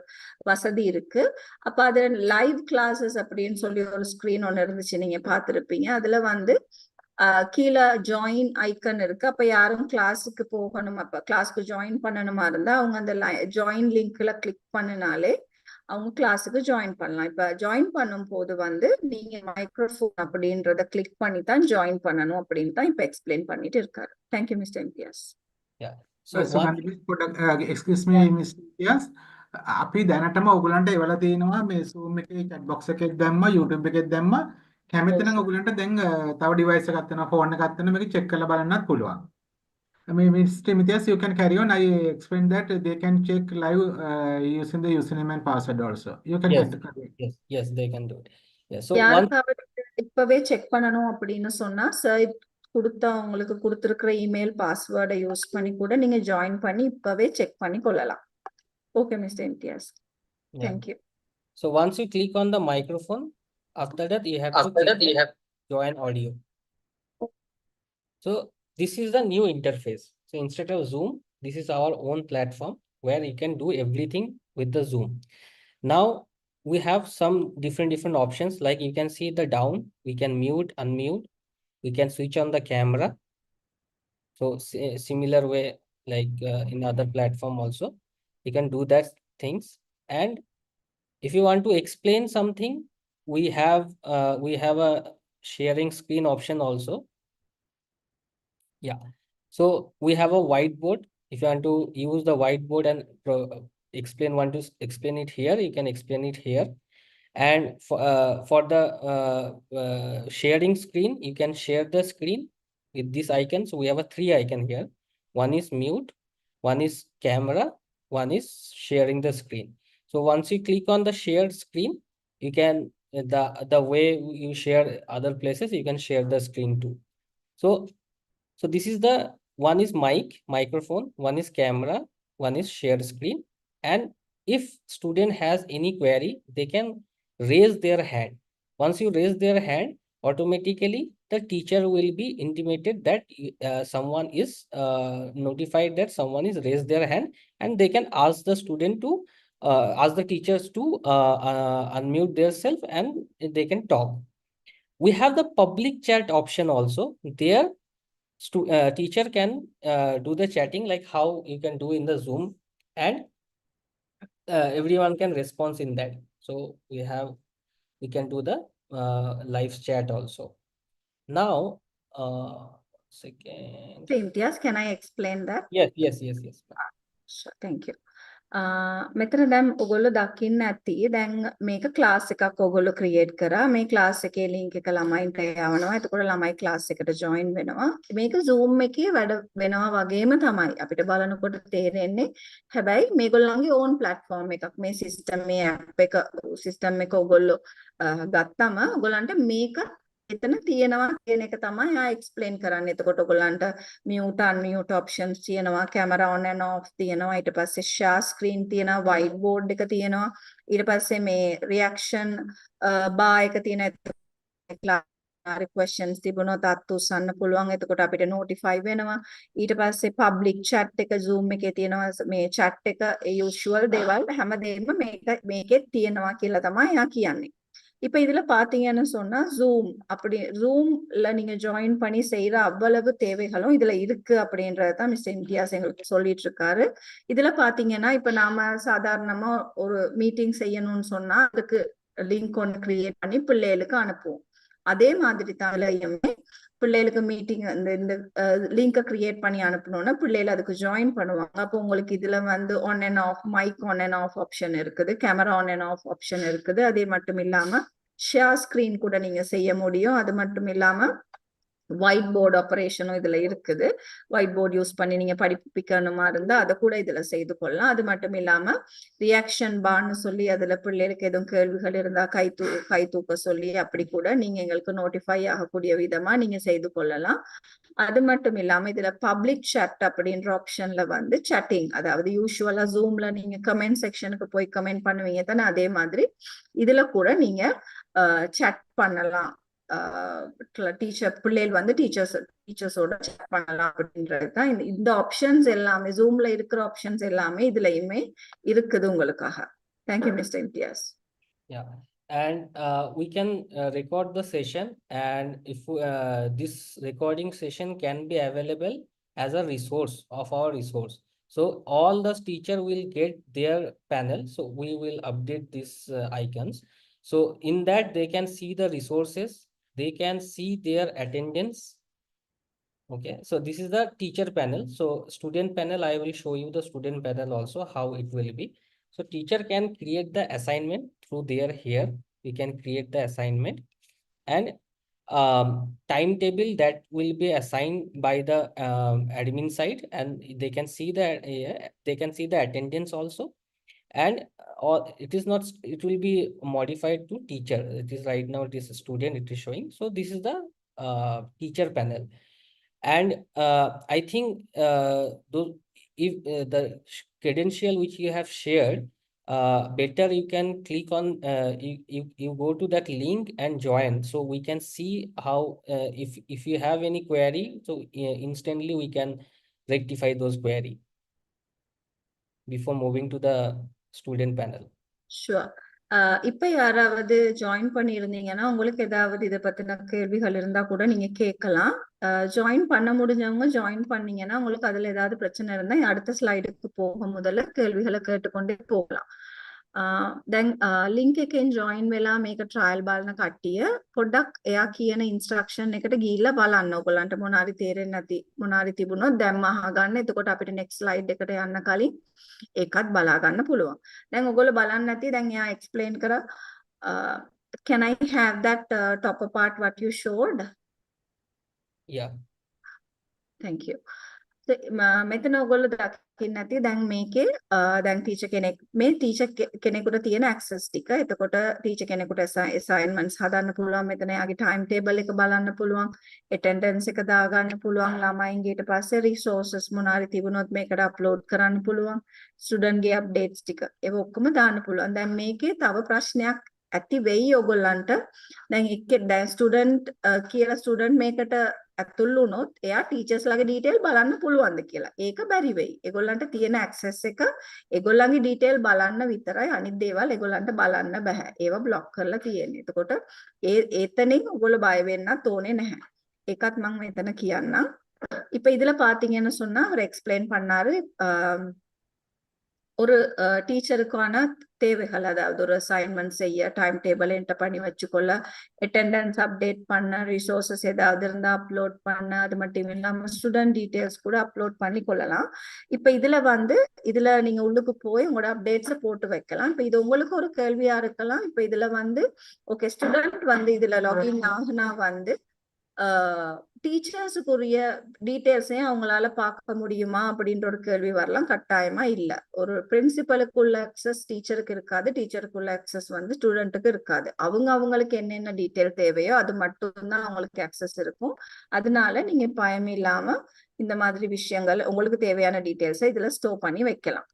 வசதி இருக்கு. அப்ப அது லைவ் கிளாஸஸ் அப்படின்னு சொல்லி ஒரு ஸ்கிரீன் ஒன்று இருந்துச்சு, நீங்க பார்த்திருப்பீங்க. அதுல வந்து கீழே ஜாயின் ஐக்கன் இருக்கு. அப்ப யாரும் கிளாஸுக்கு போகணும், அப்ப கிளாஸ்க்கு ஜாயின் பண்ணணுமா இருந்தா அவங்க அந்த ஜாயின் லிங்க்ல கிளிக் பண்ணினாலே அவங்க கிளாஸுக்கு ஜாயின் பண்ணலாம். இப்ப ஜாயின் பண்ணும் போது வந்து நீங்க மைக்ரோஃபோன் அப்படின்றத கிளிக் பண்ணி தான் ஜாயின் பண்ணணும் அப்படின்னு தான் இப்ப எக்ஸ்பிளைன் பண்ணிட்டு இருக்காரு. Thank you mister Imtiaz. excuse me Mr. Imtiaz, අපි දැනටම ඔයගලන්ට එවලා තියෙනවා මේ Zoom එකේ chat box එකක් දැම්මා, YouTube එකක් දැම්මා. කැමති නම් ඔයගලන්ට දැන් තව device එකක් තියෙනවා, phone එකක් තියෙනවා, මේක check කරලා බලන්නත් පුළුවන්. Mr. Imtiaz, you can carry on. I explained that they can check live using the username and password also. You can Yes, they can do it. Yeah, so இப்பவே check பண்ணணும் அப்படின்னு சொன்னா sir உங்களுக்கு கொடுத்திருக்கிற email பாஸ்வேர்டை use பண்ணி கூட நீங்க ஜாயின் பண்ணி இப்பவே செக் பண்ணி கொள்ளலாம். Okay, Mr. Imtiaz. Thank you. So once you click on the microphone, after that you have to click join audio. So this is the new interface. So instead of Zoom, this is our own platform where you can do everything with the Zoom. Now we have some different options. Like you can see the down, we can mute, unmute, we can switch on the camera. So similar way like in other platform also, you can do that things. And if you want to explain something, we have a sharing screen option also. Yeah, so we have a whiteboard. If you want to use the whiteboard and want to explain it here, you can explain it here. And for the sharing screen, you can share the screen with this icon. So we have a 3 icon here. One is mute, one is camera, one is sharing the screen. So once you click on the shared screen, you can the way you share other places, you can share the screen too. So this is the one is microphone, one is camera, one is shared screen. And if student has any query, they can raise their hand. Once you raise their hand, automatically the teacher will be intimated that someone is notified that someone is raised their hand, and they can ask the student to ask the teachers to unmute themselves and they can talk. We have the public chat option also. There teacher can do the chatting like how you can do in the Zoom, and everyone can respond in that. So we can do the live chat also. Now second. Imtiaz, can I explain that? Yes. Sure, thank you. මෙතන දැන් ඔයගොල්ලෝ දකින්න ඇති දැන් මේක class එකක් ඔයගොල්ලෝ create කරා. මේ ක්ලාස් එකේ ලින්ක් එක ළමයින්ට යවනවා. එතකොට ළමයි ක්ලාස් එකට ජොයින් වෙනවා. මේක Zoom එකේ වැඩ වෙනවා වගේම තමයි අපිට බලනකොට තේරෙන්නේ. හැබැයි මේගොල්ලන්ගේ ඕන් platform එකක්. මේ සිස්ටම් මේ app එක සිස්ටම් එක ඔයගොල්ලෝ ගත්තම ඔයගොල්ලන්ට මේක එතන තියෙනවා කියන එක තමයි ආ එක්ස්ප්ලেইন කරන්න. එතකොට ඔයගොල්ලන්ට මියුට් අන්මියුට් ඔප්ෂන්ස් තියෙනවා, කැමරා on and off තියෙනවා, ඊට පස්සේ ෂෙයා ස්ක්‍රීන් තියෙනවා, වයිට් බෝඩ් එක තියෙනවා, ඊට පස්සේ මේ රියැක්ෂන් බාර් එක තියෙනවා. questions තිබුණොත් අත් උස්සන්න පුළුවන්. එතකොට අපිට notify වෙනවා. ඊට පස්සේ public chat එක Zoom එකේ තියෙනවා. මේ chat එක usual දේවල් හැමදේම මේකේ තියෙනවා කියලා තමයි එයා කියන්නේ. இப்போ இதுல பாத்தீங்கன்னு சொன்னா Zoom அப்படி Zoomல நீங்க ஜாயின் பண்ணி செய்யற அவ்வளவு தேவைகளும் இதுல இருக்கு அப்படின்றத தான் மிஸ்டர் இம்தியாஸ் எங்களுக்கு சொல்லிட்டு இருக்காரு. இதுல பாத்தீங்கன்னா இப்ப நாம சாதாரணமா ஒரு மீட்டிங் செய்யணும்னு சொன்னா அதுக்கு லிங்க் ஒன்று கிரியேட் பண்ணி பிள்ளைகளுக்கு அனுப்புவோம். அதே மாதிரி தான் பிள்ளைகளுக்கு மீட்டிங் இந்த லிங்கை கிரியேட் பண்ணி அனுப்பணும்னா பிள்ளைகள் அதுக்கு ஜாயின் பண்ணுவாங்க. அப்போ உங்களுக்கு இதுல வந்து on and off mic on and off option இருக்குது, camera on and off option இருக்குது. அதே மட்டும் இல்லாம ஷேர் ஸ்கிரீன் கூட நீங்க செய்ய முடியும். அது மட்டும் இல்லாம ஒயிட் போர்டு ஆபரேஷனும் இதுல இருக்குது. ஒயிட் போர்டு யூஸ் பண்ணி நீங்க படிப்பிக்கணுமா இருந்தா அதை கூட இதுல செய்து கொள்ளலாம். அது மட்டும் இல்லாம ரியாக்ஷன் பார்னு சொல்லி அதுல பிள்ளைகளுக்கு எதுவும் கேள்விகள் இருந்தா கை தூக்க சொல்லி அப்படி கூட நீங்க எங்களுக்கு நோட்டிஃபை ஆகக்கூடிய விதமா நீங்க செய்து கொள்ளலாம். அது மட்டும் இல்லாம இதுல பப்ளிக் chat அப்படின்ற ஆப்ஷன்ல வந்து chatting, அதாவது யூசுவலா Zoomல நீங்க கமெண்ட் செக்ஷனுக்கு போய் கமெண்ட் பண்ணுவீங்க தானே, அதே மாதிரி இதுல கூட நீங்க chat பண்ணலாம். டீச்சர் பிள்ளைகள் வந்து டீச்சர்ஸோட chat பண்ணலாம் அப்படின்றது தான் இந்த ஆப்ஷன்ஸ் எல்லாமே Zoomல இருக்கிற ஆப்ஷன்ஸ் எல்லாமே இதுலயுமே இருக்குது உங்களுக்காக. Thank you mister Imtiaz. Yeah, and we can record the session, and if this recording session can be available as a resource of our resource. So all the teacher will get their panel. So we will update these icons. So in that they can see the resources, they can see their attendance. Okay, so this is the teacher panel. So student panel, I will show you the student panel also, how it will be. So teacher can create the assignment through there. Here we can create the assignment, and timetable that will be assigned by the admin side, and they can see that they can see the attendance also. And or it is not, it will be modified to teacher. It is right now it is a student, it is showing. So this is the teacher panel. And I think those, if the credential which you have shared, better you can click on you go to that link and join, so we can see how if you have any query, so instantly we can rectify those query before moving to the student panel. Sure. இப்ப யாராவது join பண்ணியிருந்தீங்கன்னா உங்களுக்கு ஏதாவது இதை பத்தின கேள்விகள் இருந்தா கூட நீங்க கேட்கலாம். ஜாயின் பண்ண முடிஞ்சவங்க ஜாயின் பண்ணீங்கன்னா உங்களுக்கு அதுல ஏதாவது பிரச்சனை இருந்தா அடுத்த ஸ்லைடுக்கு போக முதல்ல கேள்விகளை கேட்டுக்கொண்டே போகலாம். දැන් ලින්ක් එකෙන් ජොයින් වෙලා මේක ට්‍රයිල් බලන කට්ටිය පොඩ්ඩක් එයා කියන ඉන්ස්ට්‍රක්ෂන් එකට ගිහිල්ලා බලන්න. ඔයගොල්ලන්ට මොනාරි තේරෙන්නේ නැති මොනාරි තිබුණොත් දැන් අහගන්න. එතකොට අපිට next slide එකට යන්න කලින් ඒකත් බලා ගන්න පුළුවන්. දැන් ඔයගොල්ලෝ බලන්න නැති දැන් එයා explain කරා. Can I have that top part what you showed? Yeah. Thank you. මෙතන ඔයගොල්ලෝ දකින්න නැති දැන් මේකේ දැන් ටීචර් කෙනෙක් මේ ටීචර් කෙනෙකුට තියෙන ඇක්සස් ටික. එතකොට ටීචර් කෙනෙකුට assignments හදන්න පුළුවන්. මෙතන යාගේ time table එක බලන්න පුළුවන්. attendance එක දාගන්න පුළුවන්. ළමයින්ගේ ඊට පස්සේ resources මොනාරි තිබුණොත් මේකට upload කරන්න පුළුවන්. student ගේ updates ටික ඒව ඔක්කොම දාන්න පුළුවන්. දැන් මේකේ තව ප්‍රශ්නයක් ඇති වෙයි ඔයගොල්ලන්ට. දැන් ස්ටුඩන්ට් කියලා ස්ටුඩන්ට් මේකට ඇතුල් වුණොත් එයා ටීචර්ස් ලගේ ඩීටේල් බලන්න පුළුවන්ද කියලා. ඒක බැරි වෙයි. ඒගොල්ලන්ට තියෙන ඇක්සස් එක ඒගොල්ලන්ගේ ඩීටේල් බලන්න විතරයි. අනිත් දේවල් ඒගොල්ලන්ට බලන්න බෑ. ඒවා බ්ලොක් කරලා තියෙන්නේ. එතකොට ඒතනින් ඔයගොල්ලෝ බය වෙන්නත් ඕනේ නැහැ. ඒකත් මම මෙතන කියන්නම්. இப்போ இதுல பாத்தீங்கன்னு சொன்னா அவர் எக்ஸ்பிளைன் பண்ணாரு ஒரு டீச்சருக்கான தேவைகள், அதாவது ஒரு அசைன்மெண்ட் செய்ய டைம் டேபிள் என்டர் பண்ணி வச்சுக்கொள்ள, அட்டெண்டன்ஸ் அப்டேட் பண்ண, ரிசோர்சஸ் ஏதாவது இருந்தா அப்லோட் பண்ண, அது மட்டும் இல்லாம ஸ்டூடெண்ட் டீடைல்ஸ் கூட அப்லோட் பண்ணி கொள்ளலாம். இப்ப இதுல நீங்க உள்ளுக்கு போய் உங்களோட அப்டேட்ஸை போட்டு வைக்கலாம். இப்ப இது உங்களுக்கு ஒரு கேள்வியா இருக்கலாம். இப்ப இதுல ஓகே ஸ்டூடெண்ட் இதுல லாகின் ஆகுனா டீச்சர்ஸுக்குரிய டீட்டெயில்ஸையும் அவங்களால பார்க்க முடியுமா அப்படின்ற ஒரு கேள்வி வரலாம். கட்டாயமா இல்ல. ஒரு பிரின்சிபலுக்குள்ள அக்சஸ் டீச்சருக்கு இருக்காது, டீச்சருக்குள்ள அக்சஸ் வந்து ஸ்டூடெண்ட்டுக்கு இருக்காது. அவங்களுக்கு என்னென்ன டீட்டெயில் தேவையோ அது மட்டும்தான் அவங்களுக்கு அக்சஸ் இருக்கும். அதனால நீங்க பயம் இல்லாம இந்த மாதிரி விஷயங்கள் உங்களுக்கு தேவையான டீட்டெயில்ஸை இதுல ஸ்டோர் பண்ணி வைக்கலாம்.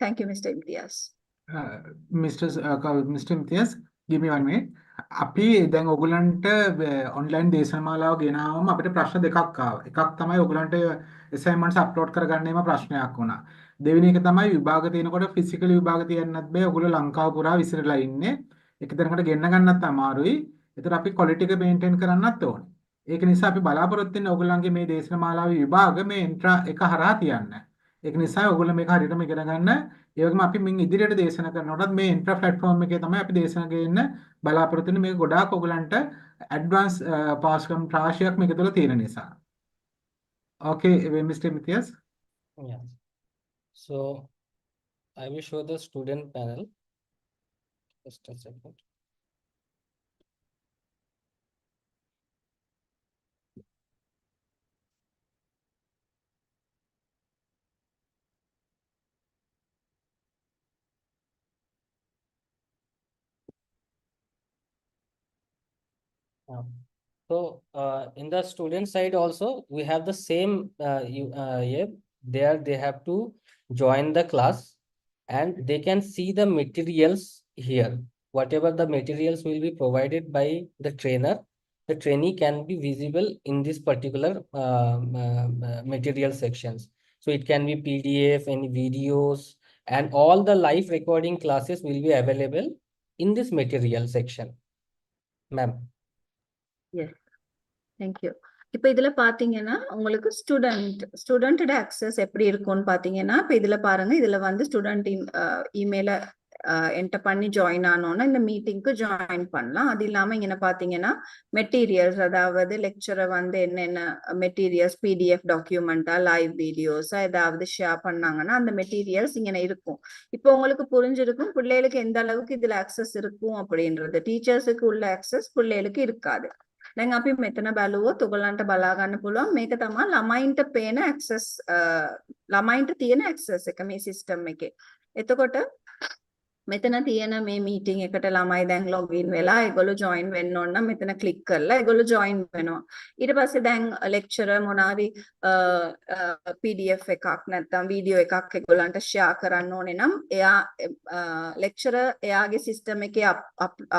Thank you mister Imtiaz. Mr. Imtiaz, give me 1 minute. අපි දැන් ඔයගලන්ට ඔන්ලයින් දේශනමාලාව ගෙනාවම අපිට ප්‍රශ්න දෙකක් ආවා. එකක් තමයි ඔයගලන්ට assignments අප්ලෝඩ් කරගන්නේම ප්‍රශ්නයක් වුණා. දෙවෙනි එක තමයි විභාග තියෙනකොට ෆිසිකලි විභාග තියන්නත් බෑ. ඔයගොල්ලෝ ලංකාව පුරා විසිරලා ඉන්නේ. එක තැනකට ගෙන්න ගන්නත් අමාරුයි. ඒතර අපි quality එක maintain කරන්නත් ඕනේ. ඒක නිසා අපි බලාපොරොත්තු වෙන්නේ ඔයගලන්ගේ මේ දේශනමාලාවේ විභාග මේ එන්ට්‍රා එක හරහා තියන්න. ඒක නිසා ඔයගොල්ලෝ මේක හරියටම ඉගෙන ගන්න. ඒ වගේම අපි මින් ඉදිරියට දේශනා කරනකොටත් මේ එන්ට්‍රා ප්ලැට්ෆෝම් එකේ තමයි අපි දේශනා ගේන්න බලාපොරොත්තු වෙන්නේ. මේක ගොඩාක් ඔයගලන්ට ඇඩ්වාන්ස් පාස්කම් රාශියක් මේක තුළ තියෙන නිසා. Okay, Mr. Imtiaz. Yeah. So I will show the student panel. Just a second. So in the student side also, we have the same there they have to join the class and they can see the materials here. Whatever the materials will be provided by the trainer, the trainee can be visible in this particular material sections. So it can be PDF, any videos, and all the live recording classes will be available in this material section. Ma'am. Yes. Thank you. இப்போ இதுல பாத்தீங்கன்னா உங்களுக்கு ஸ்டூடெண்டோட access எப்படி இருக்கும்னு பாத்தீங்கன்னா, இப்போ இதுல பாருங்க, இதுல வந்து ஸ்டூடெண்ட் இமெயில என்டர் பண்ணி ஜாயின் ஆனோன்னா இந்த மீட்டிங்க்கு ஜாயின் பண்ணலாம். அது இல்லாம இங்க பாத்தீங்கன்னா மெட்டீரியல்ஸ், அதாவது லெக்சரை வந்து என்னென்ன மெட்டீரியல்ஸ், பிடிஎஃப் டாக்குமெண்டா, லைவ் வீடியோஸா ஏதாவது ஷேர் பண்ணாங்கன்னா அந்த மெட்டீரியல்ஸ் இங்க இருக்கும். இப்போ உங்களுக்கு புரிஞ்சிருக்கும் பிள்ளைகளுக்கு எந்த அளவுக்கு இதுல அக்சஸ் இருக்கும் அப்படின்றது. டீச்சர்ஸுக்கு உள்ள அக்சஸ் பிள்ளைகளுக்கு இருக்காது. දැන් අපි මෙතන බැලුවොත් ඔයගලන්ට බලා ගන්න පුළුවන් මේක තමයි ළමයින්ට පේන ඇක්සස්, ළමයින්ට තියෙන ඇක්සස් එක මේ සිස්ටම් එකේ. එතකොට මෙතන තියෙන මේ මීටින් එකට ළමයි දැන් ලොගින් වෙලා ඒගොල්ලෝ ජොයින් වෙන්න ඕන නම් මෙතන ක්ලික් කරලා ඒගොල්ලෝ ජොයින් වෙනවා. ඊට පස්සේ දැන් ලෙක්චරර් මොනාරි PDF එකක් නැත්නම් වීඩියෝ එකක් ඒගොල්ලන්ට ෂෙයා කරන්න ඕනේ නම් එයා ලෙක්චරර් එයාගේ සිස්ටම් එකේ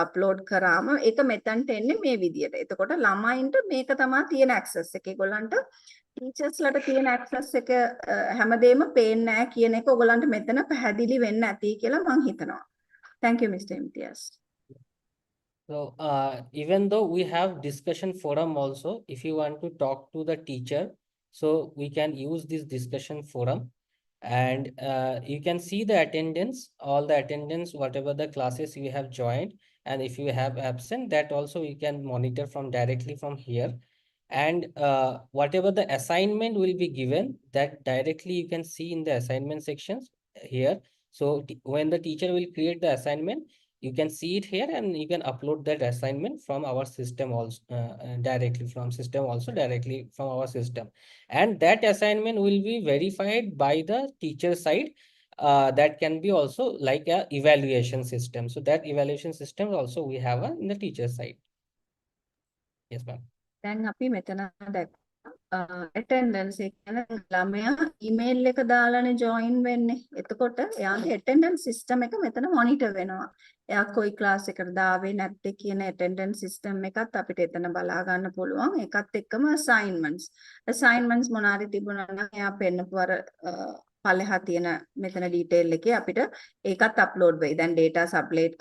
අප්ලෝඩ් කරාම ඒක මෙතනට එන්නේ මේ විදියට. එතකොට ළමයින්ට මේක තමයි තියෙන ඇක්සස් එක. ඒගොල්ලන්ට ටීචර්ස්ලට තියෙන ඇක්සස් එක හැමදේම පේන්නේ නැහැ කියන එක ඔයගලන්ට මෙතන පැහැදිලි වෙන්න ඇති කියලා මම හිතනවා. Thank you, Mr. Imtiaz. So even though we have discussion forum also, if you want to talk to the teacher, so we can use this discussion forum and you can see the attendance, all the attendance, whatever the classes you have joined, and if you have absent, that also you can monitor from directly from here. And whatever the assignment will be given, that directly you can see in the assignment sections here. So when the teacher will create the assignment, you can see it here and you can upload that assignment from our system also, directly from system also, directly from our system. And that assignment will be verified by the teacher side. That can be also like a evaluation system. So that evaluation system also we have in the teacher side. Yes, ma'am. දැන් අපි මෙතන attendance එක කියන්නේ ළමයා email එක දාලානේ join වෙන්නේ. එතකොට එයාගේ attendance system එක මෙතන monitor වෙනවා. එයා කොයි class එකකටද ආවේ නැත්තේ කියන attendance system එකත් අපිට එතන බලා ගන්න පුළුවන්. ඒකත් එක්කම assignments මොනාරි තිබුණා නම් එයා පෙන්නපු අර පළෙහා තියෙන මෙතන detail එකේ අපිට ඒකත් upload වෙයි. දැන් data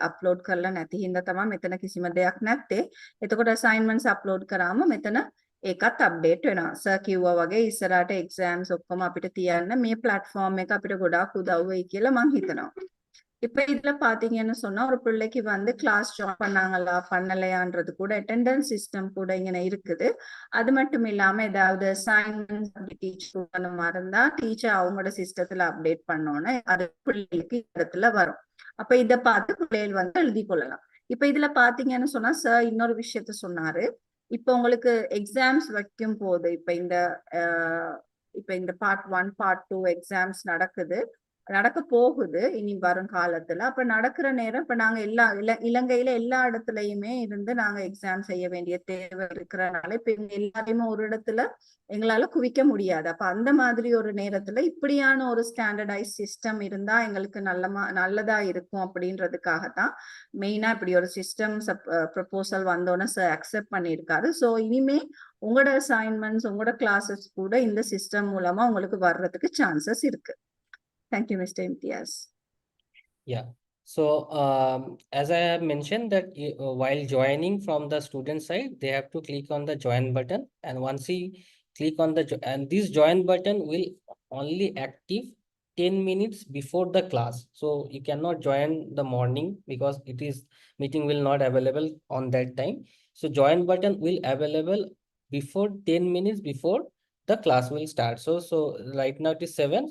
upload කරලා නැති හින්දා තමයි මෙතන කිසිම දෙයක් නැත්තේ. එතකොට assignments upload කරාම මෙතන ඒකත් අප්ඩේට් වෙනවා. සර් කිව්වා වගේ ඉස්සරහට එක්සෑම්ස් ඔක්කොම අපිට තියන්න මේ platform එක අපිට ගොඩාක් උදව් වෙයි කියලා මම හිතනවා. இப்போ இதுல பாத்தீங்கன்னு சொன்னா ஒரு பிள்ளைக்கு வந்து கிளாஸ் ஜாயின் பண்ணாங்களா பண்ணலையான்றது கூட அட்டெண்டன்ஸ் சிஸ்டம் கூட இங்க இருக்குது. அது மட்டும் இல்லாம ஏதாவது அசைன்மென்ட் டீச்சர் பண்ண மறந்தா டீச்சர் அவங்களோட சிஸ்டத்துல அப்டேட் பண்ணோன்னே அது பிள்ளைகளுக்கு இடத்துல வரும். அப்ப இத பார்த்து பிள்ளைகள் வந்து எழுதி கொள்ளலாம். இப்ப இதுல பாத்தீங்கன்னு சொன்னா சார் இன்னொரு விஷயத்த சொன்னாரு. இப்போ உங்களுக்கு எக்ஸாம்ஸ் வைக்கும் போது இப்ப இந்த பார்ட் 1 பார்ட் 2 எக்ஸாம்ஸ் நடக்க போகுது இனி வரும் காலத்துல. அப்ப நடக்கிற நேரம் இப்ப நாங்க இலங்கையில எல்லா இடத்துலயுமே இருந்து நாங்க எக்ஸாம் செய்ய வேண்டிய தேவை இருக்கிறனால இப்ப இங்க எல்லாரையுமே ஒரு இடத்துல எங்களால குவிக்க முடியாது. அப்ப அந்த மாதிரி ஒரு நேரத்துல இப்படியான ஒரு ஸ்டாண்டர்டைஸ் சிஸ்டம் இருந்தா எங்களுக்கு நல்லதா இருக்கும் அப்படின்றதுக்காகத்தான் மெயினா இப்படி ஒரு சிஸ்டம் ப்ரப்போசல் வந்தோன்னு சார் அக்செப்ட் பண்ணியிருக்காரு. ஸோ இனிமே உங்களோட அசைன்மெண்ட்ஸ் உங்களோட கிளாஸஸ் கூட இந்த சிஸ்டம் மூலமா உங்களுக்கு வர்றதுக்கு சான்சஸ் இருக்கு. Thank you, Mr. Imtiaz. Yeah. So as I have mentioned that while joining from the student side, they have to click on the join button, and once he click on and this join button will only active 10 minutes before the class. So you cannot join the morning because it is meeting will not available on that time. So join button will available before 10 minutes before the class will start. So right now it is 7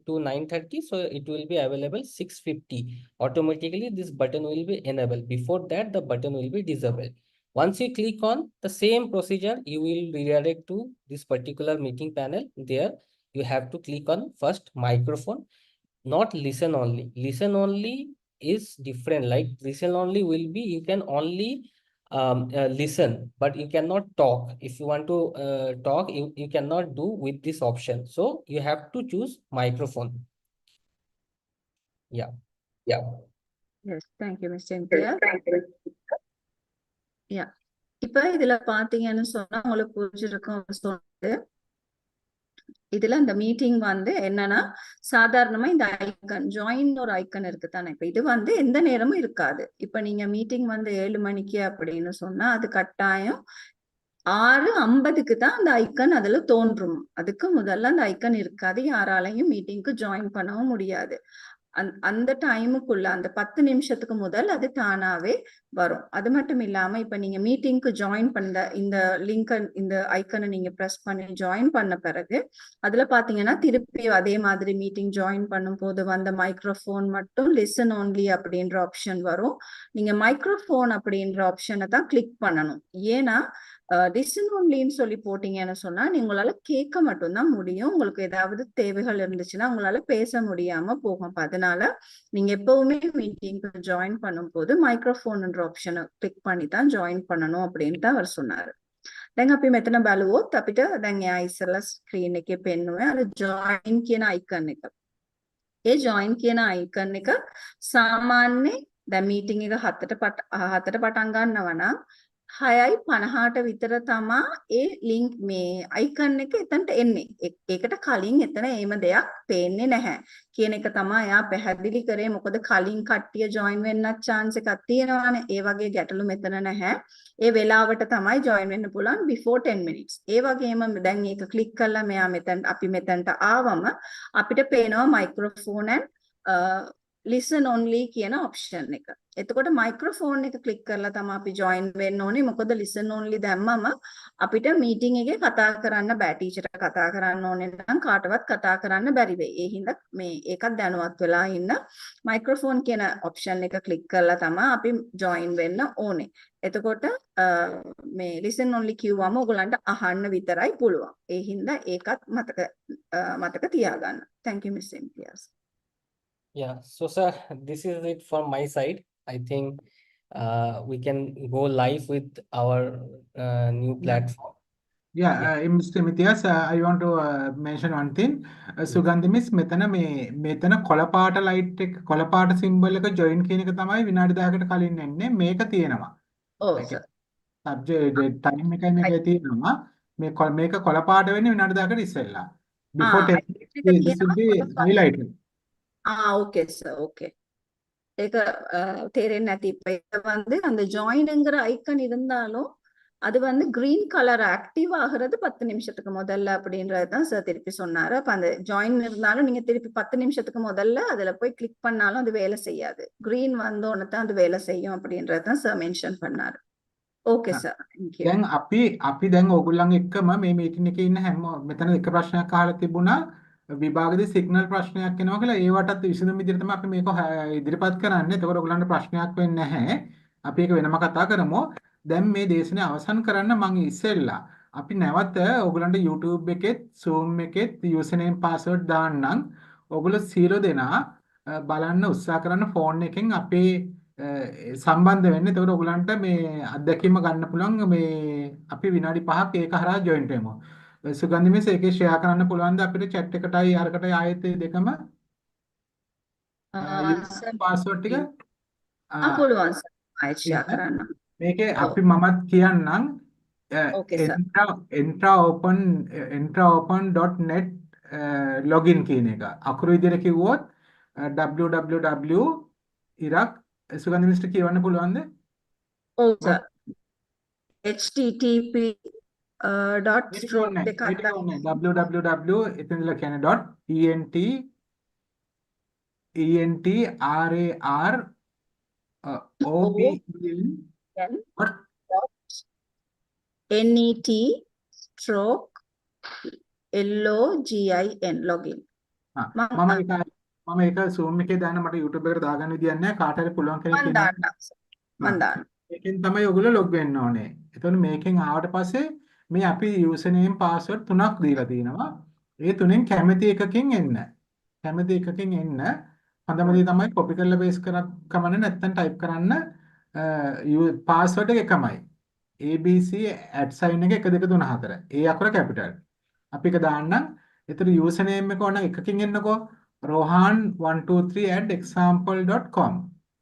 to 9:30, so it will be available 6:50. Automatically this button will be enabled. Before that the button will be disabled. Once you click on the same procedure, you will redirect to this particular meeting panel. There you have to click on first microphone, not listen only. Listen only is different. Like listen only will be you can only listen, but you cannot talk. If you want to talk, you cannot do with this option. So you have to choose microphone. Yeah. Yes, thank you, Mr. Imtiaz. Yeah. இப்ப இதுல பாத்தீங்கன்னு சொன்னா உங்களுக்கு புரிஞ்சிருக்கும் சொன்னது. இதுல இந்த meeting என்னன்னா சாதாரணமா இந்த ஐக்கன் ஜாயின் ஒரு ஐக்கன் இருக்கு தானே. இப்ப இது எந்த நேரமும் இருக்காது. இப்ப நீங்க மீட்டிங் 7 மணிக்கு அப்படின்னு சொன்னா அது கட்டாயம் 6:50க்கு தான் அந்த ஐக்கன் அதுல தோன்றும். அதுக்கு முதல்ல அந்த ஐக்கன் இருக்காது. யாராலையும் மீட்டிங்க்கு ஜாயின் பண்ணவும் முடியாது. அந்த டைமுக்குள்ள அந்த 10 நிமிஷத்துக்கு முதல் அது தானாவே வரும். அது மட்டும் இல்லாம இப்ப நீங்க மீட்டிங்க்கு ஜாயின் பண்ண இந்த லிங்க் இந்த ஐக்கனை நீங்க பிரஸ் பண்ணி ஜாயின் பண்ண பிறகு அதுல பாத்தீங்கன்னா திருப்பி அதே மாதிரி மீட்டிங் ஜாயின் பண்ணும் போது மைக்ரோஃபோன் மட்டும் லிசன் ஓன்லி அப்படின்ற ஆப்ஷன் வரும். நீங்க மைக்ரோஃபோன் அப்படின்ற ஆப்ஷனை தான் கிளிக் பண்ணணும். ஏன்னா லிசன் ஒன்லின்னு சொல்லி போட்டீங்கன்னு சொன்னா உங்களால கேட்க மட்டும்தான் முடியும். உங்களுக்கு ஏதாவது தேவைகள் இருந்துச்சுன்னா உங்களால பேச முடியாம போகும். அதனால நீங்க எப்பவுமே மீட்டிங்க்கு ஜாயின் பண்ணும் போது மைக்ரோஃபோன்ன்ற ஆப்ஷனை கிளிக் பண்ணி தான் ஜாயின் பண்ணணும் அப்படின்ட்டு அவர் சொன்னாரு. දැන් අපි මෙතන බලුවොත් අපිට දැන් එයා ඉස්සෙල්ලා ස්ක්‍රීන් එකේ පෙන්නුවේ අර ජොයින් කියන අයිකන් එක. ඒ ජොයින් කියන අයිකන් එක සාමාන්‍ය දැන් මීටින් එක 7ට පටන් ගන්නවා නම් 6:50ට විතර තමා ඒ ලින්ක් මේ අයිකන් එක එතනට එන්නේ. ඒකට කලින් එතන එහෙම දෙයක් පේන්නේ නැහැ කියන එක තමයි එයා පැහැදිලි කරේ. මොකද කලින් කට්ටිය ජොයින් වෙන්නත් chance එකක් තියෙනවානේ. ඒ වගේ ගැටලු මෙතන නැහැ. ඒ වෙලාවට තමයි ජොයින් වෙන්න පුළුවන් before 10 minutes. ඒ වගේම දැන් මේක ක්ලික් කරලා මෙයා අපි මෙතනට ආවම අපිට පේනවා මයික්‍රොෆෝන් and listen only කියන option එක. එතකොට මයික්‍රොෆෝන් එක ක්ලික් කරලා තමයි අපි join වෙන්න ඕනේ. මොකද listen only දැම්මම අපිට meeting එකේ කතා කරන්න බෑ. ටීචර්ට කතා කරන්න ඕනේ නම් කාටවත් කතා කරන්න බැරි වෙයි. ඒ හින්දා මේ ඒකත් දැනුවත් වෙලා ඉන්න මයික්‍රොෆෝන් කියන option එක ක්ලික් කරලා තමයි අපි join වෙන්න ඕනේ. එතකොට මේ listen only කිව්වම ඔයගලන්ට අහන්න විතරයි පුළුවන්. ඒ හින්දා ඒකත් මතක තියාගන්න. Thank you, Mr. Imtiaz. Yeah, so sir, this is it from my side. I think we can go live with our new platform. Yeah, Mr. Imtiaz, I want to mention one thing. Sugandhi miss මෙතන කොළ පාට light එක කොළ පාට symbol එක join කියන එක තමයි විනාඩි 10කට කලින් එන්නේ. මේක තියෙනවා. Oh, Like sir. subject time එකයි මේකේ තියෙනවා. මේක කොළ පාට වෙන්නේ විනාඩි 10කට ඉස්සෙල්ලා. Before 10 this will be highlighted. Okay, sir. Okay. ඒක තේරෙන්නේ නැති இப்ப அந்த ஜாயின்ங்கிற ஐக்கன் இருந்தாலும் அது கிரீன் கலர் ஆக்டிவ் ஆகுறது 10 நிமிஷத்துக்கு முதல்ல அப்படின்றது தான் சார் திருப்பி சொன்னாரு. அப்ப அந்த ஜாயின் இருந்தாலும் நீங்க திருப்பி 10 நிமிஷத்துக்கு முதல்ல அதுல போய் கிளிக் பண்ணாலும் அது வேலை செய்யாது. கிரீன் வந்தோன்னு தான் அது வேலை செய்யும் அப்படின்றது தான் சார் மென்ஷன் பண்ணாரு. Okay sir. Thank you. දැන් අපි දැන් ඕගොල්ලන් එක්කම මේ මීටින් එකේ ඉන්න හැම මෙතන එක ප්‍රශ්නයක් අහලා තිබුණා විභාගදී සිග්නල් ප්‍රශ්නයක් එනවා කියලා ඒවටත් විසඳුම් විදිහට තමයි අපි මේක ඉදිරිපත් කරන්නේ. එතකොට ඔයගොල්ලන්ට ප්‍රශ්නයක් වෙන්නේ නැහැ. අපි ඒක වෙනම කතා කරමු. දැන් මේ දේශනය අවසන් කරන්න මම ඉස්සෙල්ලා අපි නැවත ඔයගලන්ට YouTube එකෙත් Zoom එකෙත් username password දාන්නම්. ඔයගොල්ලෝ සියලු දෙනා බලන්න උත්සාහ කරන්න ෆෝන් එකෙන් අපේ සම්බන්ධ වෙන්න. එතකොට ඔයගලන්ට මේ අත්දැකීම ගන්න පුළුවන්. මේ අපි විනාඩි 5ක් ඒක හරහා ජොයින් වෙමු. සුගන්ධි මිස් ඒකේ ෂෙයා කරන්න පුළුවන්ද අපිට chat එකටයි අරකටයි ආයෙත් දෙකම username password ටික පුළුවන් සර් ආයෙත් ෂෙයා කරන්න. මේකේ අපි මමත් කියන්නම් Okay, sir. entraopen.net login කියන එක. අකුරු විදිහට කිව්වොත් www ඉරක් සුගන්ධ මිස්ටර් කියවන්න පුළුවන්ද? ඔව් සර්. http dot stroke දෙකක් www එතනදලා කියන්නේ .entrar net stroke login login. මම ඒක Zoom එකේ දාන්න මට YouTube එකට දාගන්න විදියක් නැහැ. කාට හරි පුළුවන් කෙනෙක් මම ඉන්නවා. දාන්න. මේකෙන් තමයි ඔයගොල්ලෝ ලොග් වෙන්න ඕනේ. එතකොට මේකෙන් ආවට පස්සේ මේ අපි username password 3ක් දීලා තිනවා. ඒ තුනෙන් කැමති එකකින් එන්න. කැමති එකකින් එන්න. හොඳම දේ තමයි copy කරලා paste කරක් කමන්න නැත්නම් type කරන්න password එක එකමයි. ABC @ sign එක 1 2 3 4. ඒ අකුර capital. අපි ඒක දාන්නම්. ඒතර username එක ඕන එකකින් එන්නකෝ. rohan123@example.com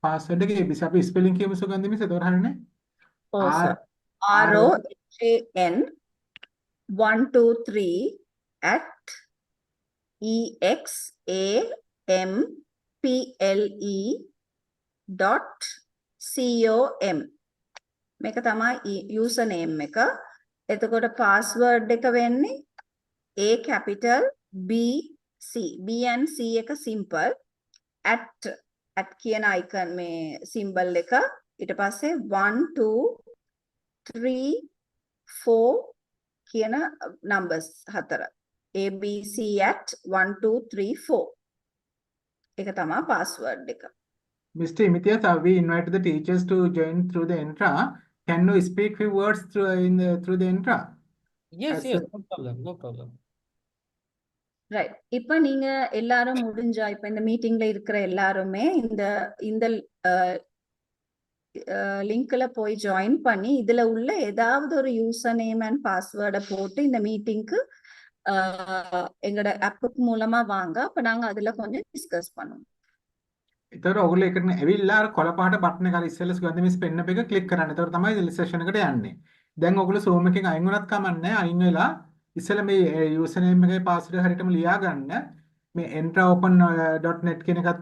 password එක ABC අපි spelling කියමු සුගන්ධි මිස් එතකොට හරිනේ. ඔව් සර්. rohan123@example.com මේක තමයි user name එක. එතකොට password එක වෙන්නේ A capital B C B and C එක simple at කියන icon මේ symbol එක ඊට පස්සේ 1 2 3 4 කියන numbers හතර ABC at 1 2 3 4 ඒක තමයි password එක. Mr. Imitias, we invite the teachers to join through the Entra. Can you speak few words through the Entra? Yes, As yes, no problem, no problem. Right. இப்போ நீங்க எல்லாரும் முடிஞ்சா இப்போ இந்த மீட்டிங்ல இருக்கிற எல்லாருமே இந்த இந்த லிங்க்ல போய் ஜாயின் பண்ணி இதுல உள்ள ஏதாவது ஒரு யூசர் நேம் அண்ட் பாஸ்வேர்டை போட்டு இந்த மீட்டிங்க்கு எங்களோட ஆப்புக்கு மூலமா வாங்க. அப்ப நாங்க அதுல கொஞ்சம் டிஸ்கஸ் பண்ணுவோம். ඒතර ඔයගොල්ලෝ එකට ඇවිල්ලා අර කොළ පාට බටන් එක අර ඉස්සෙල්ලා සුගන්ධ මිස් පෙන්න එක ක්ලික් කරන්න. ඒතර තමයි සෙෂන් එකට යන්නේ. දැන් ඔයගොල්ලෝ Zoom එකෙන් අයින් වුණත් කමන්නේ. අයින් වෙලා ඉස්සෙල්ලා මේ username එකේ password හරියටම ලියා ගන්න. මේ entraopen.net කියන එකත්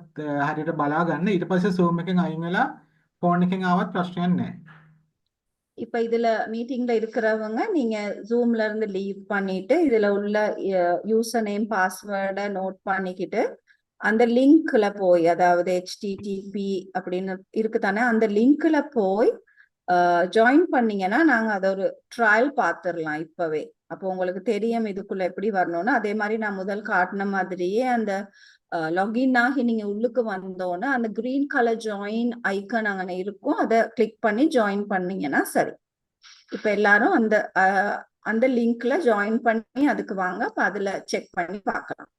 හරියට බලා ගන්න. ඊට පස්සේ Zoom එකෙන් අයින් වෙලා ෆෝන් එකෙන් ආවත් ප්‍රශ්නයක් නැහැ. இப்ப இதுல மீட்டிங்ல இருக்கிறவங்க நீங்க ஜூம்ல இருந்து லீவ் பண்ணிட்டு இதுல உள்ள யூசர் நேம் பாஸ்வேர்டை நோட் பண்ணிக்கிட்டு அந்த லிங்க்ல போய் அதாவது HTTP அப்படின்னு இருக்கு தானே அந்த லிங்க்ல போய் ஜாயின் பண்ணீங்கன்னா நாங்க அதை ஒரு ட்ரையல் பார்த்துடலாம் இப்பவே. அப்போ உங்களுக்கு தெரியும் இதுக்குள்ள எப்படி வரணும்னு. அதே மாதிரி நான் முதல் காட்டின மாதிரியே அந்த லாகின் ஆகி நீங்க உள்ளுக்கு வந்தோன்னு அந்த கிரீன் கலர் ஜாயின் ஐக்கன் அங்கே இருக்கும். அதை கிளிக் பண்ணி ஜாயின் பண்ணீங்கன்னா சரி. இப்ப எல்லாரும் அந்த லிங்க்ல ஜாயின் பண்ணி அதுக்கு வாங்க. அப்ப அதுல செக் பண்ணி பார்க்கலாம்.